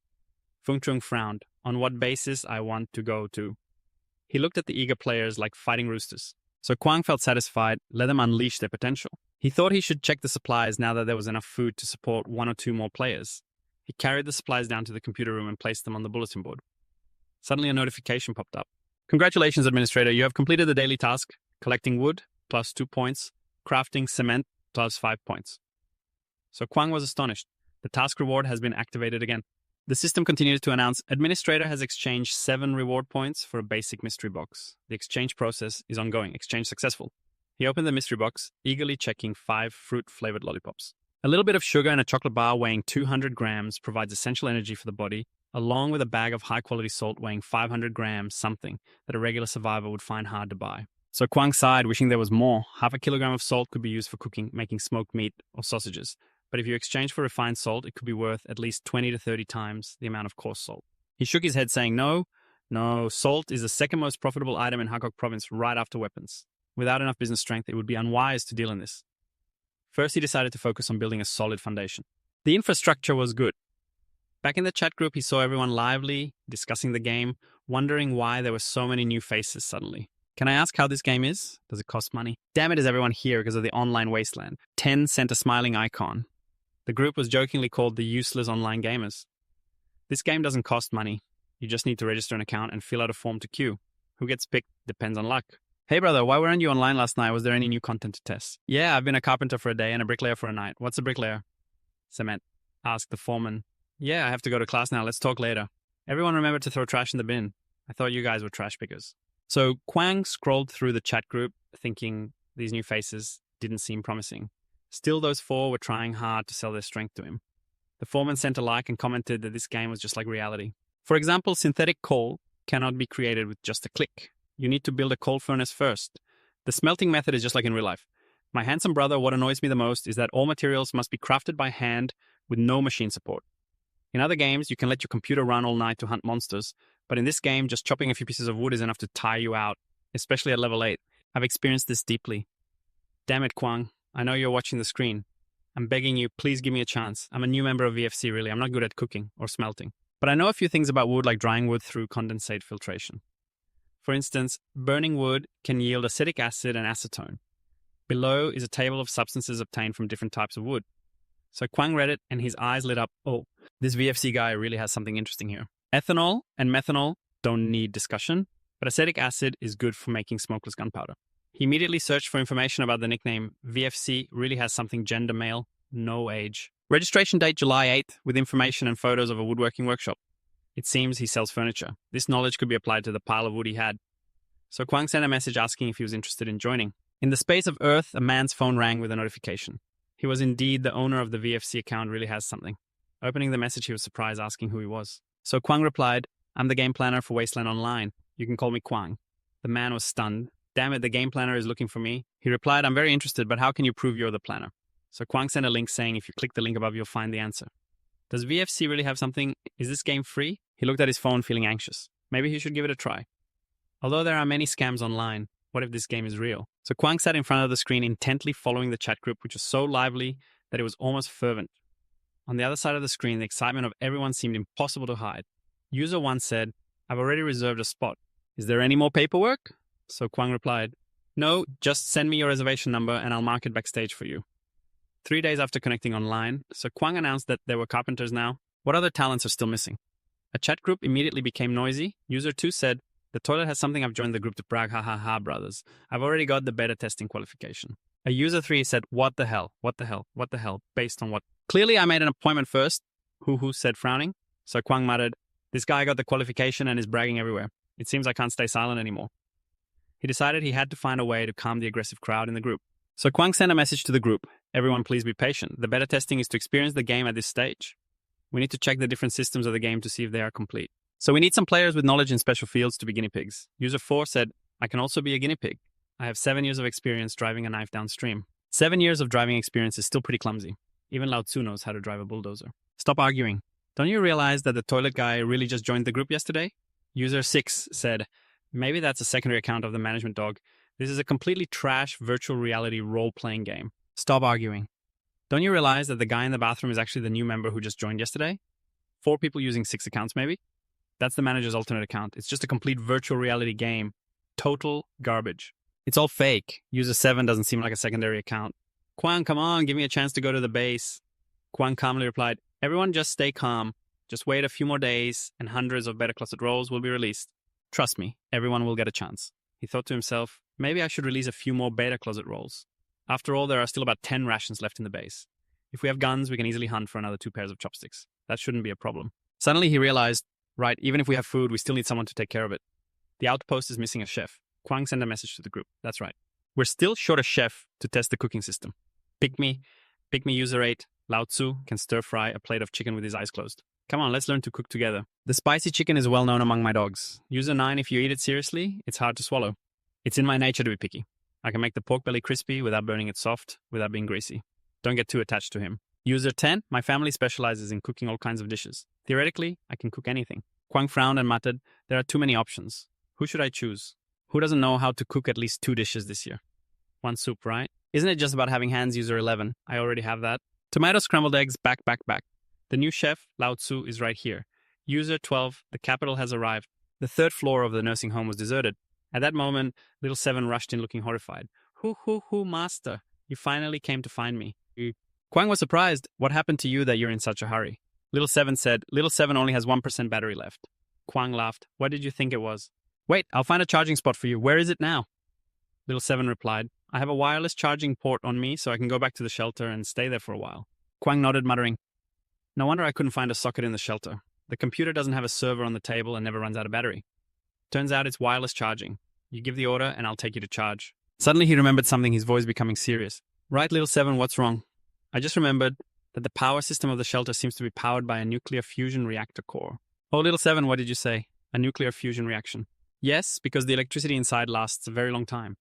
Fung Chung frowned. On what basis I want to go to? He looked at the eager players like fighting roosters. So Kwang felt satisfied, let them unleash their potential. He thought he should check the supplies now that there was enough food to support 1 or 2 more players. He carried the supplies down to the computer room and placed them on the bulletin board. Suddenly a notification popped up. Congratulations, Administrator, you have completed the daily task, collecting wood, plus 2 points, crafting cement, plus 5 points. So Kwang was astonished. The task reward has been activated again. The system continued to announce, Administrator has exchanged 7 reward points for a basic mystery box. The exchange process is ongoing. Exchange successful. He opened the mystery box, eagerly checking 5 fruit-flavored lollipops. A little bit of sugar and a chocolate bar weighing 200 grams provides essential energy for the body, along with a bag of high-quality salt weighing 500 grams, something that a regular survivor would find hard to buy. So Kwang sighed, wishing there was more. Half a kilogram of salt could be used for cooking, making smoked meat or sausages. But if you exchange for refined salt, it could be worth at least 20 to 30 times the amount of coarse salt. He shook his head saying, no, salt is the second most profitable item in Hakok province right after weapons. Without enough business strength, it would be unwise to deal in this. First, he decided to focus on building a solid foundation. The infrastructure was good. Back in the chat group, he saw everyone lively, discussing the game, wondering why there were so many new faces suddenly. Can I ask how this game is? Does it cost money? Damn it, is everyone here because of the online wasteland? 10 sent a smiling icon. The group was jokingly called the useless online gamers. This game doesn't cost money. You just need to register an account and fill out a form to queue. Who gets picked depends on luck. Hey brother, why weren't you online last night? Was there any new content to test? Yeah, I've been a carpenter for a day and a bricklayer for a night. What's a bricklayer? Cement. Asked the foreman. Yeah, I have to go to class now. Let's talk later. Everyone remember to throw trash in the bin. I thought you guys were trash pickers. So Kwang scrolled through the chat group, thinking these new faces didn't seem promising. Still, those 4 were trying hard to sell their strength to him. The foreman sent a like and commented that this game was just like reality. For example, synthetic coal cannot be created with just a click. You need to build a coal furnace first. The smelting method is just like in real life. My handsome brother, what annoys me the most is that all materials must be crafted by hand with no machine support. In other games, you can let your computer run all night to hunt monsters, but in this game, just chopping a few pieces of wood is enough to tire you out, especially at level 8. I've experienced this deeply. Damn it, Kwang. I know you're watching the screen. I'm begging you, please give me a chance. I'm a new member of VFC, really. I'm not good at cooking or smelting. But I know a few things about wood, like drying wood through condensate filtration. For instance, burning wood can yield acetic acid and acetone. Below is a table of substances obtained from different types of wood. So Kwang read it and his eyes lit up. Oh, this VFC guy really has something interesting here. Ethanol and methanol don't need discussion, but acetic acid is good for making smokeless gunpowder. He immediately searched for information about the nickname. VFC really has something gender male, no age. Registration date July 8th with information and photos of a woodworking workshop. It seems he sells furniture. This knowledge could be applied to the pile of wood he had. So Kwang sent a message asking if he was interested in joining. In the space of Earth, a man's phone rang with a notification. He was indeed the owner of the VFC account, really has something. Opening the message, he was surprised, asking who he was. So Kwang replied, I'm the game planner for Wasteland Online. You can call me Kwang. The man was stunned. Damn it, the game planner is looking for me. He replied, I'm very interested, but how can you prove you're the planner? So Kwang sent a link saying if you click the link above, you'll find the answer. Does VFC really have something? Is this game free? He looked at his phone feeling anxious. Maybe he should give it a try. Although there are many scams online, what if this game is real? So Kwang sat in front of the screen intently following the chat group, which was so lively that it was almost fervent. On the other side of the screen, the excitement of everyone seemed impossible to hide. User 1 said, I've already reserved a spot. Is there any more paperwork? So Kwang replied, no, just send me your reservation number and I'll mark it backstage for you. 3 days after connecting online, so Kwang announced that there were carpenters now. What other talents are still missing? A chat group immediately became noisy. User 2 said, the toilet has something. I've joined the group to brag. Ha ha ha, brothers. I've already got the beta testing qualification. A user 3 said, what the hell? What the hell? What the hell? Based on what? Clearly, I made an appointment first. Who said frowning. So Kwang muttered, this guy got the qualification and is bragging everywhere. It seems I can't stay silent anymore. He decided he had to find a way to calm the aggressive crowd in the group. So Kwang sent a message to the group. Everyone, please be patient. The beta testing is to experience the game at this stage. We need to check the different systems of the game to see if they are complete. So we need some players with knowledge in special fields to be guinea pigs. User 4 said, I can also be a guinea pig. I have 7 years of experience driving a knife downstream. 7 years of driving experience is still pretty clumsy. Even Lao Tzu knows how to drive a bulldozer. Stop arguing. Don't you realize that the toilet guy really just joined the group yesterday? User 6 said, maybe that's a secondary account of the management dog. This is a completely trash virtual reality role-playing game. Stop arguing. Don't you realize that the guy in the bathroom is actually the new member who just joined yesterday? 4 people using 6 accounts maybe? That's the manager's alternate account. It's just a complete virtual reality game. Total garbage. It's all fake. User 7 doesn't seem like a secondary account. Kwang, come on, give me a chance to go to the base. Kwang calmly replied, everyone just stay calm. Just wait a few more days and hundreds of better closet roles will be released. Trust me, everyone will get a chance. He thought to himself, maybe I should release a few more beta closet roles. After all, there are still about 10 rations left in the base. If we have guns, we can easily hunt for another 2 pairs of chopsticks. That shouldn't be a problem. Suddenly he realized, right, even if we have food, we still need someone to take care of it. The outpost is missing a chef. Kwang sent a message to the group. That's right. We're still short a chef to test the cooking system. Pick me user 8, Lao Tzu, can stir-fry a plate of chicken with his eyes closed. Come on, let's learn to cook together. The spicy chicken is well known among my dogs. User 9, if you eat it seriously, it's hard to swallow. It's in my nature to be picky. I can make the pork belly crispy without burning it soft, without being greasy. Don't get too attached to him. User 10, my family specializes in cooking all kinds of dishes. Theoretically, I can cook anything. Kwang frowned and muttered, there are too many options. Who should I choose? Who doesn't know how to cook at least 2 dishes this year? 1 soup, right? Isn't it just about having hands, user 11? I already have that. Tomato scrambled eggs, back. The new chef, Lao Tzu, is right here. User 12, the capital has arrived. The 3rd floor of the nursing home was deserted. At that moment, little 7 rushed in looking horrified. Hoo, master. You finally came to find me. Kwang was surprised. What happened to you that you're in such a hurry? Little 7 said, Little 7 only has 1% battery left. Kwang laughed. What did you think it was? Wait, I'll find a charging spot for you. Where is it now? Little 7 replied, I have a wireless charging port on me so I can go back to the shelter and stay there for a while. Kwang nodded, muttering, no wonder I couldn't find a socket in the shelter. The computer doesn't have a server on the table and never runs out of battery. Turns out it's wireless charging. You give the order and I'll take you to charge. Suddenly he remembered something, his voice becoming serious. Right, Little 7, what's wrong? I just remembered that the power system of the shelter seems to be powered by a nuclear fusion reactor core. Oh, Little 7, what did you say? A nuclear fusion reaction. Yes, because the electricity inside lasts a very long time.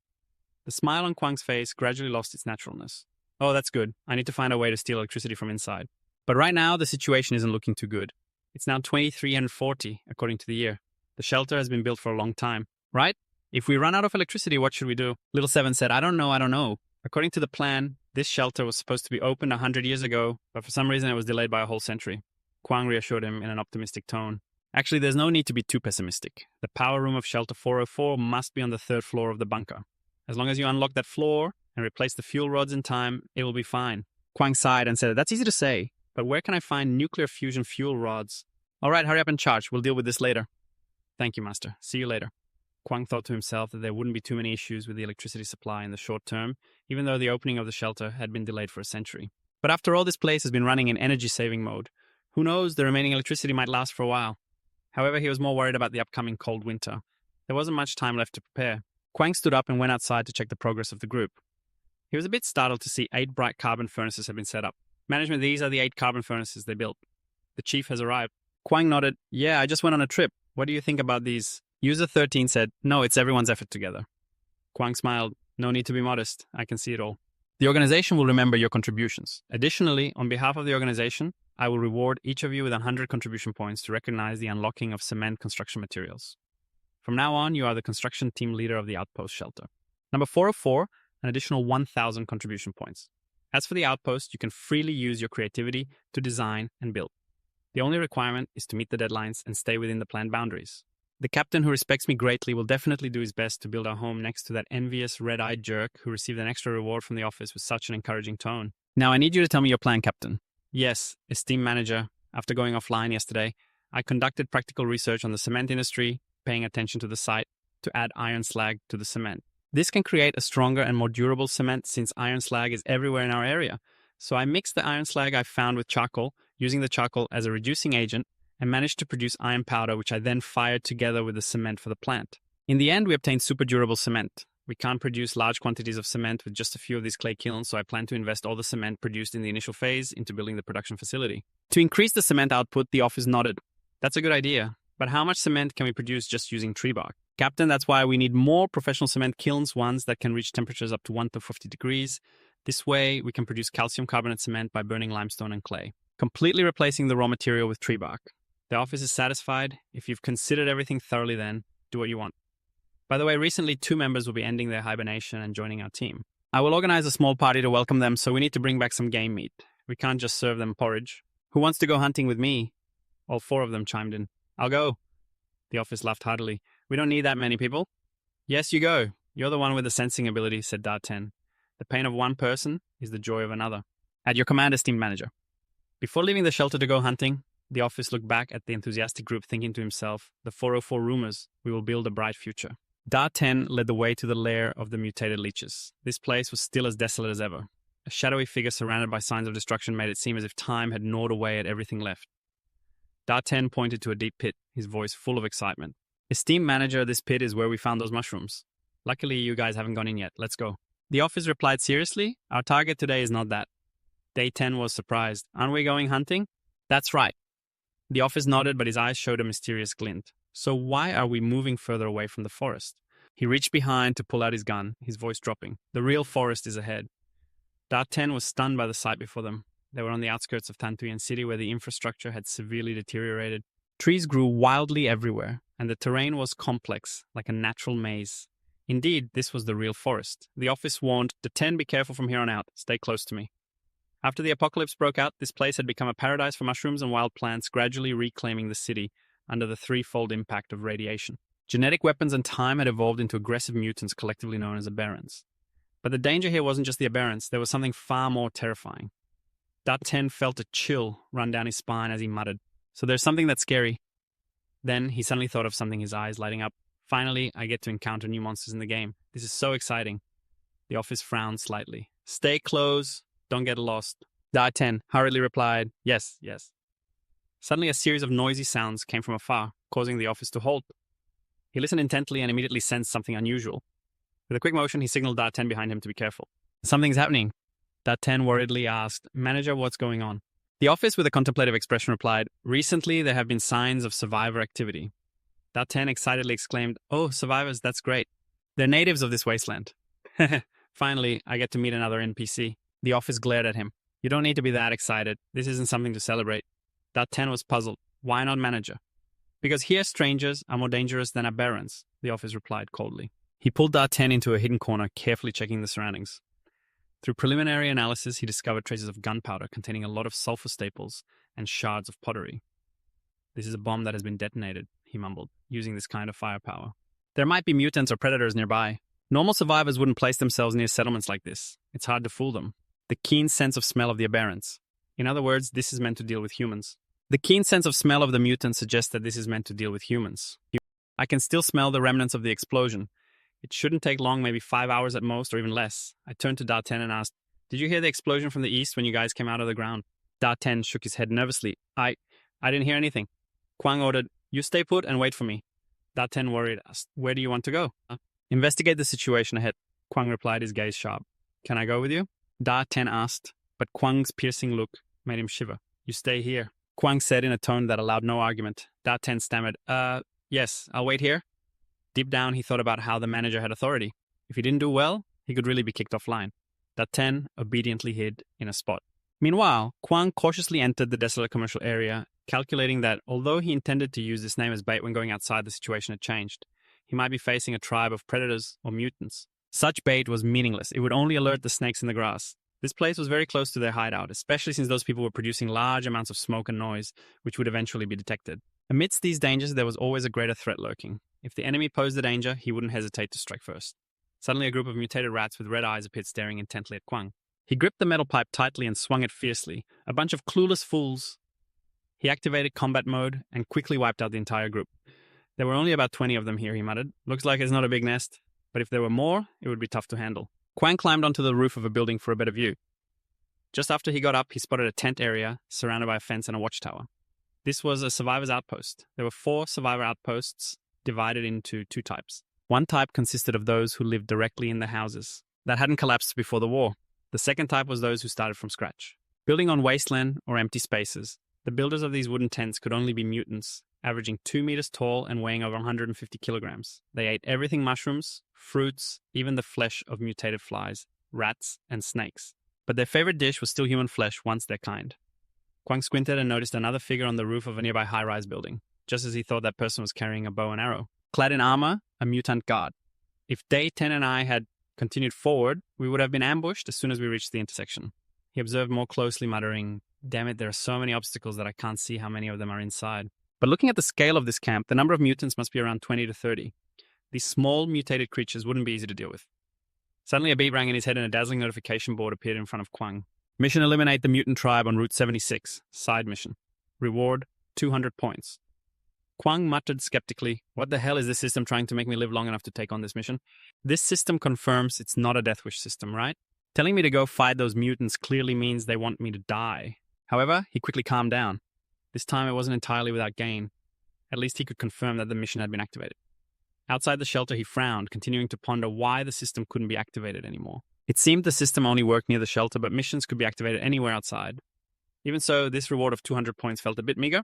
The smile on Kwang's face gradually lost its naturalness. Oh, that's good. I need to find a way to steal electricity from inside. But right now, the situation isn't looking too good. It's now 2340, according to the year. The shelter has been built for a long time, right? If we run out of electricity, what should we do? Little 7 said, I don't know. According to the plan, this shelter was supposed to be opened 100 years ago, but for some reason it was delayed by a whole century. Kwang reassured him in an optimistic tone. Actually, there's no need to be too pessimistic. The power room of Shelter 404 must be on the 3rd floor of the bunker. As long as you unlock that floor and replace the fuel rods in time, it will be fine. Kwang sighed and said, that's easy to say, but where can I find nuclear fusion fuel rods? All right, hurry up and charge. We'll deal with this later. Thank you, Master. See you later. Kwang thought to himself that there wouldn't be too many issues with the electricity supply in the short term, even though the opening of the shelter had been delayed for a century. But after all, this place has been running in energy-saving mode. Who knows, the remaining electricity might last for a while. However, he was more worried about the upcoming cold winter. There wasn't much time left to prepare. Kwang stood up and went outside to check the progress of the group. He was a bit startled to see 8 bright carbon furnaces had been set up. Management, these are the 8 carbon furnaces they built. The chief has arrived. Kwang nodded. Yeah, I just went on a trip. What do you think about these? User 13 said, no, it's everyone's effort together. Kwang smiled. No need to be modest. I can see it all. The organization will remember your contributions. Additionally, on behalf of the organization, I will reward each of you with 100 contribution points to recognize the unlocking of cement construction materials. From now on, you are the construction team leader of the outpost shelter. Number 404, an additional 1,000 contribution points. As for the outpost, you can freely use your creativity to design and build. The only requirement is to meet the deadlines and stay within the planned boundaries. The captain, who respects me greatly, will definitely do his best to build our home next to that envious red-eyed jerk who received an extra reward from the office with such an encouraging tone. Now I need you to tell me your plan, Captain. Yes, esteemed manager, after going offline yesterday, I conducted practical research on the cement industry, paying attention to the site, to add iron slag to the cement. This can create a stronger and more durable cement since iron slag is everywhere in our area. So I mixed the iron slag I found with charcoal, using the charcoal as a reducing agent, and managed to produce iron powder, which I then fired together with the cement for the plant. In the end, we obtained super durable cement. We can't produce large quantities of cement with just a few of these clay kilns, so I plan to invest all the cement produced in the initial phase into building the production facility. To increase the cement output, the office nodded. That's a good idea, but how much cement can we produce just using tree bark? Captain, that's why we need more professional cement kilns, ones that can reach temperatures up to 1 to 50 degrees. This way, we can produce calcium carbonate cement by burning limestone and clay, completely replacing the raw material with tree bark. The office is satisfied. If you've considered everything thoroughly then, do what you want. By the way, recently 2 members will be ending their hibernation and joining our team. I will organize a small party to welcome them, so we need to bring back some game meat. We can't just serve them porridge. Who wants to go hunting with me? All 4 of them chimed in. I'll go. The office laughed heartily. We don't need that many people. Yes, you go. You're the one with the sensing ability, said Darten. The pain of one person is the joy of another. At your command, esteemed manager. Before leaving the shelter to go hunting, the office looked back at the enthusiastic group, thinking to himself, the 404 rumors, we will build a bright future. Darten led the way to the lair of the mutated leeches. This place was still as desolate as ever. A shadowy figure surrounded by signs of destruction made it seem as if time had gnawed away at everything left. Darten pointed to a deep pit, his voice full of excitement. Esteemed manager, this pit is where we found those mushrooms. Luckily, you guys haven't gone in yet. Let's go. The office replied seriously, our target today is not that. Day 10 was surprised. Aren't we going hunting? That's right. The office nodded, but his eyes showed a mysterious glint. So why are we moving further away from the forest? He reached behind to pull out his gun, his voice dropping. The real forest is ahead. Darten was stunned by the sight before them. They were on the outskirts of Tantuyan City, where the infrastructure had severely deteriorated. Trees grew wildly everywhere, and the terrain was complex, like a natural maze. Indeed, this was the real forest. The office warned, Darten, be careful from here on out. Stay close to me. After the apocalypse broke out, this place had become a paradise for mushrooms and wild plants, gradually reclaiming the city under the threefold impact of radiation. Genetic weapons and time had evolved into aggressive mutants collectively known as aberrants. But the danger here wasn't just the aberrants, there was something far more terrifying. Darten felt a chill run down his spine as he muttered, so there's something that's scary. Then he suddenly thought of something, his eyes lighting up. Finally, I get to encounter new monsters in the game. This is so exciting. The office frowned slightly. Stay close, don't get lost. Darten hurriedly replied, yes, yes. Suddenly a series of noisy sounds came from afar, causing the office to halt. He listened intently and immediately sensed something unusual. With a quick motion, he signaled Darten behind him to be careful. Something's happening. Darten worriedly asked, Manager, what's going on? The office, with a contemplative expression, replied, recently there have been signs of survivor activity. Darten excitedly exclaimed, oh, survivors, that's great. They're natives of this wasteland. Finally, I get to meet another NPC. The office glared at him. You don't need to be that excited. This isn't something to celebrate. Darten was puzzled. Why not manager? Because here strangers are more dangerous than aberrants, the office replied coldly. He pulled Darten into a hidden corner, carefully checking the surroundings. Through preliminary analysis, he discovered traces of gunpowder containing a lot of sulfur staples and shards of pottery. This is a bomb that has been detonated, he mumbled, using this kind of firepower. There might be mutants or predators nearby. Normal survivors wouldn't place themselves near settlements like this. It's hard to fool them. The keen sense of smell of the aberrants. In other words, this is meant to deal with humans. The keen sense of smell of the mutants suggests that this is meant to deal with humans. I can still smell the remnants of the explosion. It shouldn't take long, maybe 5 hours at most, or even less. I turned to Darten and asked, did you hear the explosion from the east when you guys came out of the ground? Darten shook his head nervously. I didn't hear anything. Kwang ordered, you stay put and wait for me. Darten worried, asked, where do you want to go? Investigate the situation ahead. Kwang replied, his gaze sharp. Can I go with you? Darten asked, but Kwang's piercing look made him shiver. You stay here. Kwang said in a tone that allowed no argument. Darten stammered, yes, I'll wait here. Deep down, he thought about how the manager had authority. If he didn't do well, he could really be kicked offline. Darten obediently hid in a spot. Meanwhile, Kwang cautiously entered the desolate commercial area, calculating that although he intended to use this name as bait when going outside, the situation had changed. He might be facing a tribe of predators or mutants. Such bait was meaningless. It would only alert the snakes in the grass. This place was very close to their hideout, especially since those people were producing large amounts of smoke and noise, which would eventually be detected. Amidst these dangers, there was always a greater threat lurking. If the enemy posed a danger, he wouldn't hesitate to strike first. Suddenly, a group of mutated rats with red eyes appeared staring intently at Kwang. He gripped the metal pipe tightly and swung it fiercely. A bunch of clueless fools. He activated combat mode and quickly wiped out the entire group. There were only about 20 of them here, he muttered. Looks like it's not a big nest, but if there were more, it would be tough to handle. Kwang climbed onto the roof of a building for a better view. Just after he got up, he spotted a tent area surrounded by a fence and a watchtower. This was a survivor's outpost. There were 4 survivor outposts divided into 2 types. One type consisted of those who lived directly in the houses that hadn't collapsed before the war. The second type was those who started from scratch. Building on wasteland or empty spaces, the builders of these wooden tents could only be mutants, averaging 2 meters tall and weighing over 150 kilograms. They ate everything mushrooms, fruits, even the flesh of mutated flies. rats, and snakes. But their favorite dish was still human flesh once their kind. Kwang squinted and noticed another figure on the roof of a nearby high-rise building, just as he thought that person was carrying a bow and arrow. Clad in armor, a mutant guard. If Day 10 and I had continued forward, we would have been ambushed as soon as we reached the intersection. He observed more closely, muttering, "Damn it, there are so many obstacles that I can't see how many of them are inside." But looking at the scale of this camp, the number of mutants must be around 20 to 30. These small, mutated creatures wouldn't be easy to deal with. Suddenly a beep rang in his head and a dazzling notification board appeared in front of Kwang. Mission: eliminate the mutant tribe on Route 76. Side mission. Reward: 200 points. Kwang muttered skeptically, "What the hell is this system trying to make me live long enough to take on this mission?" This system confirms it's not a death wish system, right? Telling me to go fight those mutants clearly means they want me to die. However, he quickly calmed down. This time it wasn't entirely without gain. At least he could confirm that the mission had been activated. Outside the shelter, he frowned, continuing to ponder why the system couldn't be activated anymore. It seemed the system only worked near the shelter, but missions could be activated anywhere outside. Even so, this reward of 200 points felt a bit meager.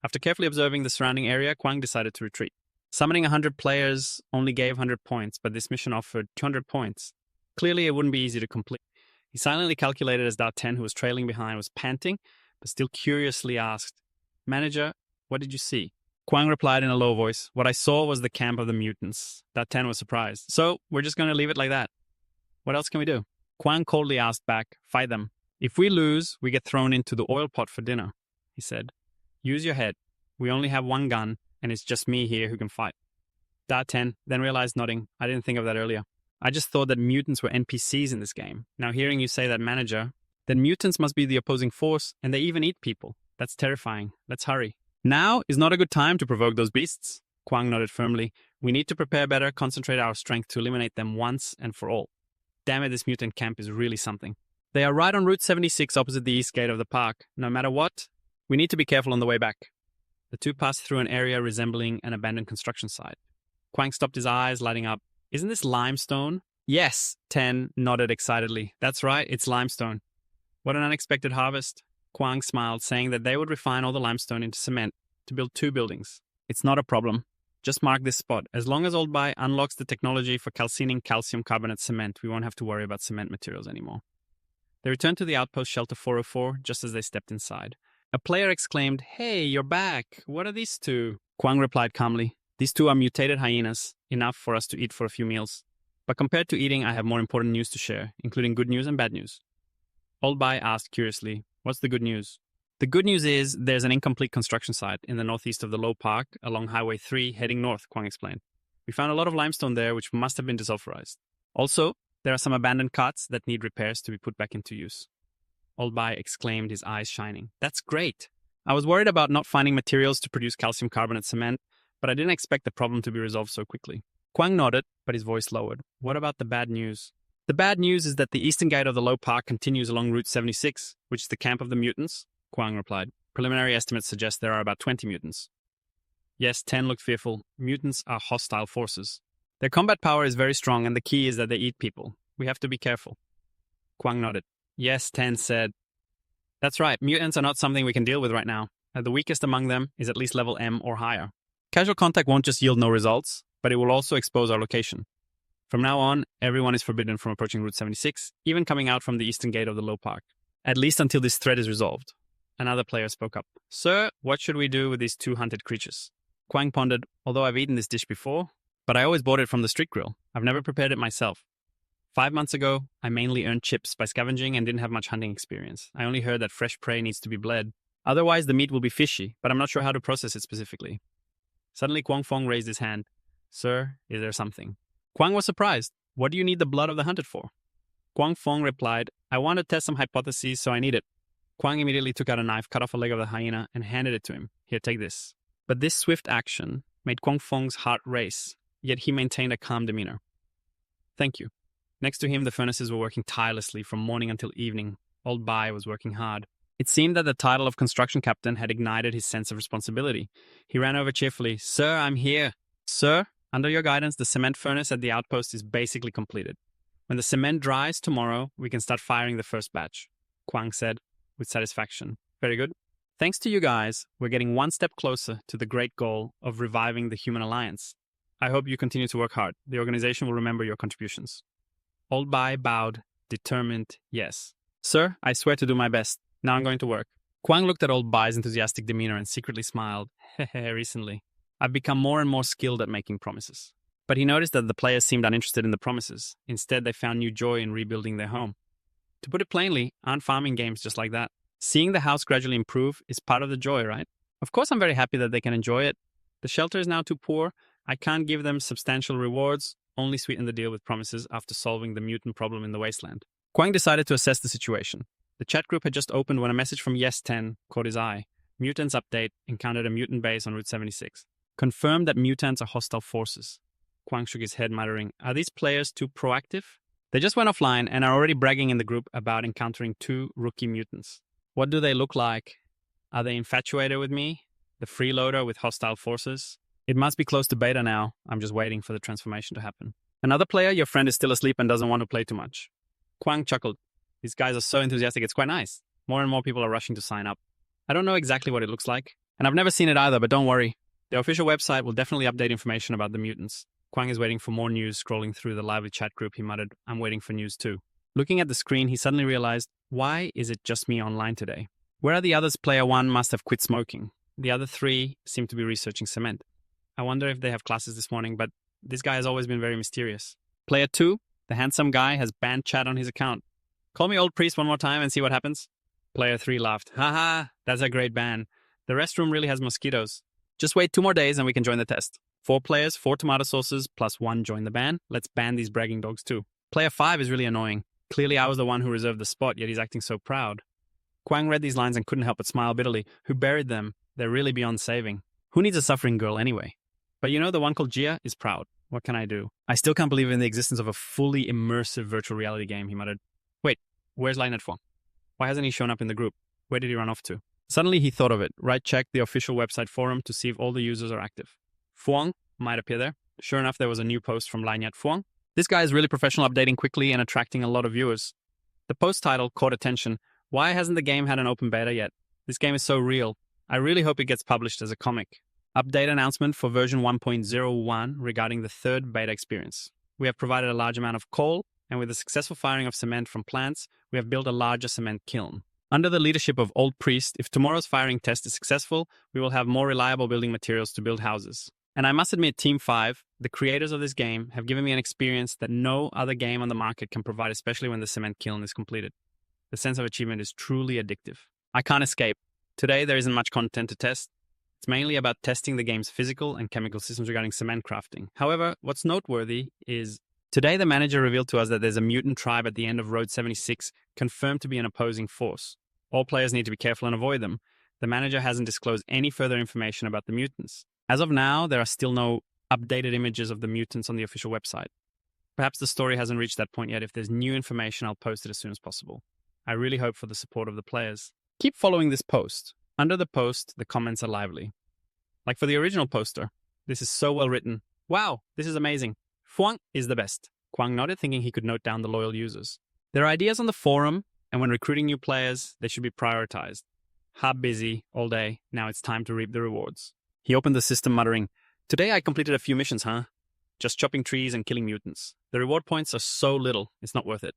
After carefully observing the surrounding area, Kwang decided to retreat. Summoning 100 players only gave 100 points, but this mission offered 200 points. Clearly, it wouldn't be easy to complete. He silently calculated as Dart 10, who was trailing behind, was panting, but still curiously asked, "Manager, what did you see?" Kwang replied in a low voice, "What I saw was the camp of the mutants." Dart 10 was surprised. "So, we're just going to leave it like that. What else can we do?" Kwang coldly asked back, "Fight them. If we lose, we get thrown into the oil pot for dinner," he said. "Use your head. We only have one gun, and it's just me here who can fight." Dart 10 then realized, nodding, "I didn't think of that earlier. I just thought that mutants were NPCs in this game. Now hearing you say that, manager, then mutants must be the opposing force, and they even eat people. That's terrifying. Let's hurry." "Now is not a good time to provoke those beasts." Kwang nodded firmly. "We need to prepare better, concentrate our strength to eliminate them once and for all. Damn it, this mutant camp is really something." They are right on Route 76 opposite the east gate of the park. No matter what, we need to be careful on the way back. The two passed through an area resembling an abandoned construction site. Kwang stopped, his eyes lighting up. "Isn't this limestone?" "Yes," 10 nodded excitedly. "That's right, it's limestone." "What an unexpected harvest." Kwang smiled, saying that they would refine all the limestone into cement to build 2 buildings. "It's not a problem. Just mark this spot. As long as Old Bai unlocks the technology for calcining calcium carbonate cement, we won't have to worry about cement materials anymore." They returned to the outpost shelter 404 just as they stepped inside. A player exclaimed, "Hey, you're back. What are these two?" Kwang replied calmly, "These two are mutated hyenas, enough for us to eat for a few meals. But compared to eating, I have more important news to share, including good news and bad news." Old Bai asked curiously, "What's the good news?" "The good news is there's an incomplete construction site in the northeast of the Low Park along Highway 3 heading north," Kwang explained. "We found a lot of limestone there which must have been desulfurized. Also, there are some abandoned carts that need repairs to be put back into use." Old Bai exclaimed, his eyes shining. "That's great. I was worried about not finding materials to produce calcium carbonate cement, but I didn't expect the problem to be resolved so quickly." Kwang nodded, but his voice lowered. "What about the bad news?" "The bad news is that the eastern gate of the Low Park continues along Route 76, which is the camp of the mutants," Kwang replied. "Preliminary estimates suggest there are about 20 mutants." Yes, 10 looked fearful. Mutants are hostile forces. Their combat power is very strong, and the key is that they eat people. We have to be careful. Kwang nodded. Yes, 10 said. "That's right, mutants are not something we can deal with right now. The weakest among them is at least level M or higher. Casual contact won't just yield no results, but it will also expose our location. From now on, everyone is forbidden from approaching Route 76, even coming out from the eastern gate of the Low Park. At least until this threat is resolved." Another player spoke up. "Sir, what should we do with these 2 hunted creatures?" Kwang pondered, "Although I've eaten this dish before, but I always bought it from the street grill. I've never prepared it myself. 5 months ago, I mainly earned chips by scavenging and didn't have much hunting experience. I only heard that fresh prey needs to be bled. Otherwise, the meat will be fishy, but I'm not sure how to process it specifically." Suddenly, Kwang Fong raised his hand. "Sir, is there something?" Kwang was surprised. "What do you need the blood of the hunted for?" Kwang Fong replied, "I want to test some hypotheses, so I need it." Kwang immediately took out a knife, cut off a leg of the hyena, and handed it to him. "Here, take this." But this swift action made Kwang Fong's heart race, yet he maintained a calm demeanor. "Thank you." Next to him, the furnaces were working tirelessly from morning until evening. Old Bai was working hard. It seemed that the title of construction captain had ignited his sense of responsibility. He ran over cheerfully. "Sir, I'm here." "Sir, under your guidance, the cement furnace at the outpost is basically completed. When the cement dries tomorrow, we can start firing the first batch," Kwang said with satisfaction. "Very good. Thanks to you guys, we're getting one step closer to the great goal of reviving the human alliance. I hope you continue to work hard. The organization will remember your contributions." Old Bai bowed, determined, yes. Sir, I swear to do my best. Now I'm going to work. Kwang looked at Old Bai's enthusiastic demeanor and secretly smiled. Hehe, recently. I've become more and more skilled at making promises. But he noticed that the players seemed uninterested in the promises. Instead, they found new joy in rebuilding their home. To put it plainly, aren't farming games just like that? Seeing the house gradually improve is part of the joy, right? Of course, I'm very happy that they can enjoy it. The shelter is now too poor. I can't give them substantial rewards, only sweeten the deal with promises after solving the mutant problem in the wasteland. Kwang decided to assess the situation. The chat group had just opened when a message from Yes10 caught his eye. Mutants update, encountered a mutant base on Route 76. Confirmed that mutants are hostile forces. Kwang shook his head, muttering, are these players too proactive? They just went offline and are already bragging in the group about encountering 2 rookie mutants. What do they look like? Are they infatuated with me? The freeloader with hostile forces? It must be close to beta now. I'm just waiting for the transformation to happen. Another player, your friend is still asleep and doesn't want to play too much. Kwang chuckled. These guys are so enthusiastic, it's quite nice. More and more people are rushing to sign up. I don't know exactly what it looks like, and I've never seen it either, but don't worry. The official website will definitely update information about the mutants. Kwang is waiting for more news. Scrolling through the lively chat group, he muttered, I'm waiting for news too. Looking at the screen, he suddenly realized, why is it just me online today? Where are the others? Player 1 must have quit smoking. The other 3 seem to be researching cement. I wonder if they have classes this morning, but this guy has always been very mysterious. Player 2, the handsome guy, has banned chat on his account. Call me old priest one more time and see what happens. Player 3 laughed. Haha, that's a great ban. The restroom really has mosquitoes. Just wait 2 more days and we can join the test. 4 players, 4 tomato sauces, plus 1 join the ban. Let's ban these bragging dogs too. Player 5 is really annoying. Clearly I was the one who reserved the spot, yet he's acting so proud. Kwang read these lines and couldn't help but smile bitterly. Who buried them? They're really beyond saving. Who needs a suffering girl anyway? But you know, the one called Jia is proud. What can I do? I still can't believe in the existence of a fully immersive virtual reality game, he muttered. Wait, where's Lightnet Fuang? Why hasn't he shown up in the group? Where did he run off to? Suddenly he thought of it. Right-checked the official website forum to see if all the users are active. Fuang might appear there. Sure enough, there was a new post from Lightnet Fuang. This guy is really professional, updating quickly and attracting a lot of viewers. The post title caught attention. Why hasn't the game had an open beta yet? This game is so real. I really hope it gets published as a comic. Update announcement for version 1.01 regarding the 3rd beta experience. We have provided a large amount of coal, and with the successful firing of cement from plants, we have built a larger cement kiln. Under the leadership of Old Priest, if tomorrow's firing test is successful, we will have more reliable building materials to build houses. And I must admit, Team 5, the creators of this game, have given me an experience that no other game on the market can provide, especially when the cement kiln is completed. The sense of achievement is truly addictive. I can't escape. Today, there isn't much content to test. It's mainly about testing the game's physical and chemical systems regarding cement crafting. However, what's noteworthy is today the manager revealed to us that there's a mutant tribe at the end of Road 76 confirmed to be an opposing force. All players need to be careful and avoid them. The manager hasn't disclosed any further information about the mutants. As of now, there are still no updated images of the mutants on the official website. Perhaps the story hasn't reached that point yet. If there's new information, I'll post it as soon as possible. I really hope for the support of the players. Keep following this post. Under the post, the comments are lively. Like for the original poster, this is so well written. Wow, this is amazing. Fuang is the best. Kwang nodded, thinking he could note down the loyal users. There are ideas on the forum, and when recruiting new players, they should be prioritized. Hub busy all day, now it's time to reap the rewards. He opened the system, muttering, Today I completed a few missions, huh? Just chopping trees and killing mutants. The reward points are so little, it's not worth it.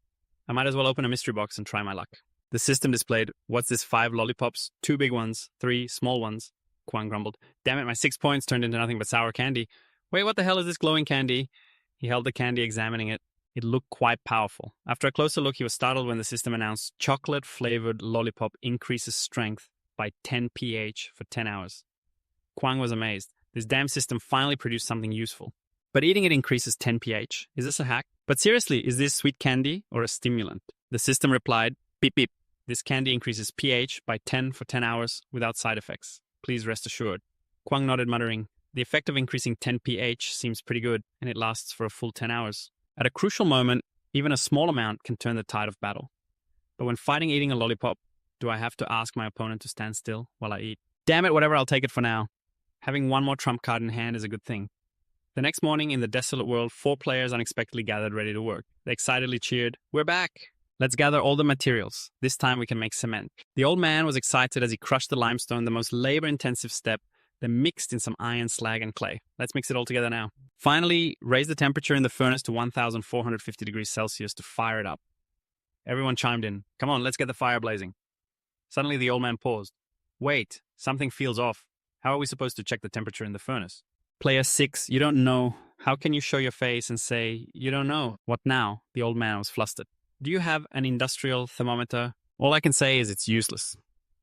I might as well open a mystery box and try my luck. The system displayed, what's this, 5 lollipops, 2 big ones, 3 small ones. Kwang grumbled. Damn it, my 6 points turned into nothing but sour candy. Wait, what the hell is this glowing candy? He held the candy, examining it. It looked quite powerful. After a closer look, he was startled when the system announced chocolate-flavored lollipop increases strength by 10 pH for 10 hours. Kwang was amazed. This damn system finally produced something useful. But eating it increases 10 pH. Is this a hack? But seriously, is this sweet candy or a stimulant? The system replied, beep beep. This candy increases pH by 10 for 10 hours without side effects. Please rest assured. Kwang nodded, muttering, the effect of increasing 10 pH seems pretty good, and it lasts for a full 10 hours. At a crucial moment, even a small amount can turn the tide of battle. But when fighting eating a lollipop, do I have to ask my opponent to stand still while I eat? Damn it, whatever, I'll take it for now. Having one more trump card in hand is a good thing. The next morning, in the desolate world, 4 players unexpectedly gathered ready to work. They excitedly cheered, we're back! Let's gather all the materials. This time we can make cement. The old man was excited as he crushed the limestone, the most labor-intensive step, They're mixed in some iron, slag, and clay. Let's mix it all together now. Finally, raise the temperature in the furnace to 1,450 degrees Celsius to fire it up. Everyone chimed in. Come on, let's get the fire blazing. Suddenly, the old man paused. Wait, something feels off. How are we supposed to check the temperature in the furnace? Player 6, you don't know. How can you show your face and say, you don't know? What now? The old man was flustered. Do you have an industrial thermometer? All I can say is it's useless.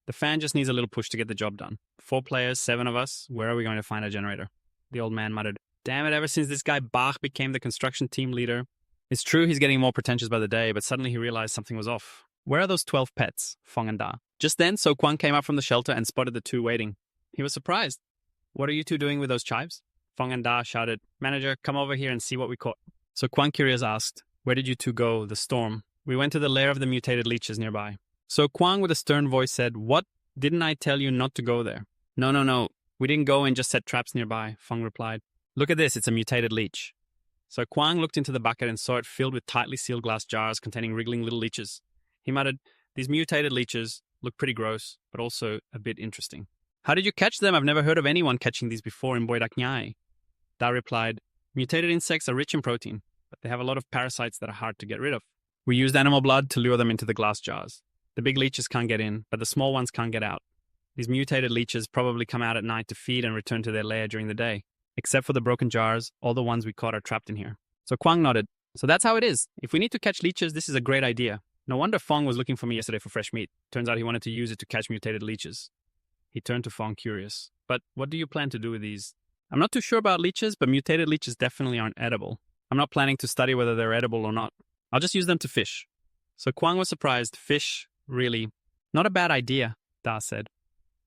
The fan just needs a little push to get the job done. 4 players, 7 of us. Where are we going to find a generator? The old man muttered. Damn it, ever since this guy Bach became the construction team leader. It's true he's getting more pretentious by the day, but suddenly he realized something was off. Where are those 12 pets? Fong and Da. Just then, So Kwang came up from the shelter and spotted the two waiting. He was surprised. What are you two doing with those chives? Fong and Da shouted, Manager, come over here and see what we caught. So Kwang Curious asked, where did you two go, the storm? We went to the lair of the mutated leeches nearby. So Kwang with a stern voice said, what? Didn't I tell you not to go there? No. We didn't go and just set traps nearby, Fong replied. Look at this, it's a mutated leech. So Kwang looked into the bucket and saw it filled with tightly sealed glass jars containing wriggling little leeches. He muttered, these mutated leeches look pretty gross, but also a bit interesting. How did you catch them? I've never heard of anyone catching these before in Boidak Nyai. Da replied, mutated insects are rich in protein, but they have a lot of parasites that are hard to get rid of. We used animal blood to lure them into the glass jars. The big leeches can't get in, but the small ones can't get out. These mutated leeches probably come out at night to feed and return to their lair during the day. Except for the broken jars, all the ones we caught are trapped in here. So Kwang nodded. So that's how it is. If we need to catch leeches, this is a great idea. No wonder Fong was looking for me yesterday for fresh meat. Turns out he wanted to use it to catch mutated leeches. He turned to Fong curious. But what do you plan to do with these? I'm not too sure about leeches, but mutated leeches definitely aren't edible. I'm not planning to study whether they're edible or not. I'll just use them to fish. So Kwang was surprised. Fish, really? Not a bad idea, Da said.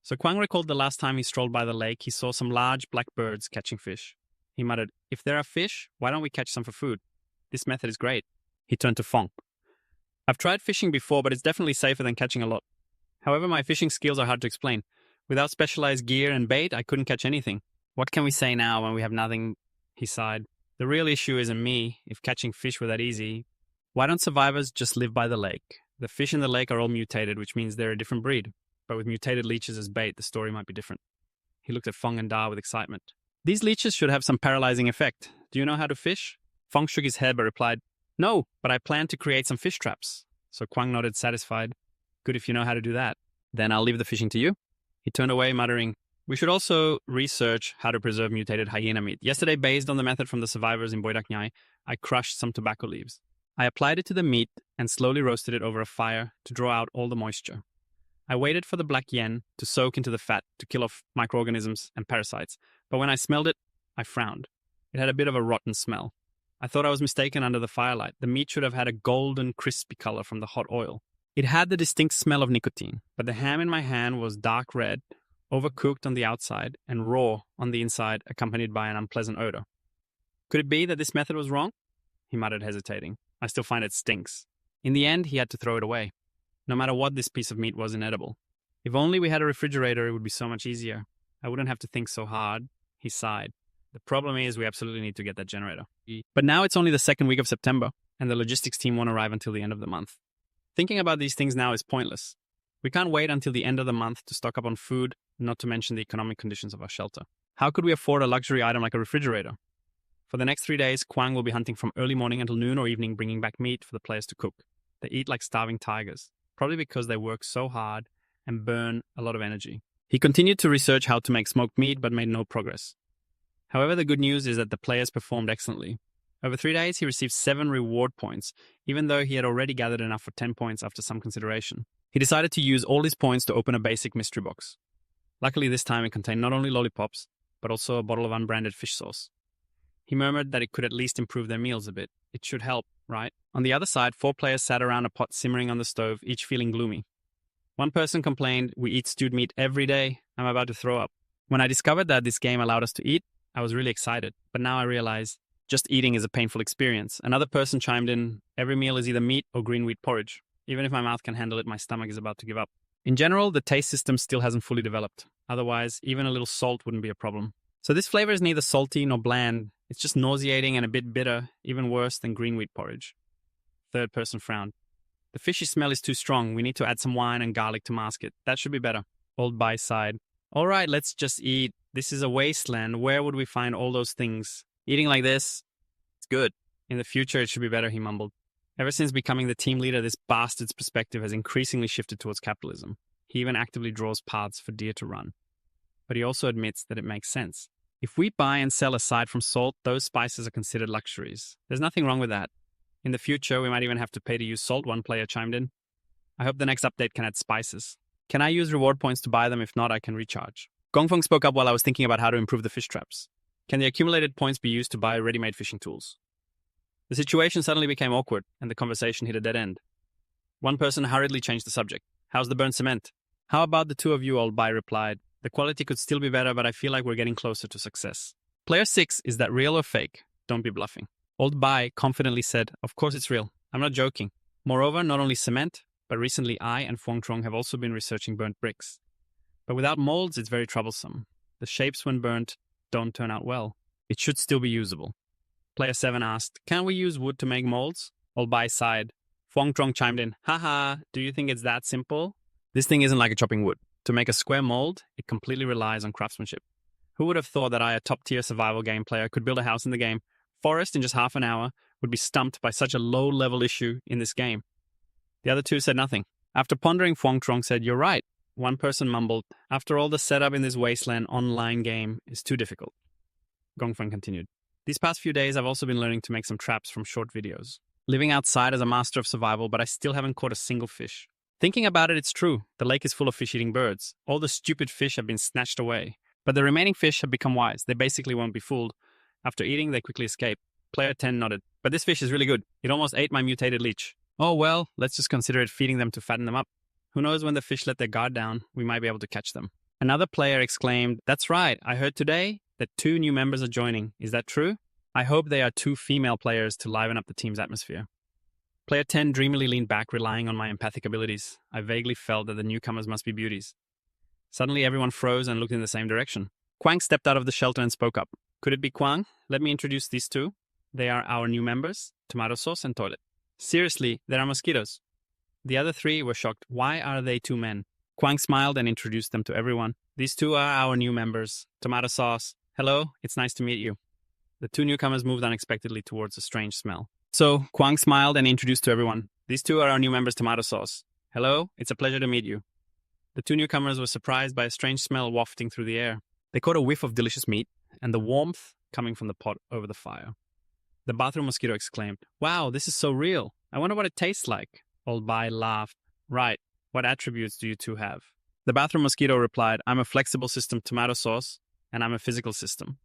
So Kwang recalled the last time he strolled by the lake, he saw some large black birds catching fish. He muttered, if there are fish, why don't we catch some for food? This method is great. He turned to Fong. I've tried fishing before, but it's definitely safer than catching a lot. However, my fishing skills are hard to explain. Without specialized gear and bait, I couldn't catch anything. What can we say now when we have nothing? He sighed. The real issue isn't me. If catching fish were that easy, why don't survivors just live by the lake? The fish in the lake are all mutated, which means they're a different breed. But with mutated leeches as bait, the story might be different. He looked at Fong and Da with excitement. These leeches should have some paralyzing effect. Do you know how to fish? Fong shook his head but replied, no, but I plan to create some fish traps. So Kwang nodded satisfied. Good if you know how to do that. Then I'll leave the fishing to you. He turned away, muttering, we should also research how to preserve mutated hyena meat. Yesterday, based on the method from the survivors in Boidak Nyai, I crushed some tobacco leaves. I applied it to the meat and slowly roasted it over a fire to draw out all the moisture. I waited for the black yen to soak into the fat to kill off microorganisms and parasites, but when I smelled it, I frowned. It had a bit of a rotten smell. I thought I was mistaken under the firelight. The meat should have had a golden, crispy color from the hot oil. It had the distinct smell of nicotine, but the ham in my hand was dark red, overcooked on the outside, and raw on the inside, accompanied by an unpleasant odor. Could it be that this method was wrong? He muttered, hesitating. I still find it stinks. In the end, he had to throw it away. No matter what, this piece of meat was inedible. If only we had a refrigerator, it would be so much easier. I wouldn't have to think so hard. He sighed. The problem is we absolutely need to get that generator. But now it's only the second week of September, and the logistics team won't arrive until the end of the month. Thinking about these things now is pointless. We can't wait until the end of the month to stock up on food, not to mention the economic conditions of our shelter. How could we afford a luxury item like a refrigerator? For the next 3 days, Kwang will be hunting from early morning until noon or evening, bringing back meat for the players to cook. They eat like starving tigers, probably because they work so hard and burn a lot of energy. He continued to research how to make smoked meat, but made no progress. However, the good news is that the players performed excellently. Over 3 days, he received 7 reward points, even though he had already gathered enough for 10 points after some consideration. He decided to use all his points to open a basic mystery box. Luckily, this time it contained not only lollipops, but also a bottle of unbranded fish sauce. He murmured that it could at least improve their meals a bit. It should help, right? On the other side, 4 players sat around a pot simmering on the stove, each feeling gloomy. One person complained, we eat stewed meat every day. I'm about to throw up. When I discovered that this game allowed us to eat, I was really excited. But now I realize just eating is a painful experience. Another person chimed in, every meal is either meat or green wheat porridge. Even if my mouth can handle it, my stomach is about to give up. In general, the taste system still hasn't fully developed. Otherwise, even a little salt wouldn't be a problem. So this flavor is neither salty nor bland. It's just nauseating and a bit bitter, even worse than green wheat porridge. Third person frowned. The fishy smell is too strong. We need to add some wine and garlic to mask it. That should be better. Old Bai sighed. All right, let's just eat. This is a wasteland. Where would we find all those things? Eating like this, it's good. In the future, it should be better, he mumbled. Ever since becoming the team leader, this bastard's perspective has increasingly shifted towards capitalism. He even actively draws paths for deer to run. But he also admits that it makes sense. If we buy and sell aside from salt, those spices are considered luxuries. There's nothing wrong with that. In the future, we might even have to pay to use salt, one player chimed in. I hope the next update can add spices. Can I use reward points to buy them? If not, I can recharge. Gongfeng spoke up while I was thinking about how to improve the fish traps. Can the accumulated points be used to buy ready-made fishing tools? The situation suddenly became awkward, and the conversation hit a dead end. One person hurriedly changed the subject. How's the burnt cement? How about the two of you? Old Bai replied. The quality could still be better, but I feel like we're getting closer to success. Player 6, is that real or fake? Don't be bluffing. Old Bai confidently said, of course it's real. I'm not joking. Moreover, not only cement, but recently I and Fuang Trong have also been researching burnt bricks. But without molds, it's very troublesome. The shapes when burnt don't turn out well. It should still be usable. Player 7 asked, can we use wood to make molds? Old Bai sighed. Fuang Trong chimed in, haha, do you think it's that simple? This thing isn't like a chopping wood. To make a square mold, it completely relies on craftsmanship. Who would have thought that I, a top-tier survival game player, could build a house in the game, forest in just half an hour, would be stumped by such a low-level issue in this game? The other two said nothing. After pondering, Fuang Trong said, you're right. One person mumbled, after all, the setup in this wasteland online game is too difficult. Gongfeng continued. These past few days, I've also been learning to make some traps from short videos. Living outside as a master of survival, but I still haven't caught a single fish. Thinking about it, it's true. The lake is full of fish-eating birds. All the stupid fish have been snatched away. But the remaining fish have become wise. They basically won't be fooled. After eating, they quickly escape. Player 10 nodded. But this fish is really good. It almost ate my mutated leech. Oh well, let's just consider it feeding them to fatten them up. Who knows, when the fish let their guard down, we might be able to catch them. Another player exclaimed, that's right, I heard today that 2 new members are joining. Is that true? I hope they are 2 female players to liven up the team's atmosphere. Player 10 dreamily leaned back, relying on my empathic abilities. I vaguely felt that the newcomers must be beauties. Suddenly everyone froze and looked in the same direction. Quang stepped out of the shelter and spoke up. Could it be Quang? Let me introduce these 2. They are our new members, Tomato Sauce and Toilet. Seriously, there are mosquitoes. The other 3 were shocked. Why are they 2 men? Quang smiled and introduced them to everyone. These 2 are our new members, Tomato Sauce. Hello, it's nice to meet you. The 2 newcomers moved unexpectedly towards a strange smell. So, Quang smiled and introduced to everyone. These 2 are our new members, Tomato Sauce. Hello, it's a pleasure to meet you. The 2 newcomers were surprised by a strange smell wafting through the air. They caught a whiff of delicious meat and the warmth coming from the pot over the fire. The bathroom mosquito exclaimed, wow, this is so real. I wonder what it tastes like. Old Bai laughed. Right, what attributes do you 2 have? The bathroom mosquito replied, I'm a flexible system tomato sauce, and I'm a physical system.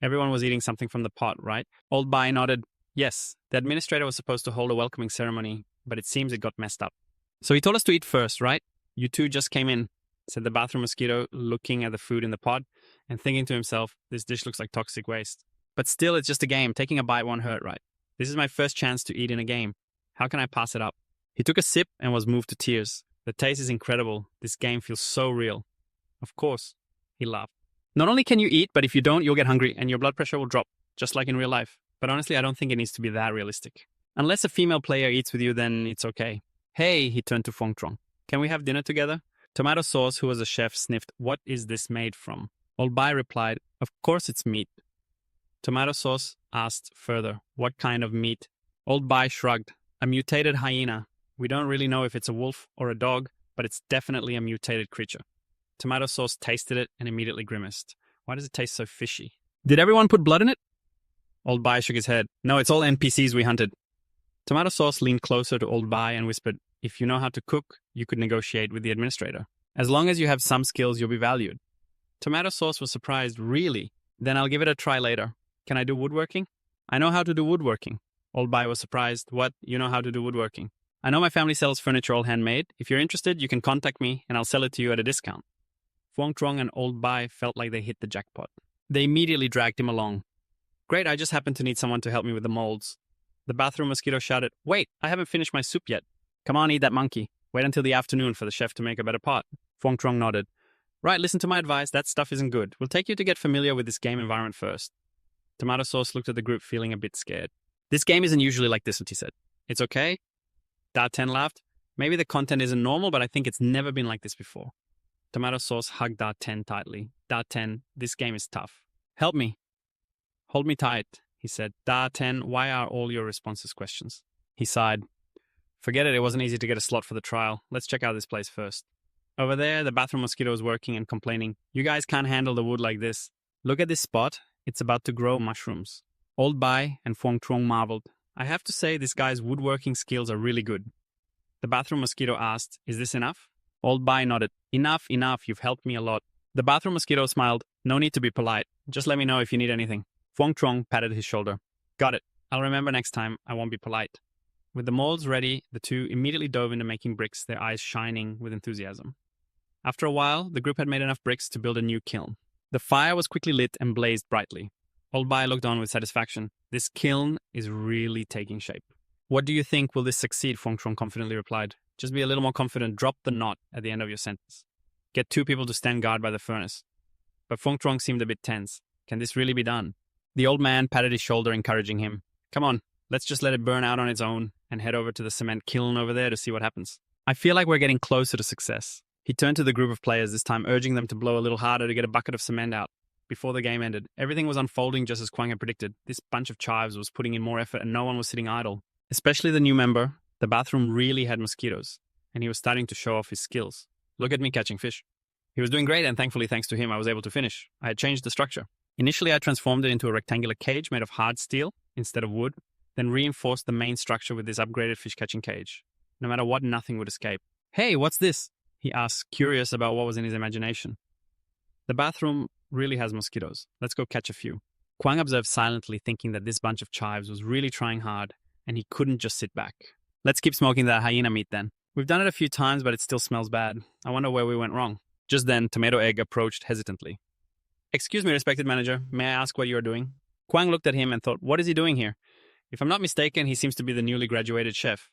Everyone was eating something from the pot, right? Old Bai nodded. Yes, the administrator was supposed to hold a welcoming ceremony, but it seems it got messed up. So he told us to eat first, right? You 2 just came in, said the bathroom mosquito, looking at the food in the pot and thinking to himself, this dish looks like toxic waste. But still, it's just a game. Taking a bite won't hurt, right? This is my first chance to eat in a game. How can I pass it up? He took a sip and was moved to tears. The taste is incredible. This game feels so real. Of course, he laughed. Not only can you eat, but if you don't, you'll get hungry and your blood pressure will drop, just like in real life. But honestly, I don't think it needs to be that realistic. Unless a female player eats with you, then it's okay. Hey, he turned to Fong Trong. Can we have dinner together? Tomato Sauce, who was a chef, sniffed, what is this made from? Old Bai replied, of course it's meat. Tomato Sauce asked further, what kind of meat? Old Bai shrugged, a mutated hyena. We don't really know if it's a wolf or a dog, but it's definitely a mutated creature. Tomato Sauce tasted it and immediately grimaced. Why does it taste so fishy? Did everyone put blood in it? Old Bai shook his head. No, it's all NPCs we hunted. Tomato Sauce leaned closer to Old Bai and whispered, if you know how to cook, you could negotiate with the administrator. As long as you have some skills, you'll be valued. Tomato Sauce was surprised. Really? Then I'll give it a try later. Can I do woodworking? I know how to do woodworking. Old Bai was surprised. What? You know how to do woodworking? I know my family sells furniture all handmade. If you're interested, you can contact me and I'll sell it to you at a discount. Fuang Trong and Old Bai felt like they hit the jackpot. They immediately dragged him along. Great, I just happen to need someone to help me with the molds. The bathroom mosquito shouted, wait, I haven't finished my soup yet. Come on, eat that monkey. Wait until the afternoon for the chef to make a better pot. Fuang Trong nodded. Right, listen to my advice. That stuff isn't good. We'll take you to get familiar with this game environment first. Tomato Sauce looked at the group feeling a bit scared. This game isn't usually like this, what he said. It's okay. Da 10 laughed. Maybe the content isn't normal, but I think it's never been like this before. Tomato sauce hugged Da-10 tightly. Da-10, this game is tough. Help me. Hold me tight, he said. Da-10, why are all your responses questions? He sighed. Forget it wasn't easy to get a slot for the trial. Let's check out this place first. Over there, the bathroom mosquito was working and complaining. You guys can't handle the wood like this. Look at this spot. It's about to grow mushrooms. Old Bai and Fuang Truong marveled. I have to say this guy's woodworking skills are really good. The bathroom mosquito asked, is this enough? Old Bai nodded. Enough, you've helped me a lot. The bathroom mosquito smiled. No need to be polite. Just let me know if you need anything. Fuang Truong patted his shoulder. Got it. I'll remember next time. I won't be polite. With the molds ready, the two immediately dove into making bricks, their eyes shining with enthusiasm. After a while, the group had made enough bricks to build a new kiln. The fire was quickly lit and blazed brightly. Old Bai looked on with satisfaction. This kiln is really taking shape. What do you think? Will this succeed? Fuang Truong confidently replied. Just be a little more confident. Drop the not at the end of your sentence. Get 2 people to stand guard by the furnace. But Fuang Truong seemed a bit tense. Can this really be done? The old man patted his shoulder, encouraging him. Come on, let's just let it burn out on its own and head over to the cement kiln over there to see what happens. I feel like we're getting closer to success. He turned to the group of players, this time urging them to blow a little harder to get a bucket of cement out. Before the game ended, everything was unfolding just as Kwang had predicted. This bunch of chives was putting in more effort and no one was sitting idle. Especially the new member. The bathroom really had mosquitoes, and he was starting to show off his skills. Look at me catching fish. He was doing great, and thankfully, thanks to him, I was able to finish. I had changed the structure. Initially, I transformed it into a rectangular cage made of hard steel instead of wood, then reinforced the main structure with this upgraded fish-catching cage. No matter what, nothing would escape. Hey, what's this? He asked, curious about what was in his imagination. The bathroom really has mosquitoes. Let's go catch a few. Kwang observed silently, thinking that this bunch of chives was really trying hard, and he couldn't just sit back. Let's keep smoking that hyena meat then. We've done it a few times, but it still smells bad. I wonder where we went wrong. Just then, Tomato Egg approached hesitantly. Excuse me, respected manager. May I ask what you are doing? Kwang looked at him and thought, what is he doing here? If I'm not mistaken, he seems to be the newly graduated chef.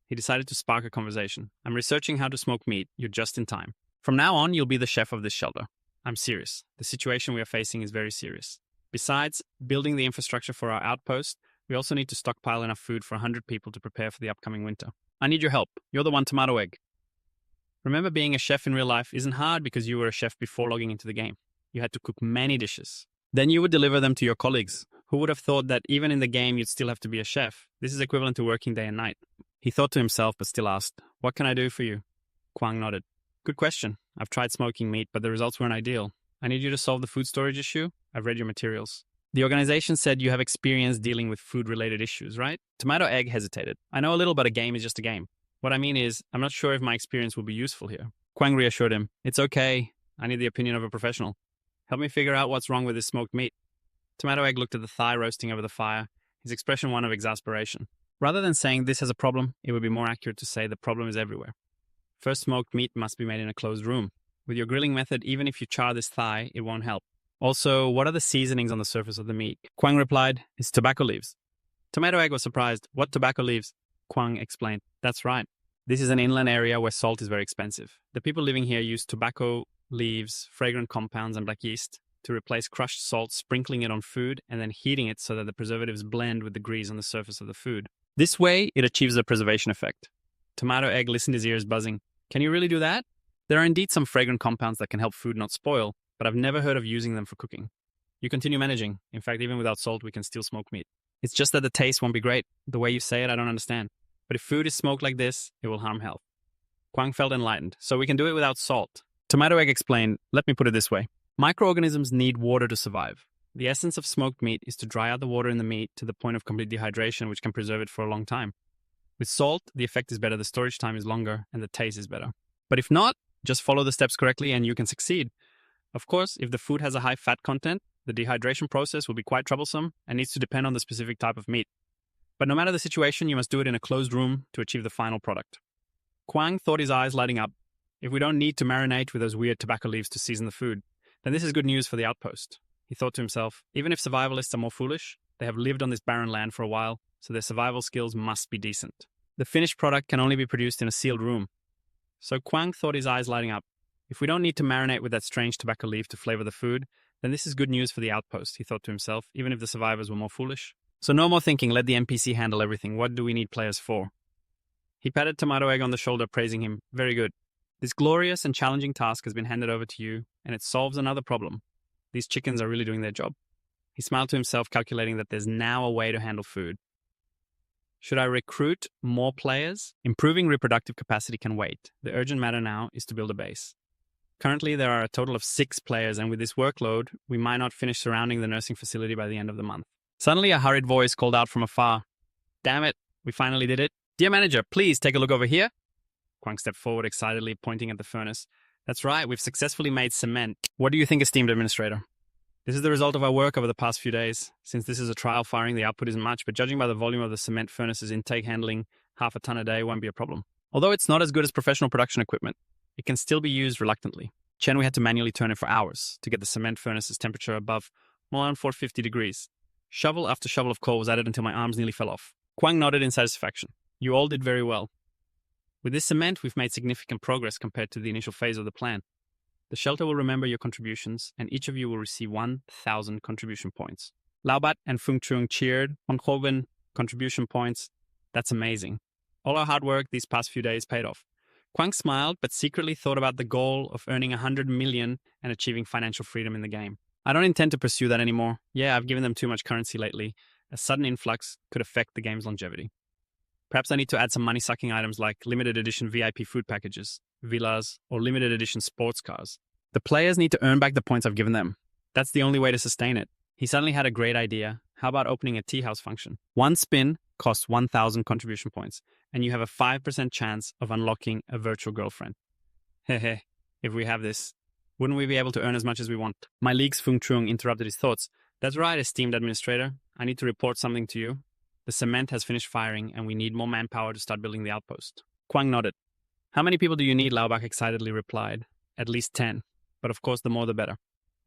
He decided to spark a conversation. I'm researching how to smoke meat. You're just in time. From now on, you'll be the chef of this shelter. I'm serious. The situation we are facing is very serious. Besides building the infrastructure for our outpost, we also need to stockpile enough food for 100 people to prepare for the upcoming winter. I need your help. You're the one, Tomato Egg. Remember, being a chef in real life isn't hard because you were a chef before logging into the game. You had to cook many dishes. Then you would deliver them to your colleagues. Who would have thought that even in the game you'd still have to be a chef? This is equivalent to working day and night. He thought to himself but still asked, what can I do for you? Kwang nodded. Good question. I've tried smoking meat, but the results weren't ideal. I need you to solve the food storage issue. I've read your materials. The organization said you have experience dealing with food-related issues, right? Tomato Egg hesitated. I know a little, but a game is just a game. What I mean is, I'm not sure if my experience will be useful here. Kwang reassured him. It's okay. I need the opinion of a professional. Help me figure out what's wrong with this smoked meat. Tomato Egg looked at the thigh roasting over the fire, his expression one of exasperation. Rather than saying this has a problem, it would be more accurate to say the problem is everywhere. First, smoked meat must be made in a closed room. With your grilling method, even if you char this thigh, it won't help. Also, what are the seasonings on the surface of the meat? Kwang replied, it's tobacco leaves. Tomato Egg was surprised. What tobacco leaves? Kwang explained. That's right. This is an inland area where salt is very expensive. The people living here use tobacco leaves, fragrant compounds, and black yeast to replace crushed salt, sprinkling it on food, and then heating it so that the preservatives blend with the grease on the surface of the food. This way, it achieves the preservation effect. Tomato Egg listened, his ears buzzing. Can you really do that? There are indeed some fragrant compounds that can help food not spoil, but I've never heard of using them for cooking. You continue managing. In fact, even without salt, we can still smoke meat. It's just that the taste won't be great. The way you say it, I don't understand. But if food is smoked like this, it will harm health. Kwang felt enlightened. So we can do it without salt. Tomato Egg explained, let me put it this way. Microorganisms need water to survive. The essence of smoked meat is to dry out the water in the meat to the point of complete dehydration, which can preserve it for a long time. With salt, the effect is better, the storage time is longer, and the taste is better. But if not, just follow the steps correctly and you can succeed. Of course, if the food has a high fat content, the dehydration process will be quite troublesome and needs to depend on the specific type of meat. But no matter the situation, you must do it in a closed room to achieve the final product. Kwang thought, his eyes lighting up. If we don't need to marinate with those weird tobacco leaves to season the food, then this is good news for the outpost. He thought to himself, even if survivalists are more foolish, they have lived on this barren land for a while, so their survival skills must be decent. The finished product can only be produced in a sealed room. So Kwang thought, his eyes lighting up. If we don't need to marinate with that strange tobacco leaf to flavor the food, then this is good news for the outpost, he thought to himself, even if the survivors were more foolish. So no more thinking, let the NPC handle everything. What do we need players for? He patted Tomato Egg on the shoulder, praising him. Very good. This glorious and challenging task has been handed over to you, and it solves another problem. These chickens are really doing their job. He smiled to himself, calculating that there's now a way to handle food. Should I recruit more players? Improving reproductive capacity can wait. The urgent matter now is to build a base. Currently, there are a total of 6 players, and with this workload, we might not finish surrounding the nursing facility by the end of the month. Suddenly, a hurried voice called out from afar. Damn it, we finally did it. Dear manager, please take a look over here. Kwang stepped forward excitedly, pointing at the furnace. That's right, we've successfully made cement. What do you think, esteemed administrator? This is the result of our work over the past few days. Since this is a trial firing, the output isn't much, but judging by the volume of the cement furnace's intake, handling half a ton a day won't be a problem. Although it's not as good as professional production equipment, it can still be used reluctantly. Chen, we had to manually turn it for hours to get the cement furnace's temperature above more than 450 degrees. Shovel after shovel of coal was added until my arms nearly fell off. Kwang nodded in satisfaction. You all did very well. With this cement, we've made significant progress compared to the initial phase of the plan. The shelter will remember your contributions, and each of you will receive 1,000 contribution points. Laobat and Fung Chung cheered. Hoven, contribution points. That's amazing. All our hard work these past few days paid off. Kwang smiled, but secretly thought about the goal of earning 100 million and achieving financial freedom in the game. I don't intend to pursue that anymore. Yeah, I've given them too much currency lately. A sudden influx could affect the game's longevity. Perhaps I need to add some money-sucking items like limited edition VIP food packages, villas, or limited edition sports cars. The players need to earn back the points I've given them. That's the only way to sustain it. He suddenly had a great idea. How about opening a tea house function? One spin costs 1,000 contribution points, and you have a 5% chance of unlocking a virtual girlfriend. Hehe, if we have this, wouldn't we be able to earn as much as we want? My league's Fung Chung interrupted his thoughts. That's right, esteemed administrator. I need to report something to you. The cement has finished firing, and we need more manpower to start building the outpost. Kwang nodded. How many people do you need? Laobak excitedly replied. At least 10. But of course, the more the better.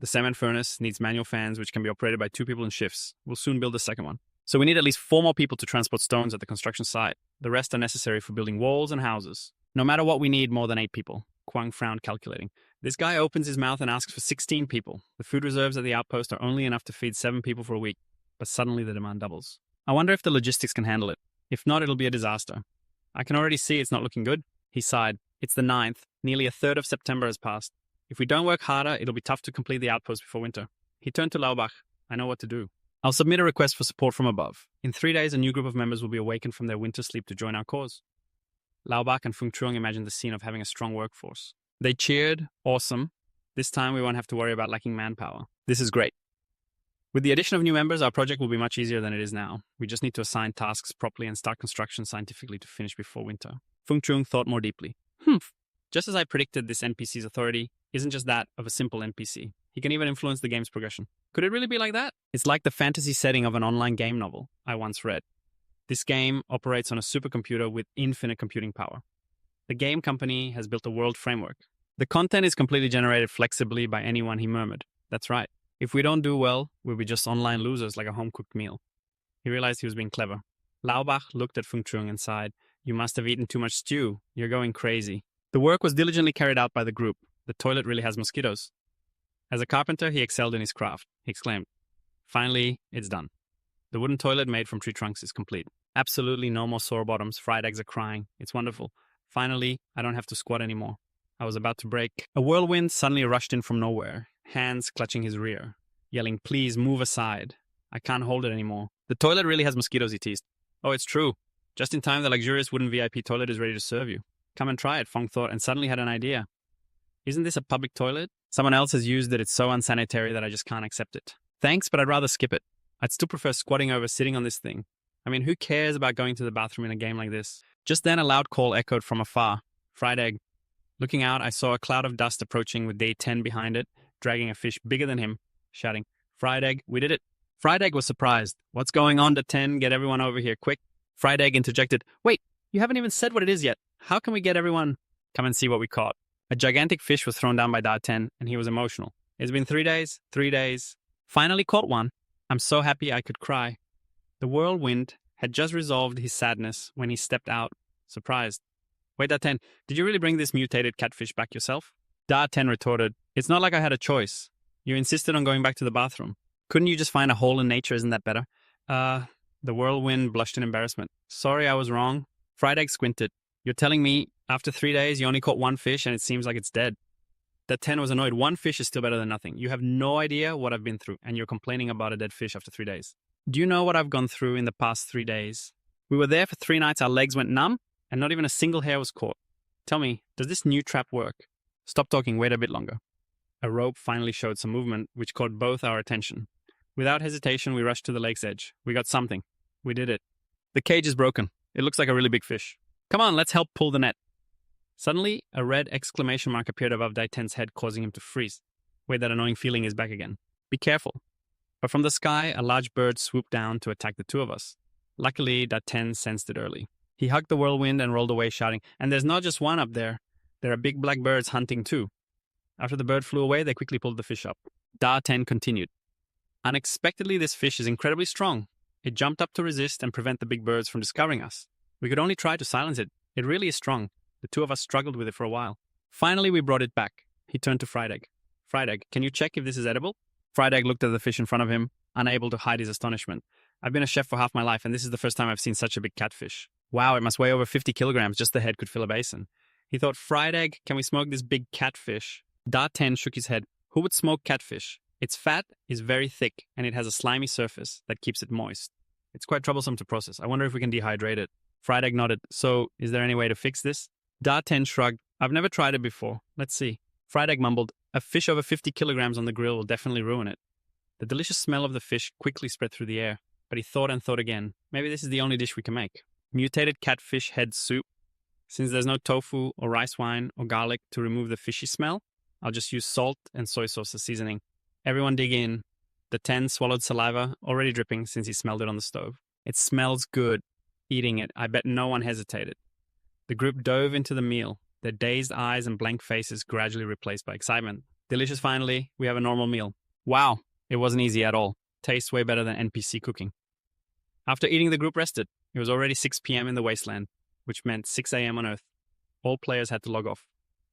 The cement furnace needs manual fans, which can be operated by 2 people in shifts. We'll soon build the second one. So we need at least 4 more people to transport stones at the construction site. The rest are necessary for building walls and houses. No matter what, we need more than 8 people. Kwang frowned, calculating. This guy opens his mouth and asks for 16 people. The food reserves at the outpost are only enough to feed 7 people for a week. But suddenly the demand doubles. I wonder if the logistics can handle it. If not, it'll be a disaster. I can already see it's not looking good. He sighed. It's the 9th. Nearly a third of September has passed. If we don't work harder, it'll be tough to complete the outpost before winter. He turned to Laobach. I know what to do. I'll submit a request for support from above. In 3 days, a new group of members will be awakened from their winter sleep to join our cause. Laobach and Fung Chuang imagined the scene of having a strong workforce. They cheered. Awesome. This time we won't have to worry about lacking manpower. This is great. With the addition of new members, our project will be much easier than it is now. We just need to assign tasks properly and start construction scientifically to finish before winter. Fung Chung thought more deeply. Just as I predicted, this NPC's authority isn't just that of a simple NPC. He can even influence the game's progression. Could it really be like that? It's like the fantasy setting of an online game novel I once read. This game operates on a supercomputer with infinite computing power. The game company has built a world framework. The content is completely generated flexibly by anyone, he murmured. That's right. If we don't do well, we'll be just online losers like a home-cooked meal. He realized he was being clever. Laobach looked at Fung Chung and sighed. You must have eaten too much stew. You're going crazy. The work was diligently carried out by the group. The toilet really has mosquitoes. As a carpenter, he excelled in his craft. He exclaimed, finally, it's done. The wooden toilet made from tree trunks is complete. Absolutely no more sore bottoms. Fried eggs are crying. It's wonderful. Finally, I don't have to squat anymore. I was about to break. A whirlwind suddenly rushed in from nowhere, hands clutching his rear, yelling, please move aside. I can't hold it anymore. The toilet really has mosquitoes, he teased. Oh, it's true. Just in time, the luxurious wooden VIP toilet is ready to serve you. Come and try it, Fong thought, and suddenly had an idea. Isn't this a public toilet? Someone else has used it. It's so unsanitary that I just can't accept it. Thanks, but I'd rather skip it. I'd still prefer squatting over sitting on this thing. I mean, who cares about going to the bathroom in a game like this? Just then, a loud call echoed from afar. Fried egg. Looking out, I saw a cloud of dust approaching with day 10 behind it, dragging a fish bigger than him, shouting, Fried egg, we did it. Fried egg was surprised. What's going on, day 10? Get everyone over here, quick. Fried egg interjected, wait, you haven't even said what it is yet. How can we get everyone? Come and see what we caught. A gigantic fish was thrown down by Da 10, and he was emotional. It's been 3 days, 3 days. Finally caught one. I'm so happy I could cry. The whirlwind had just resolved his sadness when he stepped out, surprised. Wait, Da 10, did you really bring this mutated catfish back yourself? Da 10 retorted, it's not like I had a choice. You insisted on going back to the bathroom. Couldn't you just find a hole in nature? Isn't that better? The whirlwind blushed in embarrassment. Sorry, I was wrong. Fried egg squinted. You're telling me After 3 days, you only caught one fish and it seems like it's dead. That 10 was annoyed. One fish is still better than nothing. You have no idea what I've been through, and you're complaining about a dead fish after 3 days. Do you know what I've gone through in the past 3 days? We were there for 3 nights, our legs went numb, and not even a single hair was caught. Tell me, does this new trap work? Stop talking, wait a bit longer. A rope finally showed some movement, which caught both our attention. Without hesitation, we rushed to the lake's edge. We got something. We did it. The cage is broken. It looks like a really big fish. Come on, let's help pull the net. Suddenly, a red exclamation mark appeared above Dai Ten's head, causing him to freeze. Wait, that annoying feeling is back again. Be careful. But from the sky, a large bird swooped down to attack the two of us. Luckily, Dai Ten sensed it early. He hugged the whirlwind and rolled away, shouting, "And there's not just one up there. There are big black birds hunting too." After the bird flew away, they quickly pulled the fish up. Dai Ten continued. Unexpectedly, this fish is incredibly strong. It jumped up to resist and prevent the big birds from discovering us. We could only try to silence it. It really is strong. The two of us struggled with it for a while. Finally, we brought it back. He turned to Fried Egg. Fried Egg, can you check if this is edible? Fried Egg looked at the fish in front of him, unable to hide his astonishment. I've been a chef for half my life, and this is the first time I've seen such a big catfish. Wow, it must weigh over 50 kilograms. Just the head could fill a basin. He thought, Fried Egg, can we smoke this big catfish? Dai Ten shook his head. Who would smoke catfish? Its fat is very thick, and it has a slimy surface that keeps it moist. It's quite troublesome to process. I wonder if we can dehydrate it. Fried Egg nodded. So, is there any way to fix this? Dai Ten shrugged. I've never tried it before. Let's see. Fried Egg mumbled. A fish over 50 kilograms on the grill will definitely ruin it. The delicious smell of the fish quickly spread through the air, but he thought and thought again. Maybe this is the only dish we can make. Mutated catfish head soup. Since there's no tofu or rice wine or garlic to remove the fishy smell, I'll just use salt and soy sauce as seasoning. Everyone dig in. The 10 swallowed saliva, already dripping since he smelled it on the stove. It smells good. Eating it, I bet no one hesitated. The group dove into the meal, their dazed eyes and blank faces gradually replaced by excitement. Delicious finally, we have a normal meal. Wow, it wasn't easy at all. Tastes way better than NPC cooking. After eating, the group rested. It was already 6 p.m. in the wasteland, which meant 6 a.m. on Earth. All players had to log off.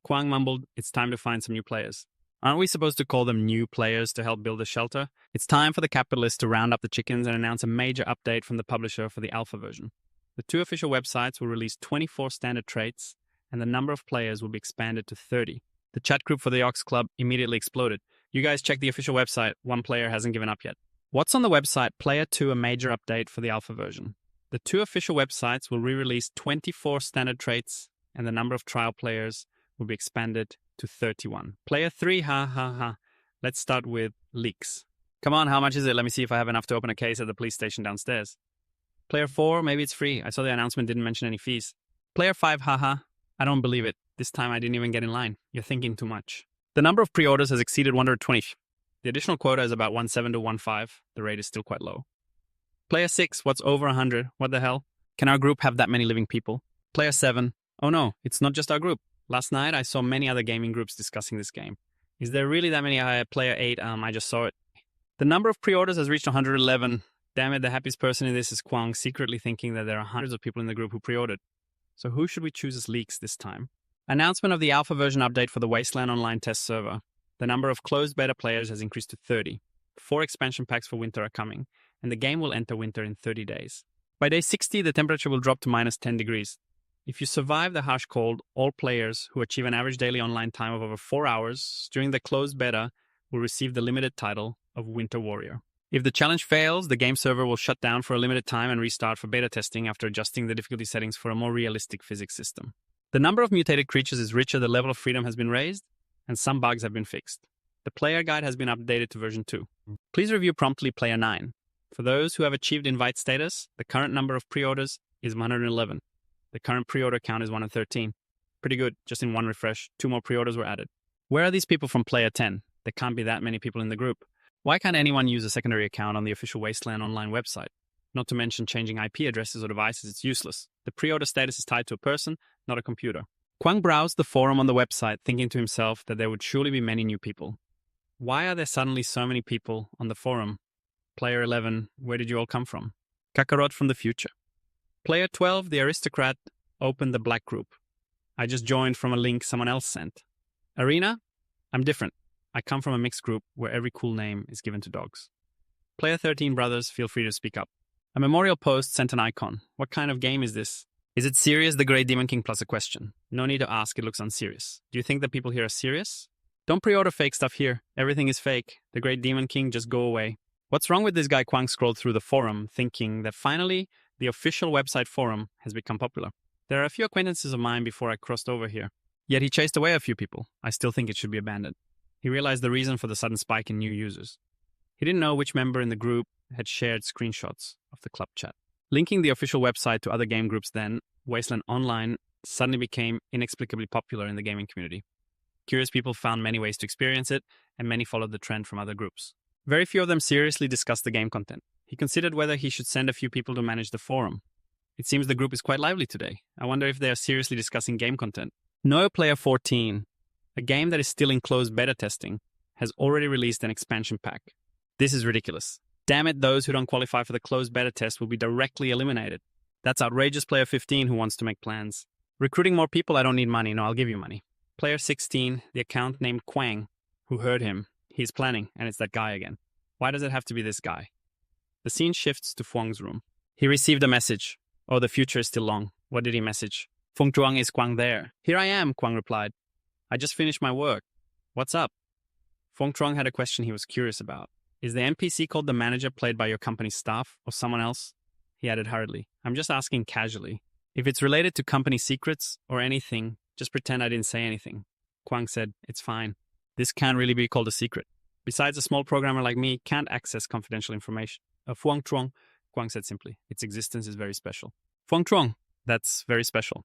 Kwang mumbled, it's time to find some new players. Aren't we supposed to call them new players to help build a shelter? It's time for the capitalists to round up the chickens and announce a major update from the publisher for the alpha version. The 2 official websites will release 24 standard traits, and the number of players will be expanded to 30. The chat group for the Ox Club immediately exploded. You guys check the official website. One player hasn't given up yet. What's on the website? Player 2, a major update for the alpha version. The 2 official websites will re-release 24 standard traits, and the number of trial players will be expanded to 31. Player 3, ha ha ha. Let's start with leaks. Come on, how much is it? Let me see if I have enough to open a case at the police station downstairs. Player 4, maybe it's free. I saw the announcement didn't mention any fees. Player 5, haha. I don't believe it. This time I didn't even get in line. You're thinking too much. The number of pre-orders has exceeded 120. The additional quota is about 17 to 15. The rate is still quite low. Player 6, what's over 100? What the hell? Can our group have that many living people? Player 7, oh no, it's not just our group. Last night I saw many other gaming groups discussing this game. Is there really that many? Player 8, I just saw it. The number of pre-orders has reached 111. Damn it, the happiest person in this is Kwang, secretly thinking that there are hundreds of people in the group who pre-ordered. So who should we choose as leaks this time? Announcement of the alpha version update for the Wasteland Online test server. The number of closed beta players has increased to 30. 4 expansion packs for winter are coming, and the game will enter winter in 30 days. By day 60, the temperature will drop to minus 10 degrees. If you survive the harsh cold, all players who achieve an average daily online time of over 4 hours during the closed beta will receive the limited title of Winter Warrior. If the challenge fails, the game server will shut down for a limited time and restart for beta testing after adjusting the difficulty settings for a more realistic physics system. The number of mutated creatures is richer, the level of freedom has been raised, and some bugs have been fixed. The player guide has been updated to version 2. Please review promptly Player 9. For those who have achieved invite status, the current number of pre-orders is 111. The current pre-order count is 113. Pretty good, just in one refresh, 2 more pre-orders were added. Where are these people from Player 10? There can't be that many people in the group. Why can't anyone use a secondary account on the official Wasteland Online website? Not to mention changing IP addresses or devices, it's useless. The pre-order status is tied to a person, not a computer. Kwang browsed the forum on the website, thinking to himself that there would surely be many new people. Why are there suddenly so many people on the forum? Player 11, where did you all come from? Kakarot from the future. Player 12, the aristocrat, opened the black group. I just joined from a link someone else sent. Arena, I'm different. I come from a mixed group where every cool name is given to dogs. Player 13, brothers, feel free to speak up. A memorial post sent an icon. What kind of game is this? Is it serious, the Great Demon King plus a question? No need to ask, it looks unserious. Do you think that people here are serious? Don't pre-order fake stuff here. Everything is fake. The Great Demon King, just go away. What's wrong with this guy? Kwang scrolled through the forum, thinking that finally the official website forum has become popular. There are a few acquaintances of mine before I crossed over here. Yet he chased away a few people. I still think it should be abandoned. He realized the reason for the sudden spike in new users. He didn't know which member in the group had shared screenshots of the club chat. Linking the official website to other game groups then, Wasteland Online suddenly became inexplicably popular in the gaming community. Curious people found many ways to experience it, and many followed the trend from other groups. Very few of them seriously discussed the game content. He considered whether he should send a few people to manage the forum. It seems the group is quite lively today. I wonder if they are seriously discussing game content. No Player 14, a game that is still in closed beta testing, has already released an expansion pack. This is ridiculous. Damn it, those who don't qualify for the closed beta test will be directly eliminated. That's outrageous. Player 15 who wants to make plans. Recruiting more people, I don't need money. No, I'll give you money. Player 16, the account named Kwang, who heard him. He's planning, and it's that guy again. Why does it have to be this guy? The scene shifts to Fuang's room. He received a message. Oh, the future is still long. What did he message? Feng Zhuang, is Kwang there? Here I am, Kwang replied. I just finished my work. What's up? Feng Zhuang had a question he was curious about. Is the NPC called the manager played by your company's staff or someone else? He added hurriedly. I'm just asking casually. If it's related to company secrets or anything, just pretend I didn't say anything. Kwang said, it's fine. This can't really be called a secret. Besides, a small programmer like me can't access confidential information. Fuang Chuang, Kwang said simply. Its existence is very special. Fuang Chuang, that's very special.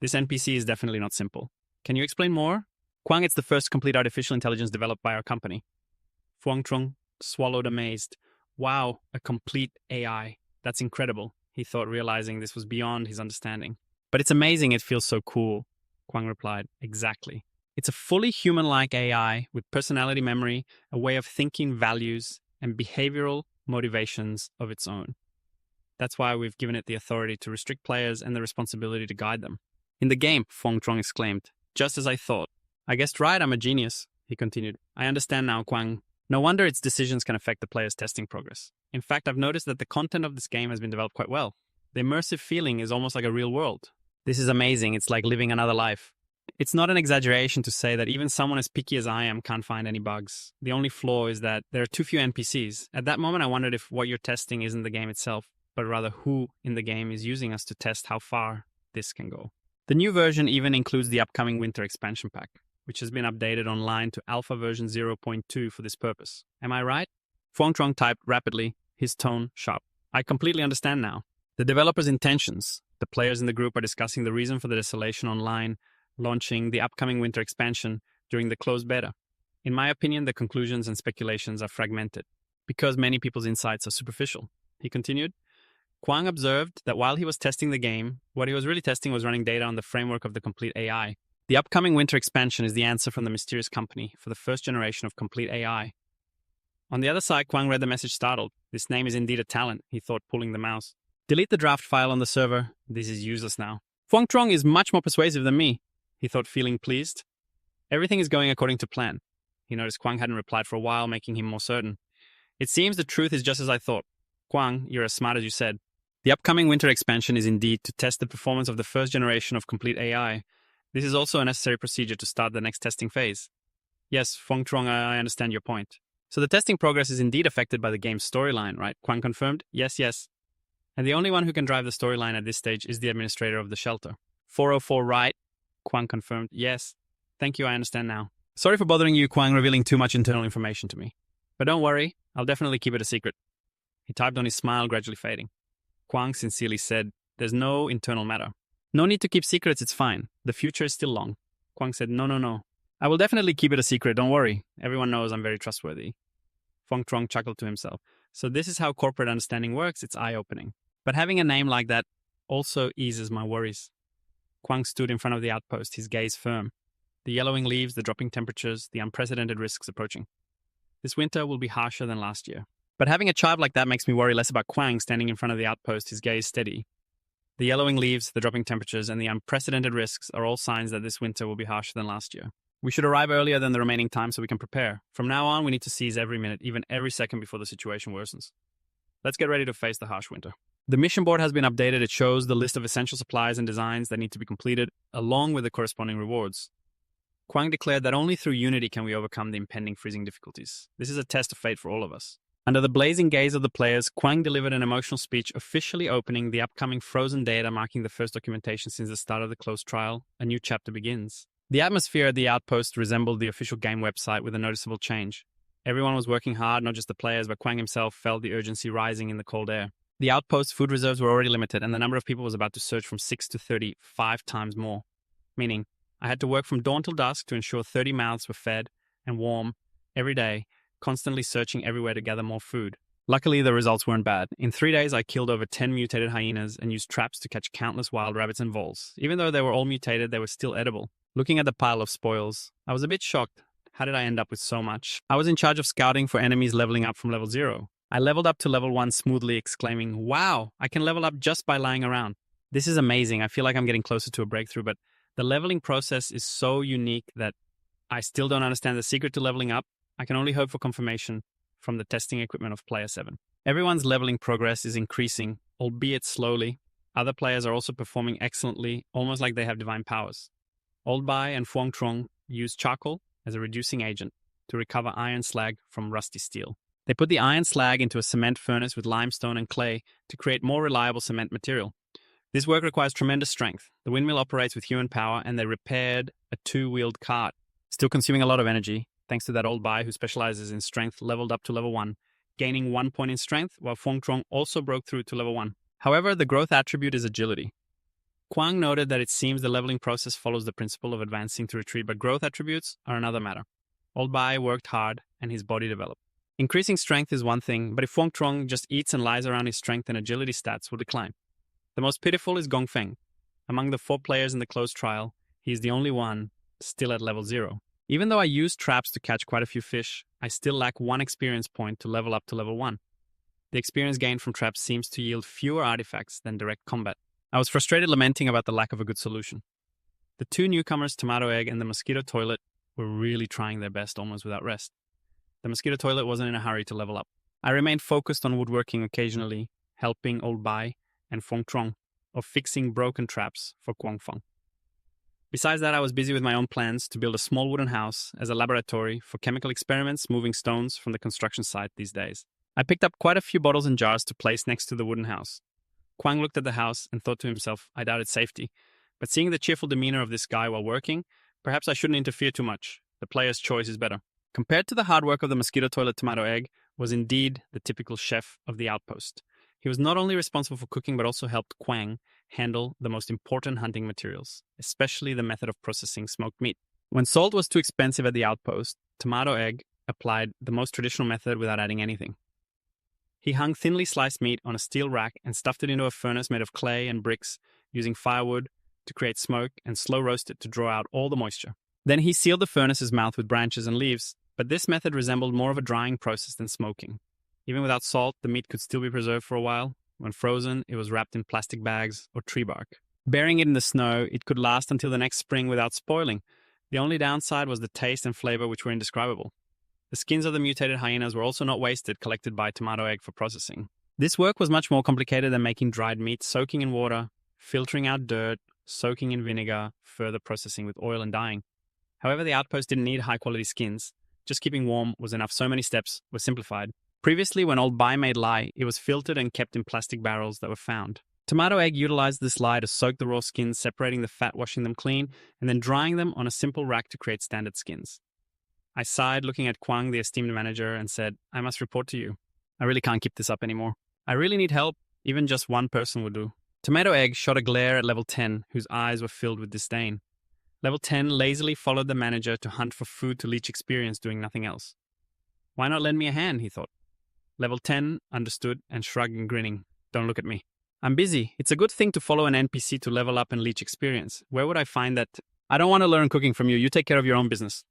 This NPC is definitely not simple. Can you explain more? Kwang, it's the first complete artificial intelligence developed by our company. Fuang Chuang swallowed amazed. Wow, a complete AI. That's incredible, he thought, realizing this was beyond his understanding. But it's amazing, it feels so cool, Kwang replied. Exactly. It's a fully human-like AI with personality memory, a way of thinking, values, and behavioral motivations of its own. That's why we've given it the authority to restrict players and the responsibility to guide them. In the game, Feng Zhuang exclaimed, just as I thought. I guessed right, I'm a genius, he continued. I understand now, Kwang. No wonder its decisions can affect the player's testing progress. In fact, I've noticed that the content of this game has been developed quite well. The immersive feeling is almost like a real world. This is amazing, it's like living another life. It's not an exaggeration to say that even someone as picky as I am can't find any bugs. The only flaw is that there are too few NPCs. At that moment, I wondered if what you're testing isn't the game itself, but rather who in the game is using us to test how far this can go. The new version even includes the upcoming winter expansion pack, which has been updated online to alpha version 0.2 for this purpose. Am I right? Fuang Chuang typed rapidly, his tone sharp. I completely understand now. The developer's intentions. The players in the group are discussing the reason for the desolation online, launching the upcoming winter expansion during the closed beta. In my opinion, the conclusions and speculations are fragmented, because many people's insights are superficial. He continued, Kwang observed that while he was testing the game, what he was really testing was running data on the framework of the complete AI. The upcoming winter expansion is the answer from the mysterious company for the first generation of complete AI. On the other side, Kwang read the message startled. This name is indeed a talent, he thought, pulling the mouse. Delete the draft file on the server. This is useless now. Fuang Chuang is much more persuasive than me, he thought, feeling pleased. Everything is going according to plan. He noticed Kwang hadn't replied for a while, making him more certain. It seems the truth is just as I thought. Kwang, you're as smart as you said. The upcoming winter expansion is indeed to test the performance of the first generation of complete AI. This is also a necessary procedure to start the next testing phase. Yes, Feng Chuang, I understand your point. So the testing progress is indeed affected by the game's storyline, right? Kwang confirmed, yes. And the only one who can drive the storyline at this stage is the administrator of the shelter. 404 right, Kwang confirmed, yes. Thank you, I understand now. Sorry for bothering you, Kwang, revealing too much internal information to me. But don't worry, I'll definitely keep it a secret. He typed on his smile, gradually fading. Kwang sincerely said, there's no internal matter. No need to keep secrets, it's fine. The future is still long. Kwang said, no. I will definitely keep it a secret, don't worry. Everyone knows I'm very trustworthy. Feng Chuang chuckled to himself. So this is how corporate understanding works, it's eye-opening. But having a name like that also eases my worries. Kwang stood in front of the outpost, his gaze firm. The yellowing leaves, the dropping temperatures, the unprecedented risks approaching. This winter will be harsher than last year. But having a child like that makes me worry less about Kwang standing in front of the outpost, his gaze steady. The yellowing leaves, the dropping temperatures, and the unprecedented risks are all signs that this winter will be harsher than last year. We should arrive earlier than the remaining time so we can prepare. From now on, we need to seize every minute, even every second before the situation worsens. Let's get ready to face the harsh winter. The mission board has been updated. It shows the list of essential supplies and designs that need to be completed, along with the corresponding rewards. Kwang declared that only through unity can we overcome the impending freezing difficulties. This is a test of fate for all of us. Under the blazing gaze of the players, Kwang delivered an emotional speech officially opening the upcoming frozen data, marking the first documentation since the start of the closed trial. A new chapter begins. The atmosphere at the outpost resembled the official game website with a noticeable change. Everyone was working hard, not just the players, but Kwang himself felt the urgency rising in the cold air. The outpost's food reserves were already limited, and the number of people was about to surge from 6 to 30, 5 times more. Meaning, I had to work from dawn till dusk to ensure 30 mouths were fed and warm every day, constantly searching everywhere to gather more food. Luckily, the results weren't bad. In 3 days, I killed over 10 mutated hyenas and used traps to catch countless wild rabbits and voles. Even though they were all mutated, they were still edible. Looking at the pile of spoils, I was a bit shocked. How did I end up with so much? I was in charge of scouting for enemies leveling up from level 0. I leveled up to level 1 smoothly, exclaiming, "Wow, I can level up just by lying around. This is amazing. I feel like I'm getting closer to a breakthrough, but the leveling process is so unique that I still don't understand the secret to leveling up. I can only hope for confirmation from the testing equipment of Player 7. Everyone's leveling progress is increasing, albeit slowly. Other players are also performing excellently, almost like they have divine powers. Old Bai and Fuang Trong use charcoal as a reducing agent to recover iron slag from rusty steel. They put the iron slag into a cement furnace with limestone and clay to create more reliable cement material. This work requires tremendous strength. The windmill operates with human power, and they repaired a 2-wheeled cart, still consuming a lot of energy. Thanks to that Old Bai who specializes in strength, leveled up to level 1, gaining 1 point in strength, while Fuang Trong also broke through to level 1. However, the growth attribute is agility. Kwang noted that it seems the leveling process follows the principle of advancing to retreat, but growth attributes are another matter. Old Bai worked hard, and his body developed. Increasing strength is one thing, but if Fuang Trong just eats and lies around, his strength and agility stats will decline. The most pitiful is Gongfeng. Among the 4 players in the closed trial, he is the only one still at level 0. Even though I used traps to catch quite a few fish, I still lack 1 experience point to level up to level 1. The experience gained from traps seems to yield fewer artifacts than direct combat. I was frustrated, lamenting about the lack of a good solution. The 2 newcomers, Tomato Egg and the Mosquito Toilet, were really trying their best almost without rest. The Mosquito Toilet wasn't in a hurry to level up. I remained focused on woodworking occasionally, helping Old Bai and Fuang Trong, or fixing broken traps for Kwang Feng. Besides that, I was busy with my own plans to build a small wooden house as a laboratory for chemical experiments, moving stones from the construction site these days. I picked up quite a few bottles and jars to place next to the wooden house. Kwang looked at the house and thought to himself, I doubt its safety. But seeing the cheerful demeanor of this guy while working, perhaps I shouldn't interfere too much. The player's choice is better. Compared to the hard work of the Mosquito Toilet, Tomato Egg was indeed the typical chef of the outpost. He was not only responsible for cooking, but also helped Kwang handle the most important hunting materials, especially the method of processing smoked meat. When salt was too expensive at the outpost, Tomato Egg applied the most traditional method without adding anything. He hung thinly sliced meat on a steel rack and stuffed it into a furnace made of clay and bricks, using firewood to create smoke and slow roast it to draw out all the moisture. Then he sealed the furnace's mouth with branches and leaves, but this method resembled more of a drying process than smoking. Even without salt, the meat could still be preserved for a while. When frozen, it was wrapped in plastic bags or tree bark. Burying it in the snow, it could last until the next spring without spoiling. The only downside was the taste and flavor, which were indescribable. The skins of the mutated hyenas were also not wasted, collected by Tomato Egg for processing. This work was much more complicated than making dried meat, soaking in water, filtering out dirt, soaking in vinegar, further processing with oil and dyeing. However, the outpost didn't need high-quality skins. Just keeping warm was enough. So many steps were simplified. Previously, when Old Bai made lye, it was filtered and kept in plastic barrels that were found. Tomato Egg utilized this lye to soak the raw skins, separating the fat, washing them clean, and then drying them on a simple rack to create standard skins. I sighed, looking at Kwang, the esteemed manager, and said, I must report to you. I really can't keep this up anymore. I really need help. Even just one person would do. Tomato Egg shot a glare at level 10, whose eyes were filled with disdain. Level 10 lazily followed the manager to hunt for food to leech experience, doing nothing else. Why not lend me a hand, he thought. Level 10 understood and shrugged, grinning. Don't look at me. I'm busy. It's a good thing to follow an NPC to level up and leech experience. Where would I find that? I don't want to learn cooking from you. You take care of your own business.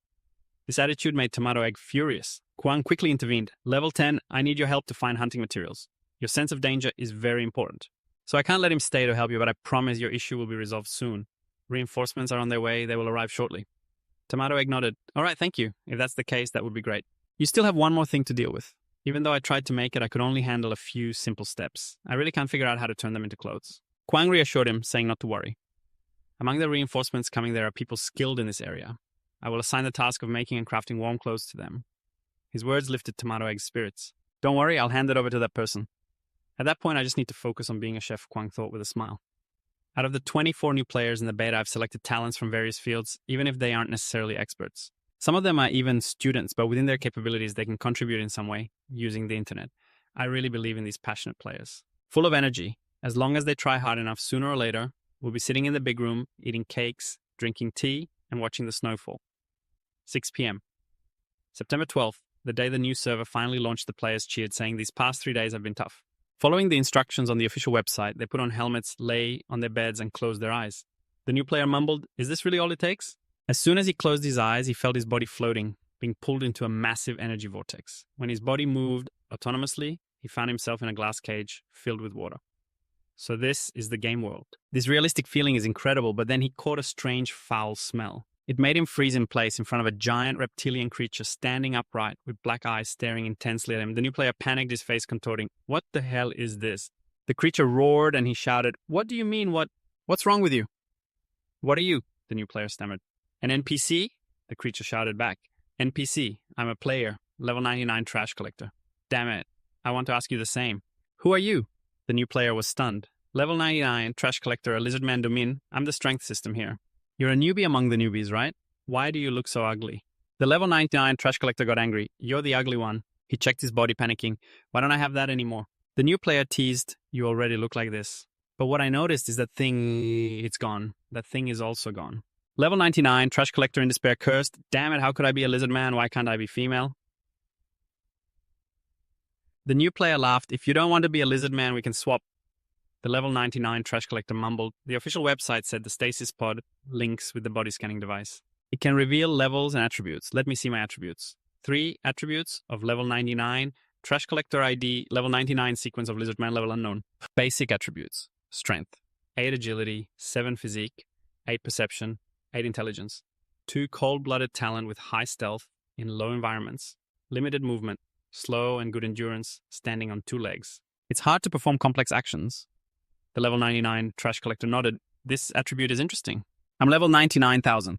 This attitude made Tomato Egg furious. Kwang quickly intervened. Level 10, I need your help to find hunting materials. Your sense of danger is very important. So I can't let him stay to help you, but I promise your issue will be resolved soon. Reinforcements are on their way. They will arrive shortly. Tomato Egg nodded. All right, thank you. If that's the case, that would be great. You still have one more thing to deal with. Even though I tried to make it, I could only handle a few simple steps. I really can't figure out how to turn them into clothes. Kwang reassured him, saying not to worry. Among the reinforcements coming there are people skilled in this area. I will assign the task of making and crafting warm clothes to them. His words lifted Tomato Egg's spirits. Don't worry, I'll hand it over to that person. At that point, I just need to focus on being a chef, Kwang thought with a smile. Out of the 24 new players in the beta, I've selected talents from various fields, even if they aren't necessarily experts. Some of them are even students, but within their capabilities, they can contribute in some way using the internet. I really believe in these passionate players. Full of energy. As long as they try hard enough, sooner or later, we'll be sitting in the big room, eating cakes, drinking tea, and watching the snowfall. 6 p.m. September 12th, the day the new server finally launched, the players cheered, saying these past 3 days have been tough. Following the instructions on the official website, they put on helmets, lay on their beds, and closed their eyes. The new player mumbled, "Is this really all it takes?" As soon as he closed his eyes, he felt his body floating, being pulled into a massive energy vortex. When his body moved autonomously, he found himself in a glass cage filled with water. So this is the game world. This realistic feeling is incredible, but then he caught a strange foul smell. It made him freeze in place in front of a giant reptilian creature standing upright with black eyes staring intensely at him. The new player panicked, his face contorting. What the hell is this? The creature roared and he shouted, "What do you mean? What's wrong with you?" "What are you?" the new player stammered. "An NPC?" the creature shouted back. "NPC, I'm a player, level 99 trash collector." "Damn it, I want to ask you the same. Who are you?" The new player was stunned. "Level 99 trash collector, a lizard man domin. I'm the strength system here." "You're a newbie among the newbies, right? Why do you look so ugly?" The level 99 trash collector got angry. "You're the ugly one." He checked his body, panicking. "Why don't I have that anymore?" The new player teased, "You already look like this." But what I noticed is that thing, it's gone. That thing is also gone. Level 99, trash collector in despair, cursed. "Damn it, how could I be a lizard man? Why can't I be female?" The new player laughed. "If you don't want to be a lizard man, we can swap." The level 99 trash collector mumbled. The official website said the stasis pod links with the body scanning device. It can reveal levels and attributes. Let me see my attributes. 3 attributes of level 99, trash collector ID, level 99 sequence of lizard man, level unknown. Basic attributes. Strength. 8 agility, 7 physique, 8 perception, 8 intelligence. 2 cold-blooded talent with high stealth in low environments. Limited movement, slow and good endurance, standing on 2 legs. It's hard to perform complex actions. The level 99 trash collector nodded. This attribute is interesting. I'm level 99,000.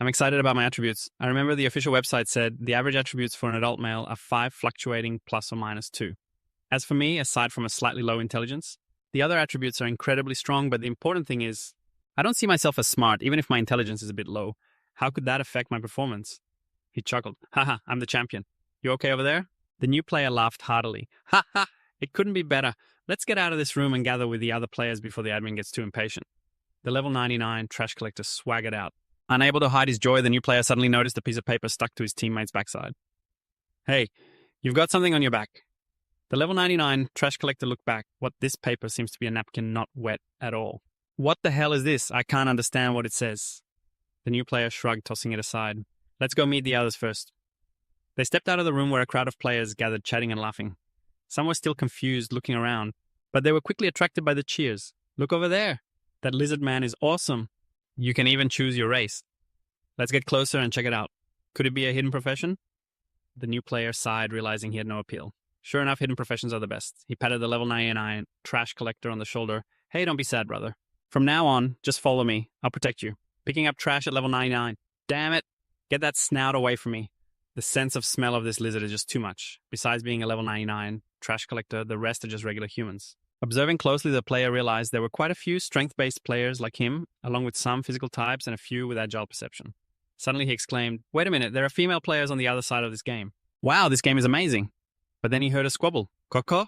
I'm excited about my attributes. I remember the official website said the average attributes for an adult male are 5, fluctuating plus or minus 2. As for me, aside from a slightly low intelligence, the other attributes are incredibly strong, but the important thing is, I don't see myself as smart, even if my intelligence is a bit low. How could that affect my performance? He chuckled. "Haha, I'm the champion. You okay over there?" The new player laughed heartily. "Ha ha, it couldn't be better. Let's get out of this room and gather with the other players before the admin gets too impatient." The level 99 trash collector swaggered out. Unable to hide his joy, the new player suddenly noticed a piece of paper stuck to his teammate's backside. "Hey, you've got something on your back." The level 99 trash collector looked back. What, this paper seems to be a napkin not wet at all. "What the hell is this? I can't understand what it says." The new player shrugged, tossing it aside. "Let's go meet the others first." They stepped out of the room where a crowd of players gathered, chatting and laughing. Some were still confused, looking around, but they were quickly attracted by the cheers. "Look over there. That lizard man is awesome. You can even choose your race. Let's get closer and check it out. Could it be a hidden profession?" The new player sighed, realizing he had no appeal. Sure enough, hidden professions are the best. He patted the level 99 trash collector on the shoulder. "Hey, don't be sad, brother. From now on, just follow me. I'll protect you. Picking up trash at level 99. Damn it. Get that snout away from me. The sense of smell of this lizard is just too much. Besides being a level 99 trash collector, the rest are just regular humans." Observing closely, the player realized there were quite a few strength-based players like him, along with some physical types and a few with agile perception. Suddenly he exclaimed, "Wait a minute, there are female players on the other side of this game. Wow, this game is amazing." But then he heard a squabble. "Coco?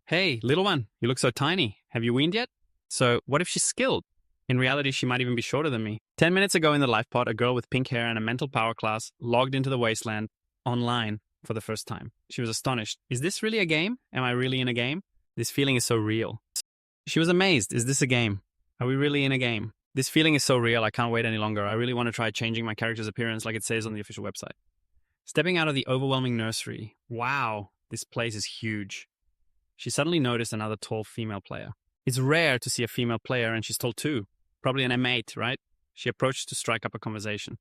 Hey, little one, you look so tiny. Have you weaned yet? So, what if she's skilled? In reality, she might even be shorter than me." 10 minutes ago in the life pod, a girl with pink hair and a mental power class logged into the wasteland online for the first time. She was astonished. "Is this really a game? Am I really in a game? This feeling is so real." She was amazed. "Is this a game? Are we really in a game? This feeling is so real, I can't wait any longer. I really want to try changing my character's appearance like it says on the official website." Stepping out of the overwhelming nursery, wow, this place is huge. She suddenly noticed another tall female player. It's rare to see a female player, and she's tall too. Probably an M8, right? She approached to strike up a conversation.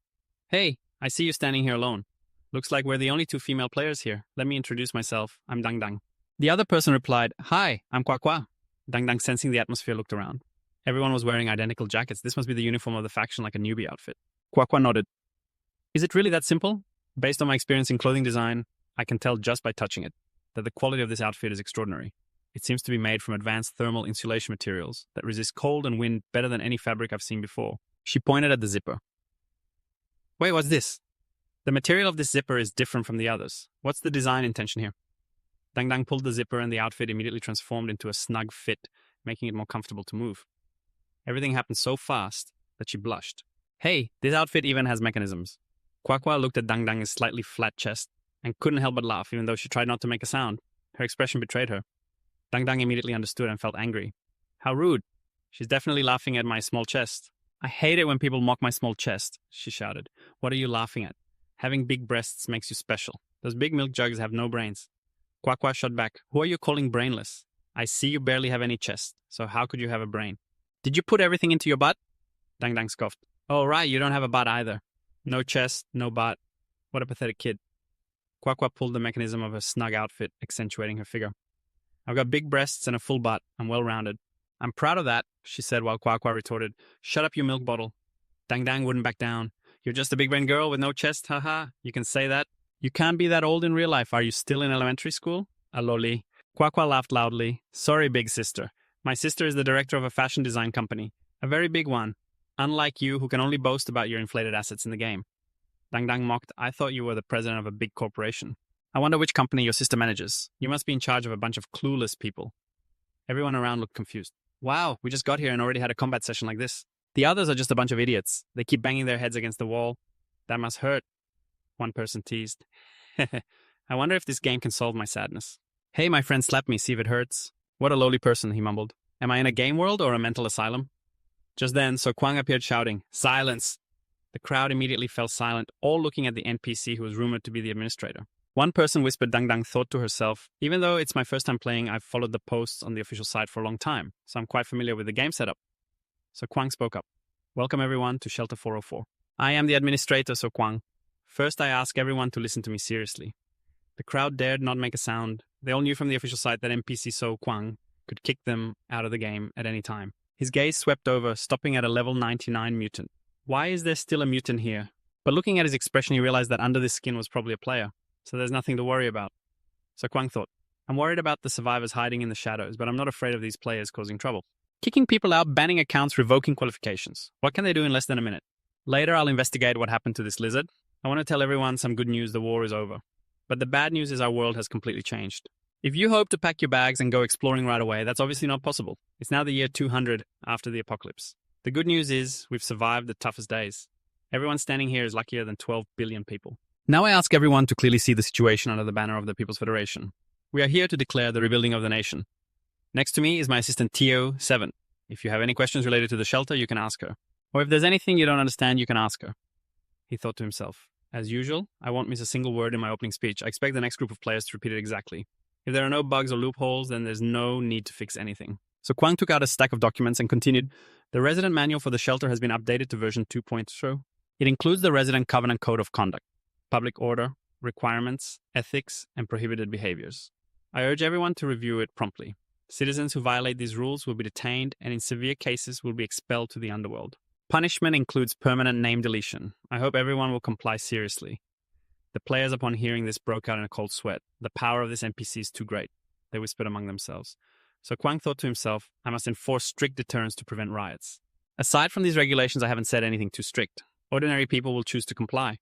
"Hey, I see you standing here alone. Looks like we're the only 2 female players here. Let me introduce myself. I'm Dang Dang. The other person replied, Hi, I'm Kwa Kwa. Dang Dang, sensing the atmosphere, looked around. Everyone was wearing identical jackets. This must be the uniform of the faction, like a newbie outfit. Kwa Kwa nodded. Is it really that simple? Based on my experience in clothing design, I can tell just by touching it that the quality of this outfit is extraordinary. It seems to be made from advanced thermal insulation materials that resist cold and wind better than any fabric I've seen before. She pointed at the zipper. Wait, what's this? The material of this zipper is different from the others. What's the design intention here? Dang Dang pulled the zipper and the outfit immediately transformed into a snug fit, making it more comfortable to move. Everything happened so fast that she blushed. Hey, this outfit even has mechanisms. Kwa Kwa looked at Dang Dang's slightly flat chest and couldn't help but laugh, even though she tried not to make a sound. Her expression betrayed her. Dang Dang immediately understood and felt angry. How rude. She's definitely laughing at my small chest. I hate it when people mock my small chest, she shouted. What are you laughing at? Having big breasts makes you special. Those big milk jugs have no brains. Kwa Kwa shot back. Who are you calling brainless? I see you barely have any chest, so how could you have a brain? Did you put everything into your butt? Dang Dang scoffed. Oh, right, you don't have a butt either. No chest, no butt. What a pathetic kid. Kwa Kwa pulled the mechanism of her snug outfit, accentuating her figure. I've got big breasts and a full butt. I'm well-rounded. I'm proud of that, she said while Kwa Kwa retorted, Shut up, you milk bottle. Dang Dang wouldn't back down. You're just a big brain girl with no chest, haha. You can say that. You can't be that old in real life. Are you still in elementary school? A loli. Kwa Kwa laughed loudly. Sorry, big sister. My sister is the director of a fashion design company. A very big one. Unlike you, who can only boast about your inflated assets in the game. Dang Dang mocked. I thought you were the president of a big corporation. I wonder which company your sister manages. You must be in charge of a bunch of clueless people. Everyone around looked confused. Wow, we just got here and already had a combat session like this. The others are just a bunch of idiots. They keep banging their heads against the wall. That must hurt, one person teased. I wonder if this game can solve my sadness. Hey, my friend slapped me, see if it hurts. What a lowly person, he mumbled. Am I in a game world or a mental asylum? Just then, So Kwang appeared shouting, Silence! The crowd immediately fell silent, all looking at the NPC who was rumored to be the administrator. One person whispered Dang Dang thought to herself, even though it's my first time playing, I've followed the posts on the official site for a long time, so I'm quite familiar with the game setup. So Kwang spoke up. Welcome everyone to Shelter 404. I am the administrator, So Kwang. First I ask everyone to listen to me seriously. The crowd dared not make a sound. They all knew from the official site that NPC So Kwang could kick them out of the game at any time. His gaze swept over, stopping at a level 99 mutant. Why is there still a mutant here? But looking at his expression, he realized that under this skin was probably a player, so there's nothing to worry about. So Kwang thought, I'm worried about the survivors hiding in the shadows, but I'm not afraid of these players causing trouble. Kicking people out, banning accounts, revoking qualifications. What can they do in less than a minute? Later, I'll investigate what happened to this lizard. I want to tell everyone some good news, the war is over. But the bad news is our world has completely changed. If you hope to pack your bags and go exploring right away, that's obviously not possible. It's now the year 200 after the apocalypse. The good news is we've survived the toughest days. Everyone standing here is luckier than 12 billion people. Now I ask everyone to clearly see the situation under the banner of the People's Federation. We are here to declare the rebuilding of the nation. Next to me is my assistant Tio7. If you have any questions related to the shelter, you can ask her. Or if there's anything you don't understand, you can ask her. He thought to himself, as usual, I won't miss a single word in my opening speech. I expect the next group of players to repeat it exactly. If there are no bugs or loopholes, then there's no need to fix anything. So Kwang took out a stack of documents and continued, the resident manual for the shelter has been updated to version 2.0. It includes the resident covenant code of conduct, public order, requirements, ethics, and prohibited behaviors. I urge everyone to review it promptly. Citizens who violate these rules will be detained and in severe cases will be expelled to the underworld. Punishment includes permanent name deletion. I hope everyone will comply seriously. The players, upon hearing this, broke out in a cold sweat. The power of this NPC is too great, they whispered among themselves. So Kwang thought to himself, I must enforce strict deterrents to prevent riots. Aside from these regulations, I haven't said anything too strict. Ordinary people will choose to comply.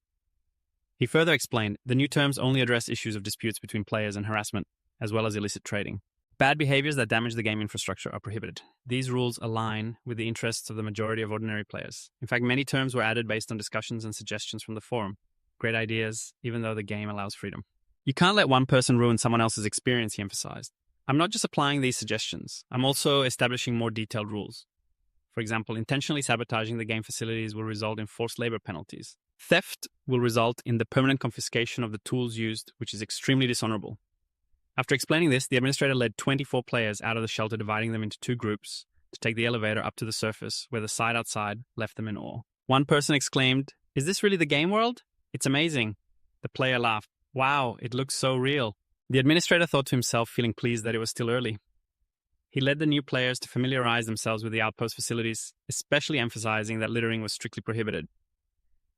He further explained, the new terms only address issues of disputes between players and harassment, as well as illicit trading. Bad behaviors that damage the game infrastructure are prohibited. These rules align with the interests of the majority of ordinary players. In fact, many terms were added based on discussions and suggestions from the forum. Great ideas, even though the game allows freedom. You can't let one person ruin someone else's experience, he emphasized. I'm not just applying these suggestions, I'm also establishing more detailed rules. For example, intentionally sabotaging the game facilities will result in forced labor penalties. Theft will result in the permanent confiscation of the tools used, which is extremely dishonorable. After explaining this, the administrator led 24 players out of the shelter, dividing them into 2 groups to take the elevator up to the surface, where the sight outside left them in awe. One person exclaimed, Is this really the game world? It's amazing. The player laughed. Wow, it looks so real. The administrator thought to himself, feeling pleased that it was still early. He led the new players to familiarize themselves with the outpost facilities, especially emphasizing that littering was strictly prohibited.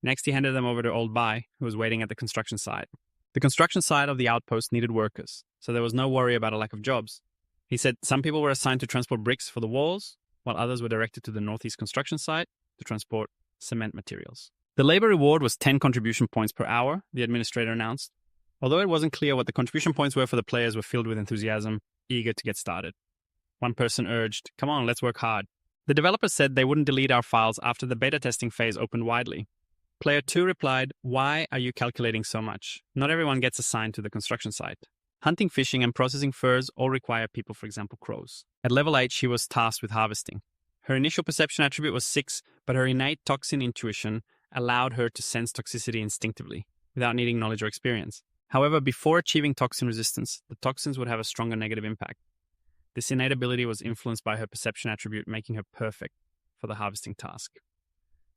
Next, he handed them over to Old Bai, who was waiting at the construction site. The construction site of the outpost needed workers, so there was no worry about a lack of jobs. He said some people were assigned to transport bricks for the walls, while others were directed to the northeast construction site to transport cement materials. The labor reward was 10 contribution points per hour, the administrator announced. Although it wasn't clear what the contribution points were for, the players were filled with enthusiasm, eager to get started. One person urged, "Come on, let's work hard." The developers said they wouldn't delete our files after the beta testing phase opened widely. Player 2 replied, "Why are you calculating so much? Not everyone gets assigned to the construction site. Hunting, fishing, and processing furs all require people, for example, crows." At level 8, she was tasked with harvesting. Her initial perception attribute was 6, but her innate toxin intuition allowed her to sense toxicity instinctively, without needing knowledge or experience. However, before achieving toxin resistance, the toxins would have a stronger negative impact. This innate ability was influenced by her perception attribute, making her perfect for the harvesting task.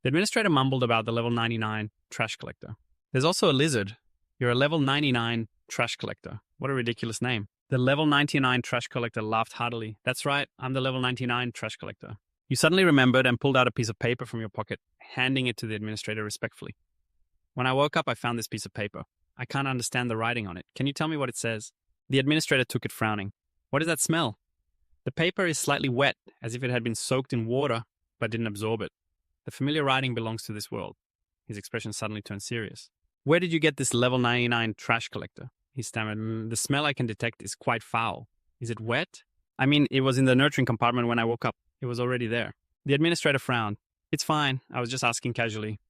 The administrator mumbled about the level 99 trash collector. "There's also a lizard. You're a level 99 trash collector. What a ridiculous name." The level 99 trash collector laughed heartily. "That's right, I'm the level 99 trash collector." You suddenly remembered and pulled out a piece of paper from your pocket, handing it to the administrator respectfully. "When I woke up, I found this piece of paper. I can't understand the writing on it. Can you tell me what it says?" The administrator took it, frowning. "What is that smell?" "The paper is slightly wet, as if it had been soaked in water, but didn't absorb it. The familiar writing belongs to this world." His expression suddenly turned serious. "Where did you get this level 99 trash collector?" He stammered. "The smell I can detect is quite foul. Is it wet?" "I mean, it was in the nurturing compartment when I woke up. It was already there." The administrator frowned. "It's fine. I was just asking casually."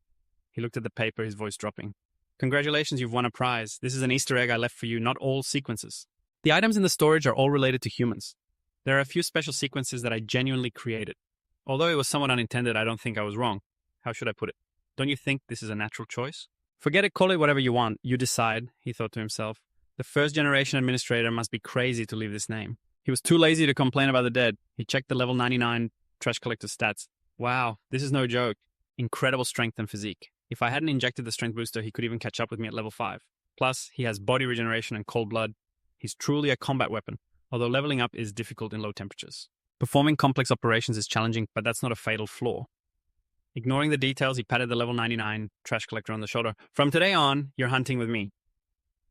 He looked at the paper, his voice dropping. "Congratulations, you've won a prize. This is an Easter egg I left for you, not all sequences. The items in the storage are all related to humans. There are a few special sequences that I genuinely created. Although it was somewhat unintended, I don't think I was wrong. How should I put it? Don't you think this is a natural choice?" "Forget it, call it whatever you want. You decide," he thought to himself. The first generation administrator must be crazy to leave this name. He was too lazy to complain about the dead. He checked the level 99 trash collector stats. Wow, this is no joke. Incredible strength and physique. If I hadn't injected the strength booster, he could even catch up with me at level 5. Plus, he has body regeneration and cold blood. He's truly a combat weapon, although leveling up is difficult in low temperatures. Performing complex operations is challenging, but that's not a fatal flaw. Ignoring the details, he patted the level 99 trash collector on the shoulder. "From today on, you're hunting with me."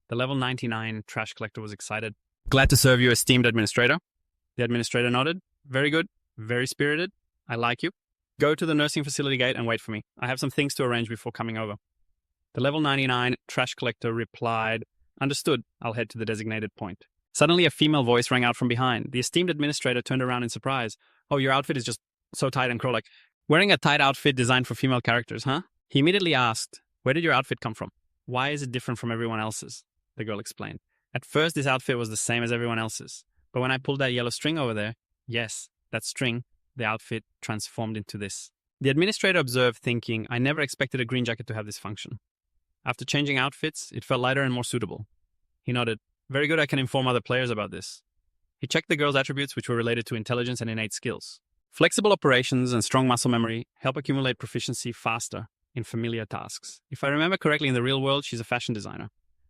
The level 99 trash collector was excited. "Glad to serve you, esteemed administrator." The administrator nodded. "Very good. Very spirited. I like you. Go to the nursing facility gate and wait for me. I have some things to arrange before coming over." The level 99 trash collector replied, "Understood. I'll head to the designated point." Suddenly, a female voice rang out from behind. The esteemed administrator turned around in surprise. "Oh, your outfit is just so tight and crow-like. Wearing a tight outfit designed for female characters, huh?" He immediately asked, "Where did your outfit come from?" "Why is it different from everyone else's?" The girl explained. "At first, this outfit was the same as everyone else's. But when I pulled that yellow string over there, yes, that string, the outfit transformed into this." The administrator observed, thinking, "I never expected a green jacket to have this function." After changing outfits, it felt lighter and more suitable. He nodded. "Very good, I can inform other players about this." He checked the girl's attributes, which were related to intelligence and innate skills. Flexible operations and strong muscle memory help accumulate proficiency faster in familiar tasks. If I remember correctly, in the real world, she's a fashion designer.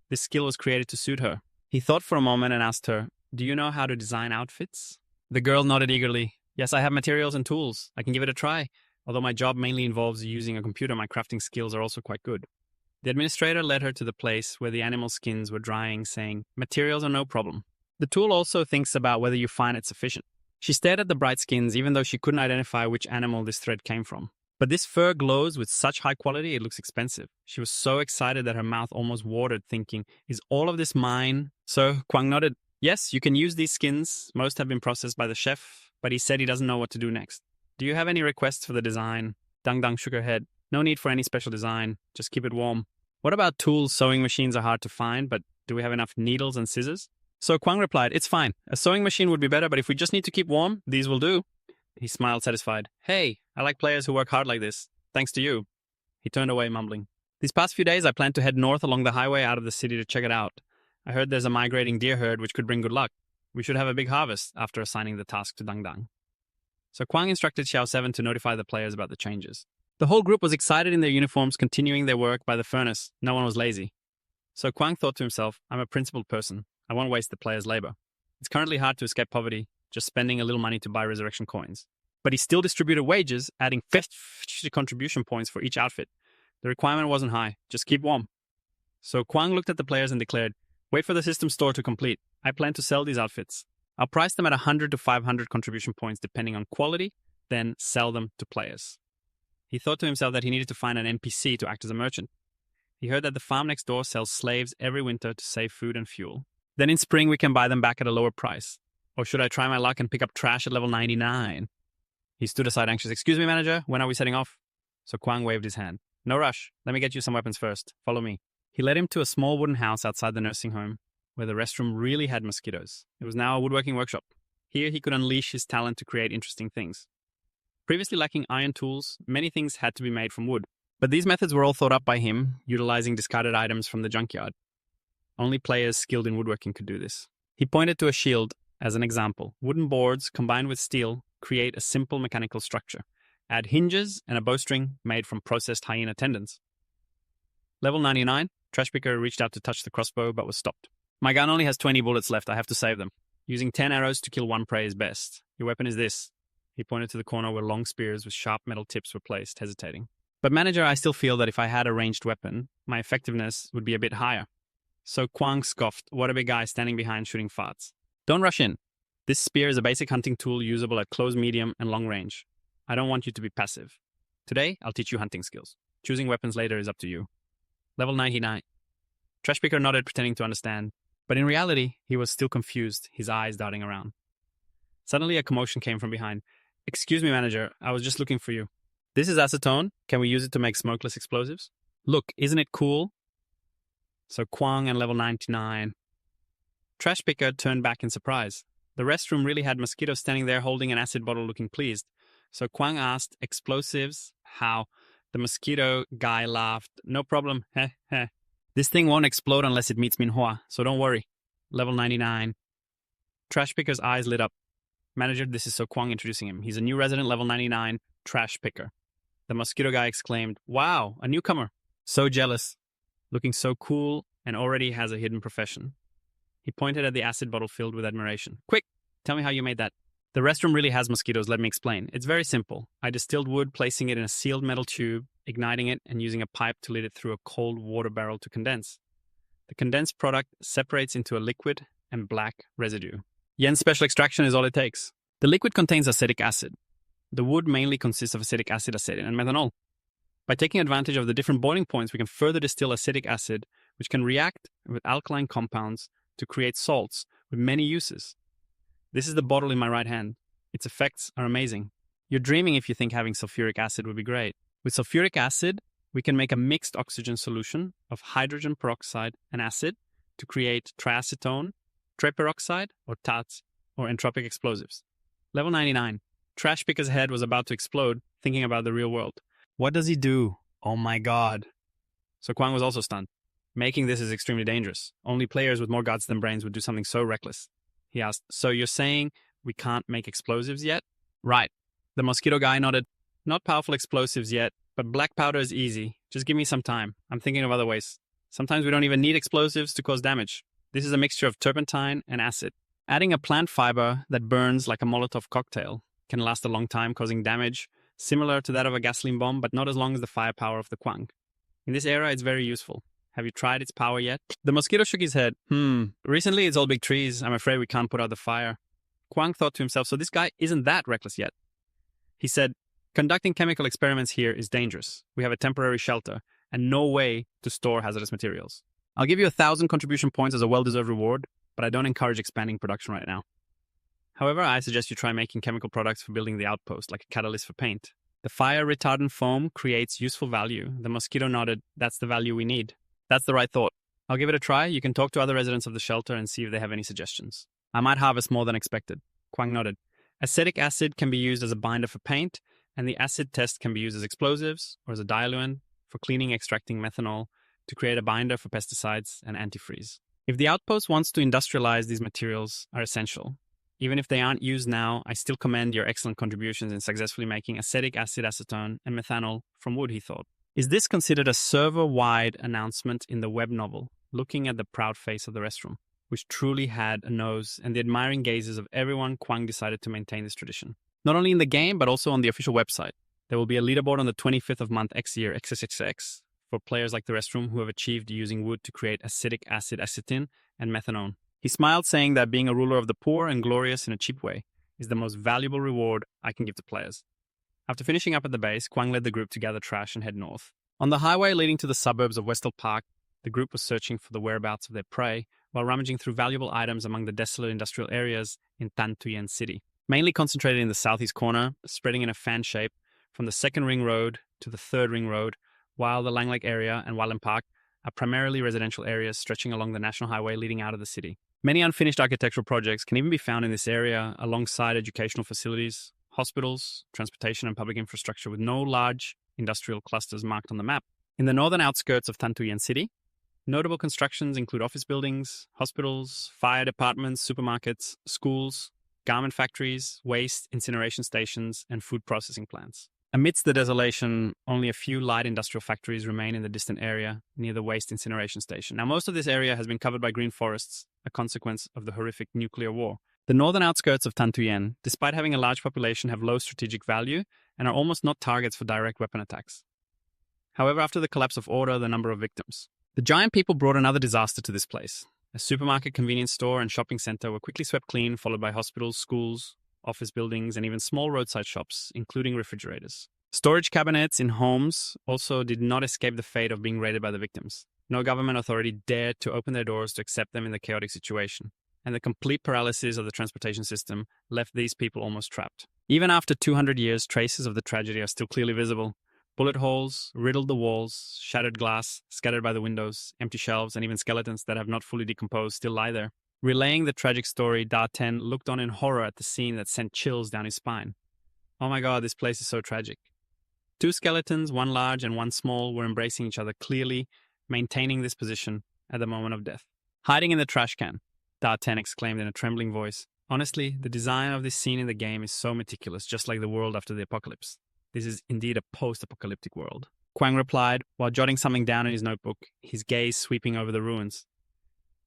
This skill was created to suit her. He thought for a moment and asked her, "Do you know how to design outfits?" The girl nodded eagerly. "Yes, I have materials and tools. I can give it a try. Although my job mainly involves using a computer, my crafting skills are also quite good." The administrator led her to the place where the animal skins were drying, saying, "Materials are no problem. The tool also thinks about whether you find it sufficient." She stared at the bright skins, even though she couldn't identify which animal this thread came from. "But this fur glows with such high quality, it looks expensive." She was so excited that her mouth almost watered, thinking, "Is all of this mine?" So Kwang nodded. "Yes, you can use these skins. Most have been processed by the chef, but he said he doesn't know what to do next. Do you have any requests for the design?" Dang Dang shook her head. "No need for any special design. Just keep it warm." "What about tools? Sewing machines are hard to find, but do we have enough needles and scissors?" So Kwang replied, "It's fine. A sewing machine would be better, but if we just need to keep warm, these will do." He smiled, satisfied. "Hey, I like players who work hard like this. Thanks to you." He turned away, mumbling. "These past few days, I plan to head north along the highway out of the city to check it out. I heard there's a migrating deer herd which could bring good luck. We should have a big harvest," after assigning the task to Dang Dang. So Kwang instructed Xiao 7 to notify the players about the changes. The whole group was excited in their uniforms, continuing their work by the furnace. No one was lazy. So Kwang thought to himself, I'm a principled person. I won't waste the player's labor. It's currently hard to escape poverty, just spending a little money to buy resurrection coins. But he still distributed wages, adding 50 contribution points for each outfit. The requirement wasn't high, just keep warm. So Kwang looked at the players and declared, wait for the system store to complete. I plan to sell these outfits. I'll price them at 100 to 500 contribution points depending on quality, then sell them to players. He thought to himself that he needed to find an NPC to act as a merchant. He heard that the farm next door sells slaves every winter to save food and fuel. Then in spring we can buy them back at a lower price. Or should I try my luck and pick up trash at level 99? He stood aside anxious. Excuse me, manager, when are we setting off? So Kwang waved his hand. No rush. Let me get you some weapons first. Follow me. He led him to a small wooden house outside the nursing home, where the restroom really had mosquitoes. It was now a woodworking workshop. Here he could unleash his talent to create interesting things. Previously lacking iron tools, many things had to be made from wood. But these methods were all thought up by him, utilizing discarded items from the junkyard. Only players skilled in woodworking could do this. He pointed to a shield as an example. Wooden boards combined with steel create a simple mechanical structure. Add hinges and a bowstring made from processed hyena tendons. Level 99, Trash Picker reached out to touch the crossbow but was stopped. My gun only has 20 bullets left, I have to save them. Using 10 arrows to kill one prey is best. Your weapon is this. He pointed to the corner where long spears with sharp metal tips were placed, hesitating. But manager, I still feel that if I had a ranged weapon, my effectiveness would be a bit higher. So Kwang scoffed, what a big guy standing behind shooting farts. Don't rush in. This spear is a basic hunting tool usable at close, medium, and long range. I don't want you to be passive. Today, I'll teach you hunting skills. Choosing weapons later is up to you. Level 99. Trash Picker nodded, pretending to understand. But in reality, he was still confused, his eyes darting around. Suddenly, a commotion came from behind. Excuse me, manager, I was just looking for you. This is acetone. Can we use it to make smokeless explosives? Look, isn't it cool? So Kwang and level 99. Trash Picker turned back in surprise. The restroom really had mosquitoes standing there holding an acid bottle looking pleased. So Kwang asked, explosives? How? The mosquito guy laughed. No problem. Heh heh. This thing won't explode unless it meets Manhwa, so don't worry. Level 99. Trash Picker's eyes lit up. Manager, this is So Kwang introducing him. He's a new resident, level 99, Trash Picker. The mosquito guy exclaimed, wow, a newcomer. So jealous. Looking so cool and already has a hidden profession. He pointed at the acid bottle filled with admiration. Quick, tell me how you made that. The restroom really has mosquitoes, let me explain. It's very simple. I distilled wood, placing it in a sealed metal tube, igniting it, and using a pipe to lead it through a cold water barrel to condense. The condensed product separates into a liquid and black residue. Yen's special extraction is all it takes. The liquid contains acetic acid. The wood mainly consists of acetic acid, acetylene, and methanol. By taking advantage of the different boiling points, we can further distill acetic acid, which can react with alkaline compounds to create salts with many uses. This is the bottle in my right hand. Its effects are amazing. You're dreaming if you think having sulfuric acid would be great. With sulfuric acid, we can make a mixed oxygen solution of hydrogen peroxide and acid to create triacetone, triperoxide, or TAT, or entropic explosives. Level 99. Trash Picker's head was about to explode, thinking about the real world. What does he do? Oh my god. So Kwang was also stunned. Making this is extremely dangerous. Only players with more guts than brains would do something so reckless. He asked, so you're saying we can't make explosives yet? Right. The mosquito guy nodded. Not powerful explosives yet, but black powder is easy. Just give me some time. I'm thinking of other ways. Sometimes we don't even need explosives to cause damage. This is a mixture of turpentine and acid. Adding a plant fiber that burns like a Molotov cocktail can last a long time, causing damage similar to that of a gasoline bomb, but not as long as the firepower of the Kwang. In this era, it's very useful. Have you tried its power yet? The mosquito shook his head. Recently it's all big trees. I'm afraid we can't put out the fire. Kwang thought to himself, so this guy isn't that reckless yet. He said, conducting chemical experiments here is dangerous. We have a temporary shelter and no way to store hazardous materials. I'll give you 1,000 contribution points as a well-deserved reward, but I don't encourage expanding production right now. However, I suggest you try making chemical products for building the outpost, like a catalyst for paint. The fire-retardant foam creates useful value. The mosquito nodded, that's the value we need. That's the right thought. I'll give it a try. You can talk to other residents of the shelter and see if they have any suggestions. I might harvest more than expected. Kwang nodded. Acetic acid can be used as a binder for paint, and the acid test can be used as explosives or as a diluent for cleaning, extracting methanol to create a binder for pesticides and antifreeze. If the outpost wants to industrialize, these materials are essential. Even if they aren't used now, I still commend your excellent contributions in successfully making acetic acid, acetone, and methanol from wood, he thought. Is this considered a server-wide announcement in the web novel? looking at the proud face of the restroom, which truly had a nose, and the admiring gazes of everyone. Kwang decided to maintain this tradition. Not only in the game, but also on the official website. There will be a leaderboard on the 25th of month X year, XXXX, for players like the restroom who have achieved using wood to create acetic acid acetin and methanone. He smiled, saying that being a ruler of the poor and glorious in a cheap way is the most valuable reward I can give to players. After finishing up at the base, Kwang led the group to gather trash and head north. On the highway leading to the suburbs of Westall Park, the group was searching for the whereabouts of their prey while rummaging through valuable items among the desolate industrial areas in Tan Thuyen City. Mainly concentrated in the southeast corner, spreading in a fan shape from the second ring road to the third ring road, while the Lang Lake area and Wallen Park are primarily residential areas stretching along the national highway leading out of the city. Many unfinished architectural projects can even be found in this area alongside educational facilities, hospitals, transportation and public infrastructure with no large industrial clusters marked on the map. In the northern outskirts of Tan Thuyen City, notable constructions include office buildings, hospitals, fire departments, supermarkets, schools, garment factories, waste, incineration stations, and food processing plants. Amidst the desolation, only a few light industrial factories remain in the distant area near the waste incineration station. Now, most of this area has been covered by green forests, a consequence of the horrific nuclear war. The northern outskirts of Tan Thuyen, despite having a large population, have low strategic value and are almost not targets for direct weapon attacks. However, after the collapse of order, the number of victims. The giant people brought another disaster to this place. A supermarket, convenience store, and shopping center were quickly swept clean, followed by hospitals, schools, office buildings, and even small roadside shops, including refrigerators. Storage cabinets in homes also did not escape the fate of being raided by the victims. No government authority dared to open their doors to accept them in the chaotic situation, and the complete paralysis of the transportation system left these people almost trapped. Even after 200 years, traces of the tragedy are still clearly visible. Bullet holes riddled the walls, shattered glass scattered by the windows, empty shelves, and even skeletons that have not fully decomposed still lie there. Relaying the tragic story, Da Ten looked on in horror at the scene that sent chills down his spine. Oh my god, this place is so tragic. Two skeletons, one large and one small, were embracing each other, clearly maintaining this position at the moment of death. Hiding in the trash can, Da Ten exclaimed in a trembling voice. Honestly, the design of this scene in the game is so meticulous, just like the world after the apocalypse. This is indeed a post-apocalyptic world. Kwang replied, while jotting something down in his notebook, his gaze sweeping over the ruins.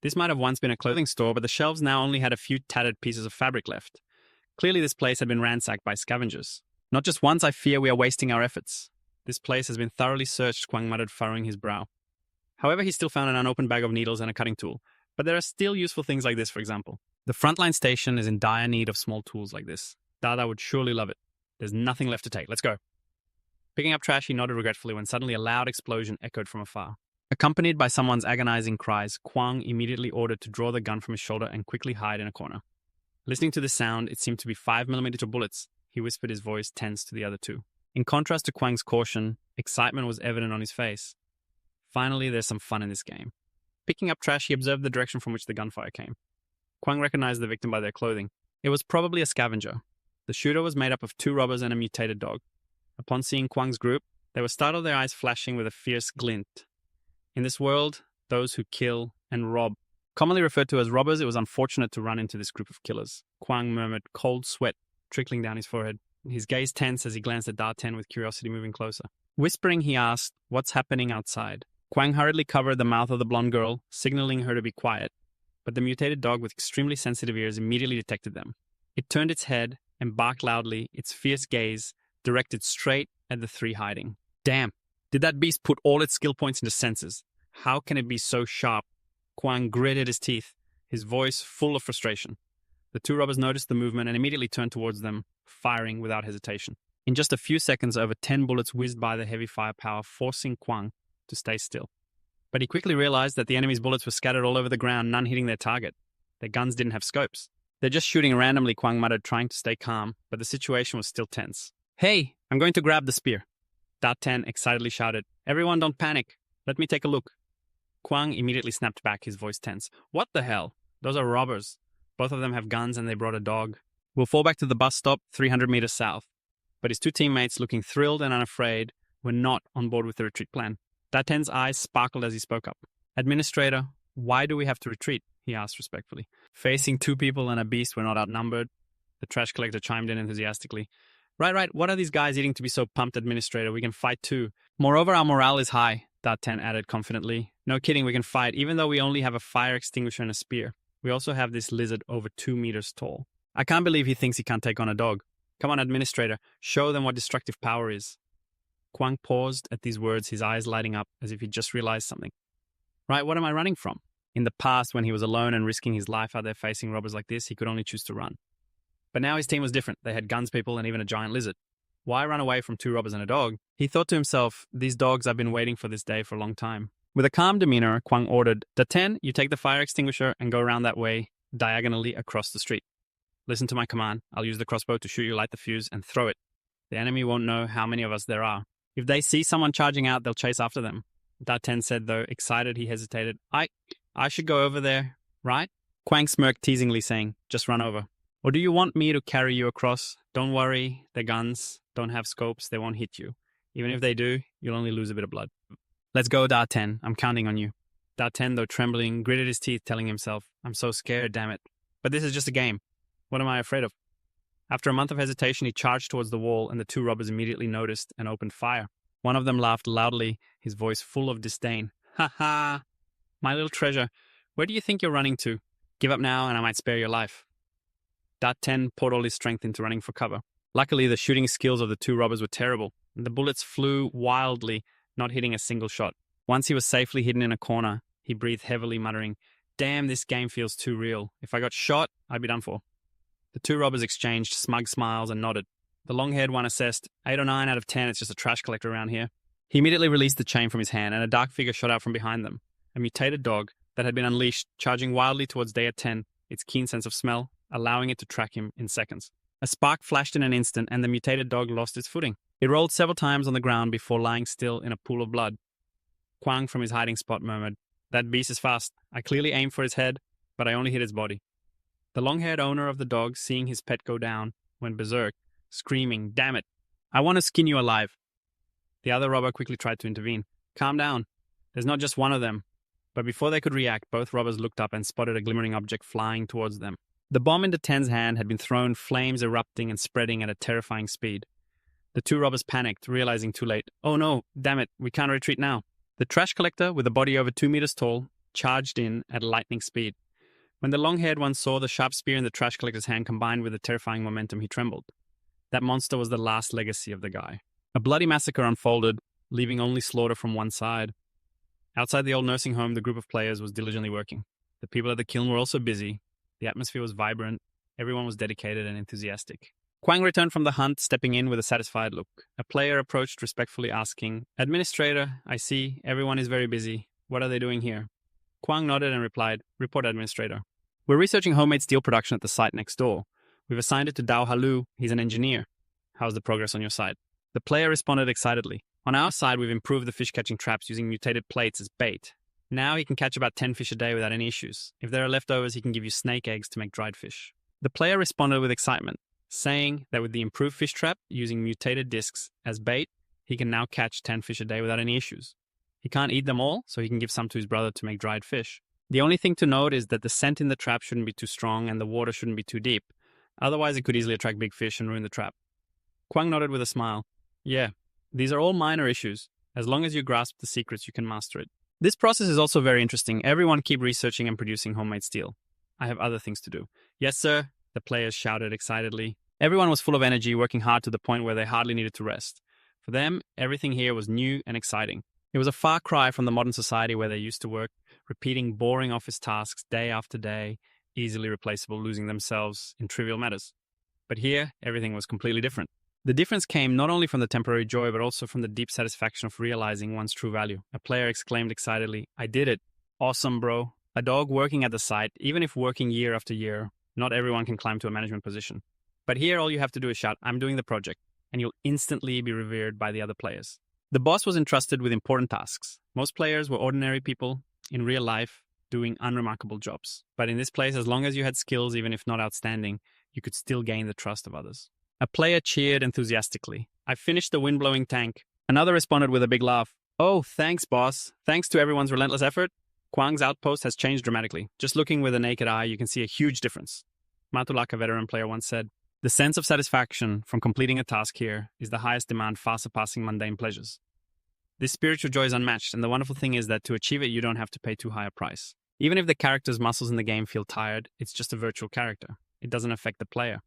This might have once been a clothing store, but the shelves now only had a few tattered pieces of fabric left. Clearly this place had been ransacked by scavengers. Not just once, I fear we are wasting our efforts. This place has been thoroughly searched, Kwang muttered, furrowing his brow. However, he still found an unopened bag of needles and a cutting tool. But there are still useful things like this, for example. The frontline station is in dire need of small tools like this. Dada would surely love it. There's nothing left to take. Let's go. Picking up trash, he nodded regretfully when suddenly a loud explosion echoed from afar. Accompanied by someone's agonizing cries, Kwang immediately ordered to draw the gun from his shoulder and quickly hide in a corner. Listening to the sound, it seemed to be 5mm bullets. He whispered, his voice tense to the other two. In contrast to Kwang's caution, excitement was evident on his face. Finally, there's some fun in this game. Picking up trash, he observed the direction from which the gunfire came. Kwang recognized the victim by their clothing. It was probably a scavenger. The shooter was made up of 2 robbers and a mutated dog. Upon seeing Kwang's group, they were startled, their eyes flashing with a fierce glint. In this world, those who kill and rob, commonly referred to as robbers, it was unfortunate to run into this group of killers. Kwang murmured, cold sweat trickling down his forehead. His gaze tense as he glanced at Da Ten with curiosity moving closer. Whispering, he asked, "What's happening outside?" Kwang hurriedly covered the mouth of the blonde girl, signaling her to be quiet, but the mutated dog with extremely sensitive ears immediately detected them. It turned its head and barked loudly, its fierce gaze directed straight at the 3 hiding. Damn, did that beast put all its skill points into senses? How can it be so sharp? Kwang gritted his teeth, his voice full of frustration. The 2 robbers noticed the movement and immediately turned towards them, firing without hesitation. In just a few seconds, over 10 bullets whizzed by the heavy firepower, forcing Kwang to stay still. But he quickly realized that the enemy's bullets were scattered all over the ground, none hitting their target. Their guns didn't have scopes. They're just shooting randomly, Kwang muttered, trying to stay calm, but the situation was still tense. Hey, I'm going to grab the spear. Da Ten excitedly shouted. Everyone don't panic. Let me take a look. Kwang immediately snapped back, his voice tense. What the hell? Those are robbers. Both of them have guns and they brought a dog. We'll fall back to the bus stop 300 meters south. But his 2 teammates, looking thrilled and unafraid, were not on board with the retreat plan. Da Ten's eyes sparkled as he spoke up. Administrator, why do we have to retreat? He asked respectfully. Facing 2 people and a beast, we're not outnumbered. The trash collector chimed in enthusiastically. Right. What are these guys eating to be so pumped, Administrator? We can fight too. Moreover, our morale is high. Da10 added confidently. No kidding, we can fight, even though we only have a fire extinguisher and a spear. We also have this lizard over 2 meters tall. I can't believe he thinks he can't take on a dog. Come on, administrator, show them what destructive power is. Kwang paused at these words, his eyes lighting up as if he just realized something. Right, what am I running from? In the past, when he was alone and risking his life out there facing robbers like this, he could only choose to run. But now his team was different. They had guns, people, and even a giant lizard. Why run away from 2 robbers and a dog? He thought to himself, these dogs, I've been waiting for this day for a long time. With a calm demeanor, Kwang ordered, Da10, you take the fire extinguisher and go around that way, diagonally across the street. Listen to my command. I'll use the crossbow to shoot you, light the fuse, and throw it. The enemy won't know how many of us there are. If they see someone charging out, they'll chase after them. Da10 said, though, excited, he hesitated. I should go over there, right? Kwang smirked teasingly, saying, just run over. Or do you want me to carry you across? Don't worry, they're guns, don't have scopes, they won't hit you. Even if they do, you'll only lose a bit of blood. Let's go, Da10, I'm counting on you. Da10, though trembling, gritted his teeth, telling himself, I'm so scared, damn it. But this is just a game. What am I afraid of? After a month of hesitation, he charged towards the wall, and the 2 robbers immediately noticed and opened fire. One of them laughed loudly, his voice full of disdain. Ha ha! My little treasure, where do you think you're running to? Give up now, and I might spare your life. Da10 poured all his strength into running for cover. Luckily, the shooting skills of the 2 robbers were terrible. The bullets flew wildly, not hitting a single shot. Once he was safely hidden in a corner, he breathed heavily, muttering, damn, this game feels too real. If I got shot, I'd be done for. The 2 robbers exchanged smug smiles and nodded. The long-haired one assessed, 8 or 9 out of 10, it's just a trash collector around here. He immediately released the chain from his hand, and a dark figure shot out from behind them. A mutated dog that had been unleashed, charging wildly towards Da10, its keen sense of smell, allowing it to track him in seconds. A spark flashed in an instant, and the mutated dog lost its footing. It rolled several times on the ground before lying still in a pool of blood. Kwang from his hiding spot murmured, that beast is fast. I clearly aimed for his head, but I only hit its body. The long-haired owner of the dog, seeing his pet go down, went berserk, screaming, damn it, I want to skin you alive. The other robber quickly tried to intervene. Calm down. There's not just one of them. But before they could react, both robbers looked up and spotted a glimmering object flying towards them. The bomb in Da10's hand had been thrown, flames erupting and spreading at a terrifying speed. The 2 robbers panicked, realizing too late, oh no, damn it, we can't retreat now. The trash collector, with a body over 2 meters tall, charged in at lightning speed. When the long-haired one saw the sharp spear in the trash collector's hand combined with the terrifying momentum, he trembled. That monster was the last legacy of the guy. A bloody massacre unfolded, leaving only slaughter from one side. Outside the old nursing home, the group of players was diligently working. The people at the kiln were also busy. The atmosphere was vibrant. Everyone was dedicated and enthusiastic. Kwang returned from the hunt, stepping in with a satisfied look. A player approached respectfully, asking, Administrator, I see, everyone is very busy. What are they doing here? Kwang nodded and replied, Report, Administrator. We're researching homemade steel production at the site next door. We've assigned it to Yahello. He's an engineer. How's the progress on your side? The player responded excitedly. On our side, we've improved the fish-catching traps using mutated plates as bait. Now he can catch about 10 fish a day without any issues. If there are leftovers, he can give you snake eggs to make dried fish. The player responded with excitement, saying that with the improved fish trap using mutated discs as bait, he can now catch 10 fish a day without any issues. He can't eat them all, so he can give some to his brother to make dried fish. The only thing to note is that the scent in the trap shouldn't be too strong and the water shouldn't be too deep. Otherwise, it could easily attract big fish and ruin the trap. Kwang nodded with a smile. Yeah, these are all minor issues. As long as you grasp the secrets, you can master it. This process is also very interesting. Everyone keep researching and producing homemade steel. I have other things to do. Yes, sir, the players shouted excitedly. Everyone was full of energy, working hard to the point where they hardly needed to rest. For them, everything here was new and exciting. It was a far cry from the modern society where they used to work, repeating boring office tasks day after day, easily replaceable, losing themselves in trivial matters. But here, everything was completely different. The difference came not only from the temporary joy, but also from the deep satisfaction of realizing one's true value. A player exclaimed excitedly, I did it. Awesome, bro. A dog working at the site, even if working year after year, not everyone can climb to a management position. But here, all you have to do is shout, I'm doing the project, and you'll instantly be revered by the other players. The boss was entrusted with important tasks. Most players were ordinary people in real life doing unremarkable jobs. But in this place, as long as you had skills, even if not outstanding, you could still gain the trust of others. A player cheered enthusiastically. I finished the wind-blowing tank. Another responded with a big laugh. Oh, thanks, boss. Thanks to everyone's relentless effort, Kwang's outpost has changed dramatically. Just looking with a naked eye, you can see a huge difference. Matulak, a veteran player, once said, the sense of satisfaction from completing a task here is the highest demand, far surpassing mundane pleasures. This spiritual joy is unmatched, and the wonderful thing is that to achieve it, you don't have to pay too high a price. Even if the character's muscles in the game feel tired, it's just a virtual character. It doesn't affect the player.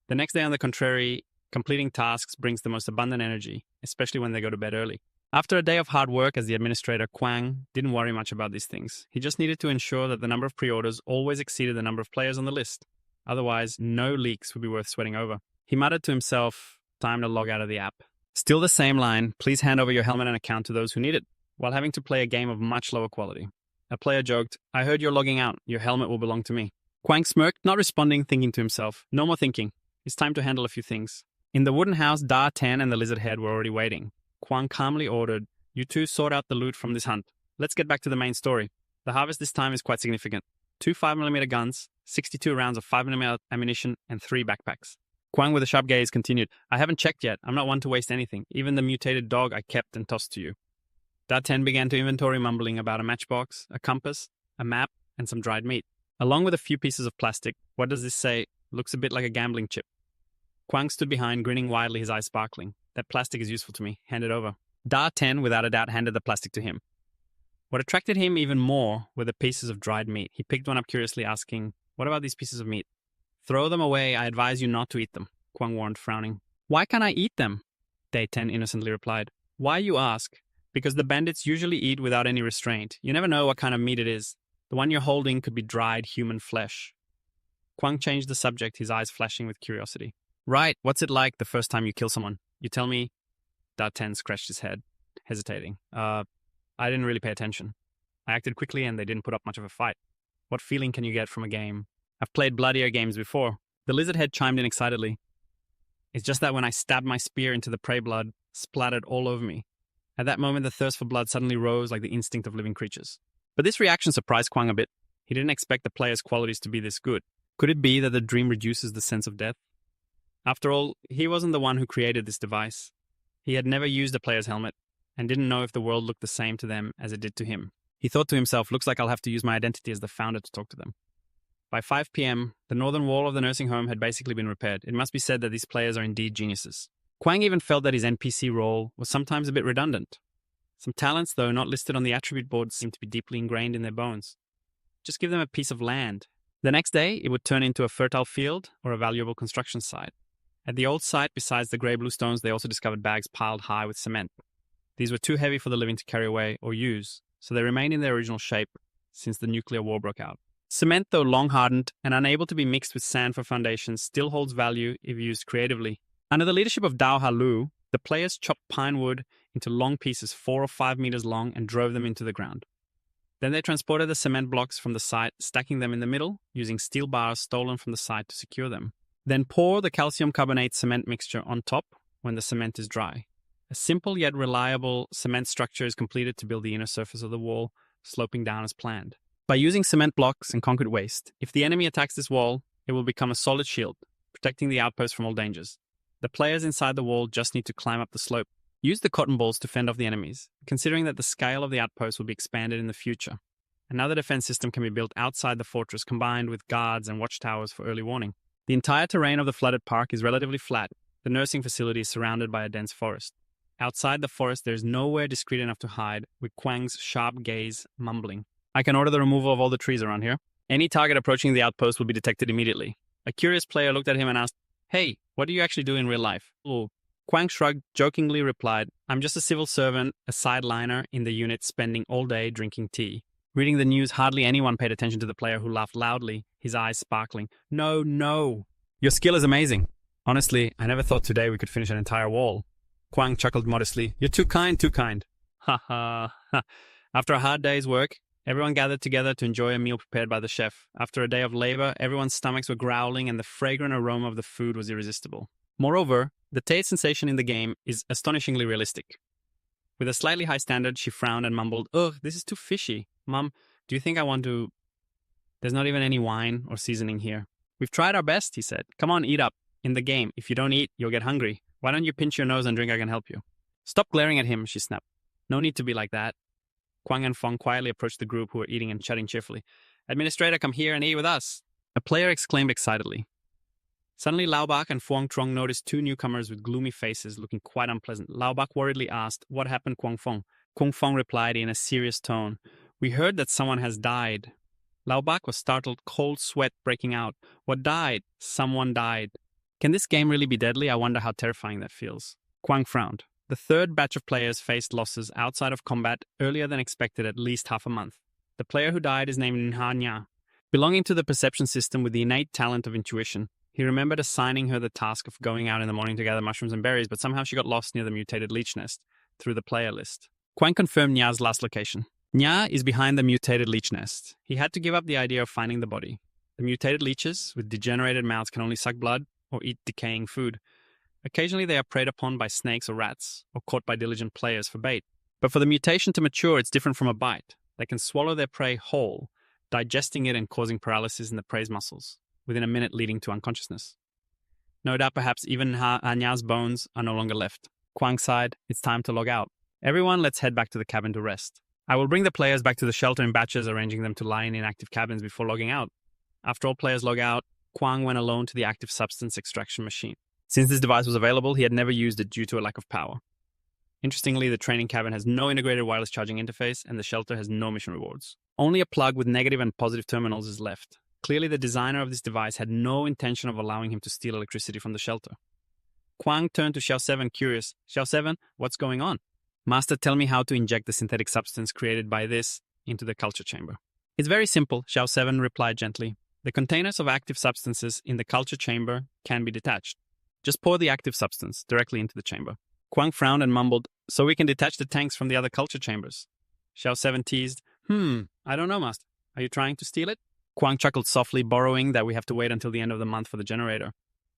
The next day, on the contrary, completing tasks brings the most abundant energy, especially when they go to bed early. After a day of hard work as the administrator, Kwang didn't worry much about these things. He just needed to ensure that the number of pre-orders always exceeded the number of players on the list. Otherwise, no leaks would be worth sweating over. He muttered to himself, time to log out of the app. Still the same line, please hand over your helmet and account to those who need it, while having to play a game of much lower quality. A player joked, I heard you're logging out, your helmet will belong to me. Kwang smirked, not responding, thinking to himself, no more thinking. It's time to handle a few things. In the wooden house, Da 10 and the lizard head were already waiting. Kwang calmly ordered, you two sort out the loot from this hunt. Let's get back to the main story. The harvest this time is quite significant. 2 5mm guns, 62 rounds of 5mm ammunition, and 3 backpacks. Kwang with a sharp gaze continued, I haven't checked yet. I'm not one to waste anything. Even the mutated dog I kept and tossed to you. Da 10 began to inventory, mumbling about a matchbox, a compass, a map, and some dried meat. Along with a few pieces of plastic. What does this say? Looks a bit like a gambling chip. Kwang stood behind, grinning widely, his eyes sparkling. That plastic is useful to me. Hand it over. Da 10, without a doubt, handed the plastic to him. What attracted him even more were the pieces of dried meat. He picked one up curiously, asking, what about these pieces of meat? Throw them away. I advise you not to eat them, Kwang warned, frowning. Why can't I eat them? Day 10 innocently replied. Why, you ask? Because the bandits usually eat without any restraint. You never know what kind of meat it is. The one you're holding could be dried human flesh. Kwang changed the subject, his eyes flashing with curiosity. Right, what's it like the first time you kill someone? You tell me. Da 10 scratched his head, hesitating. I didn't really pay attention. I acted quickly and they didn't put up much of a fight. What feeling can you get from a game? I've played bloodier games before. The lizard head chimed in excitedly. It's just that when I stabbed my spear into the prey, blood splattered all over me. At that moment, the thirst for blood suddenly rose like the instinct of living creatures. But this reaction surprised Kwang a bit. He didn't expect the player's qualities to be this good. Could it be that the dream reduces the sense of death? After all, he wasn't the one who created this device. He had never used a player's helmet and didn't know if the world looked the same to them as it did to him. He thought to himself, looks like I'll have to use my identity as the founder to talk to them. By 5 p.m., the northern wall of the nursing home had basically been repaired. It must be said that these players are indeed geniuses. Kwang even felt that his NPC role was sometimes a bit redundant. Some talents, though not listed on the attribute board, seemed to be deeply ingrained in their bones. Just give them a piece of land. The next day, it would turn into a fertile field or a valuable construction site. At the old site, besides the grey-blue stones, they also discovered bags piled high with cement. These were too heavy for the living to carry away or use, so they remained in their original shape since the nuclear war broke out. Cement, though long hardened and unable to be mixed with sand for foundations, still holds value if used creatively. Under the leadership of Dao Halu, the players chopped pine wood into long pieces 4 or 5 meters long and drove them into the ground. Then they transported the cement blocks from the site, stacking them in the middle, using steel bars stolen from the site to secure them. Then pour the calcium carbonate cement mixture on top when the cement is dry. A simple yet reliable cement structure is completed to build the inner surface of the wall, sloping down as planned. By using cement blocks and concrete waste, if the enemy attacks this wall, it will become a solid shield, protecting the outpost from all dangers. The players inside the wall just need to climb up the slope. Use the cotton balls to fend off the enemies, considering that the scale of the outpost will be expanded in the future. Another defense system can be built outside the fortress, combined with guards and watchtowers for early warning. The entire terrain of the flooded park is relatively flat. The nursing facility is surrounded by a dense forest. Outside the forest, there is nowhere discreet enough to hide, with Kwang's sharp gaze mumbling. I can order the removal of all the trees around here. Any target approaching the outpost will be detected immediately. A curious player looked at him and asked, Hey, what do you actually do in real life? Oh. Kwang shrugged, jokingly replied, I'm just a civil servant, a sideliner in the unit spending all day drinking tea. Reading the news, hardly anyone paid attention to the player who laughed loudly, his eyes sparkling. No. Your skill is amazing. Honestly, I never thought today we could finish an entire wall. Kwang chuckled modestly. You're too kind. Ha ha. After a hard day's work, everyone gathered together to enjoy a meal prepared by the chef. After a day of labor, everyone's stomachs were growling and the fragrant aroma of the food was irresistible. Moreover, the taste sensation in the game is astonishingly realistic. With a slightly high standard, she frowned and mumbled, Ugh, this is too fishy. Mom, do you think I want to... There's not even any wine or seasoning here. We've tried our best, he said. Come on, eat up. In the game, if you don't eat, you'll get hungry. Why don't you pinch your nose and drink? I can help you. Stop glaring at him, she snapped. No need to be like that. Kwang and Fong quietly approached the group who were eating and chatting cheerfully. Administrator, come here and eat with us. A player exclaimed excitedly. Suddenly, Laobak and Fuang Trong noticed two newcomers with gloomy faces looking quite unpleasant. Laobak worriedly asked, "What happened, Kuang Feng?" Kuang Feng replied in a serious tone, "We heard that someone has died." Laobak was startled, cold sweat breaking out. "What died?" "Someone died." Can this game really be deadly? I wonder how terrifying that feels. Kuang frowned. The third batch of players faced losses outside of combat earlier than expected at least half a month. The player who died is named Nha. Belonging to the perception system with the innate talent of intuition, he remembered assigning her the task of going out in the morning to gather mushrooms and berries, but somehow she got lost near the mutated leech nest through the player list. Kuang confirmed Nya's last location. Nya is behind the mutated leech nest. He had to give up the idea of finding the body. The mutated leeches with degenerated mouths can only suck blood or eat decaying food. Occasionally they are preyed upon by snakes or rats, or caught by diligent players for bait. But for the mutation to mature, it's different from a bite. They can swallow their prey whole, digesting it and causing paralysis in the prey's muscles, within a minute leading to unconsciousness. No doubt perhaps even Nya's bones are no longer left. Kuang sighed, "It's time to log out. Everyone, let's head back to the cabin to rest. I will bring the players back to the shelter in batches, arranging them to lie in inactive cabins before logging out." After all players log out, Kuang went alone to the active substance extraction machine. Since this device was available, he had never used it due to a lack of power. Interestingly, the training cabin has no integrated wireless charging interface, and the shelter has no mission rewards. Only a plug with negative and positive terminals is left. Clearly, the designer of this device had no intention of allowing him to steal electricity from the shelter. Kuang turned to Xiao 7, curious. "Xiao 7, what's going on?" "Master, tell me how to inject the synthetic substance created by this into the culture chamber." "It's very simple," Xiao 7 replied gently. "The containers of active substances in the culture chamber can be detached. Just pour the active substance directly into the chamber." Kuang frowned and mumbled, "So we can detach the tanks from the other culture chambers?" Xiao 7 teased, I don't know, Master. Are you trying to steal it?" Kuang chuckled softly, borrowing that we have to wait until the end of the month for the generator.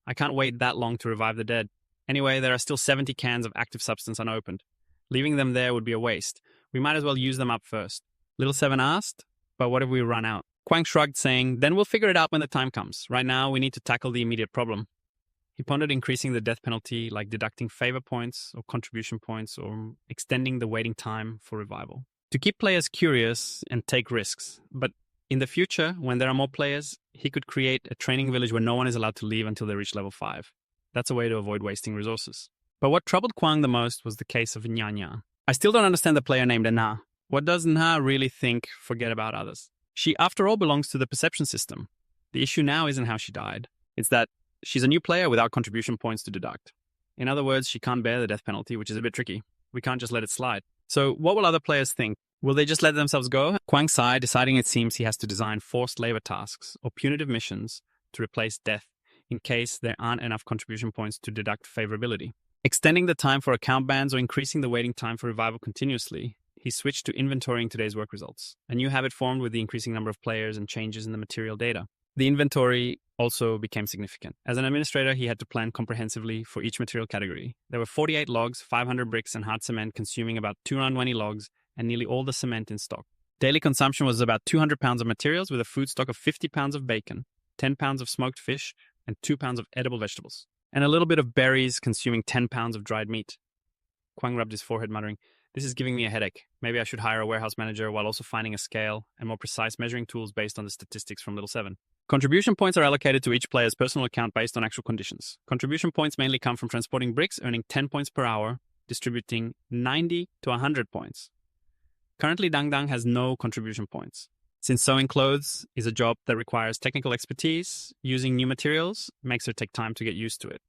"I can't wait that long to revive the dead. Anyway, there are still 70 cans of active substance unopened. Leaving them there would be a waste. We might as well use them up first." Little 7 asked, "But what if we run out?" Kuang shrugged, saying, "Then we'll figure it out when the time comes. Right now, we need to tackle the immediate problem." He pondered increasing the death penalty, like deducting favor points or contribution points, or extending the waiting time for revival, to keep players curious and take risks. But in the future, when there are more players, he could create a training village where no one is allowed to leave until they reach level 5. That's a way to avoid wasting resources. But what troubled Kuang the most was the case of Nya. "I still don't understand the player named Nha. What does Nha really think, forget about others? She, after all, belongs to the perception system. The issue now isn't how she died. It's that she's a new player without contribution points to deduct. In other words, she can't bear the death penalty, which is a bit tricky. We can't just let it slide. So what will other players think? Will they just let themselves go?" Kuang sighed, deciding it seems he has to design forced labor tasks or punitive missions to replace death in case there aren't enough contribution points to deduct favorability. Extending the time for account bans or increasing the waiting time for revival continuously, he switched to inventorying today's work results. A new habit formed with the increasing number of players and changes in the material data. The inventory also became significant. As an administrator, he had to plan comprehensively for each material category. There were 48 logs, 500 bricks, and hard cement consuming about 220 logs and nearly all the cement in stock. Daily consumption was about 200 pounds of materials with a food stock of 50 pounds of bacon, 10 pounds of smoked fish, and 2 pounds of edible vegetables, and a little bit of berries consuming 10 pounds of dried meat. Kuang rubbed his forehead, muttering, "This is giving me a headache. Maybe I should hire a warehouse manager while also finding a scale and more precise measuring tools based on the statistics from Little 7. Contribution points are allocated to each player's personal account based on actual conditions. Contribution points mainly come from transporting bricks, earning 10 points per hour, distributing 90 to 100 points. Currently, Dang Dang has no contribution points. Since sewing clothes is a job that requires technical expertise, using new materials makes her take time to get used to it.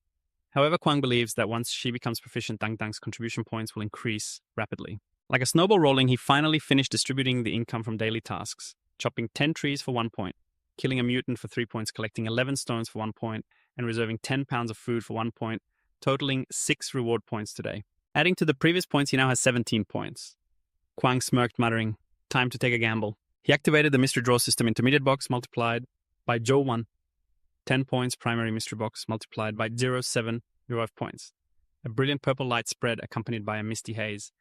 However, Kuang believes that once she becomes proficient, Dang Dang's contribution points will increase rapidly. Like a snowball rolling, he finally finished distributing the income from daily tasks, chopping 10 trees for 1 point, killing a mutant for 3 points, collecting 11 stones for 1 point, and reserving 10 pounds of food for 1 point, totaling 6 reward points today. Adding to the previous points, he now has 17 points. Kuang smirked, muttering, "Time to take a gamble." He activated the mystery draw system intermediate box multiplied by Joe 1. 10 points primary mystery box multiplied by 0.7 revive points. A brilliant purple light spread accompanied by a misty haze.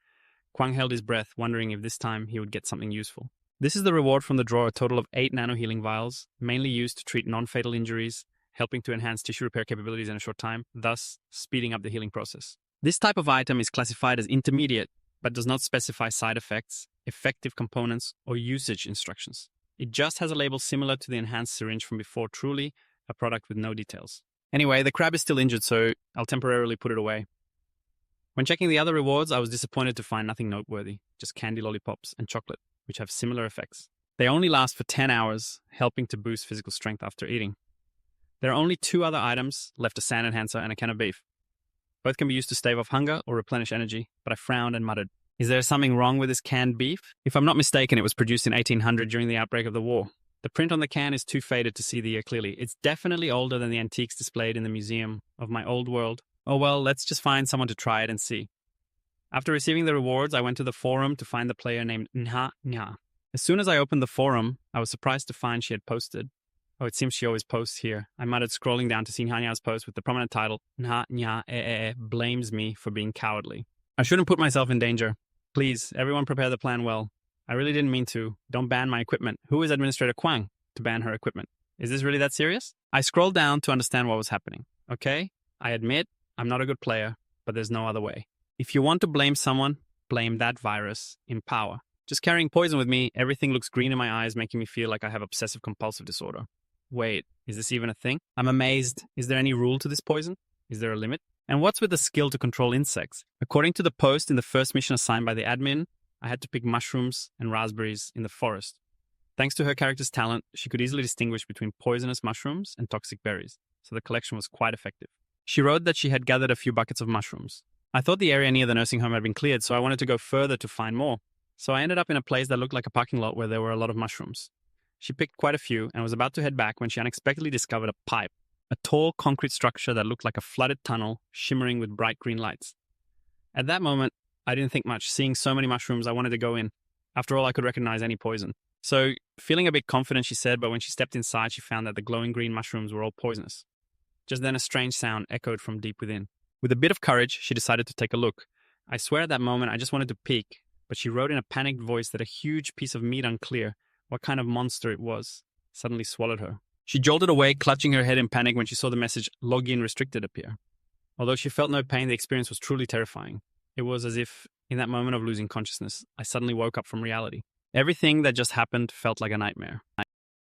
Kuang held his breath, wondering if this time he would get something useful. This is the reward from the draw, a total of 8 nano-healing vials, mainly used to treat non-fatal injuries, helping to enhance tissue repair capabilities in a short time, thus speeding up the healing process. This type of item is classified as intermediate, but does not specify side effects, effective components, or usage instructions. It just has a label similar to the enhanced syringe from before, truly a product with no details. Anyway, the crab is still injured, so I'll temporarily put it away. When checking the other rewards, I was disappointed to find nothing noteworthy, just candy lollipops and chocolate, which have similar effects. They only last for 10 hours, helping to boost physical strength after eating. There are only 2 other items, left a sand enhancer and a can of beef. Both can be used to stave off hunger or replenish energy, but I frowned and muttered, "Is there something wrong with this canned beef?" If I'm not mistaken, it was produced in 1800 during the outbreak of the war. The print on the can is too faded to see the year clearly. It's definitely older than the antiques displayed in the museum of my old world. Oh well, let's just find someone to try it and see. After receiving the rewards, I went to the forum to find the player named Nha. As soon as I opened the forum, I was surprised to find she had posted. Oh, it seems she always posts here. I muttered, scrolling down to see Nha's post with the prominent title, Nha blames me for being cowardly. I shouldn't put myself in danger. Please, everyone prepare the plan well. I really didn't mean to. Don't ban my equipment. Who is Administrator Kwang to ban her equipment? Is this really that serious? I scrolled down to understand what was happening. Okay, I admit I'm not a good player, but there's no other way. If you want to blame someone, blame that virus in power. Just carrying poison with me, everything looks green in my eyes, making me feel like I have obsessive compulsive disorder. Wait, is this even a thing? I'm amazed. Is there any rule to this poison? Is there a limit? And what's with the skill to control insects? According to the post in the first mission assigned by the admin, I had to pick mushrooms and raspberries in the forest. Thanks to her character's talent, she could easily distinguish between poisonous mushrooms and toxic berries, so the collection was quite effective. She wrote that she had gathered a few buckets of mushrooms. I thought the area near the nursing home had been cleared, so I wanted to go further to find more. So I ended up in a place that looked like a parking lot where there were a lot of mushrooms. She picked quite a few and was about to head back when she unexpectedly discovered a pipe, a tall concrete structure that looked like a flooded tunnel shimmering with bright green lights. At that moment, I didn't think much. Seeing so many mushrooms, I wanted to go in. After all, I could recognize any poison. So, feeling a bit confident, she said, but when she stepped inside, she found that the glowing green mushrooms were all poisonous. Just then, a strange sound echoed from deep within. With a bit of courage, she decided to take a look. I swear at that moment, I just wanted to peek, but she wrote in a panicked voice that a huge piece of meat, unclear what kind of monster it was, suddenly swallowed her. She jolted awake, clutching her head in panic when she saw the message "Login restricted" appear. Although she felt no pain, the experience was truly terrifying. It was as if, in that moment of losing consciousness, I suddenly woke up from reality. Everything that just happened felt like a nightmare.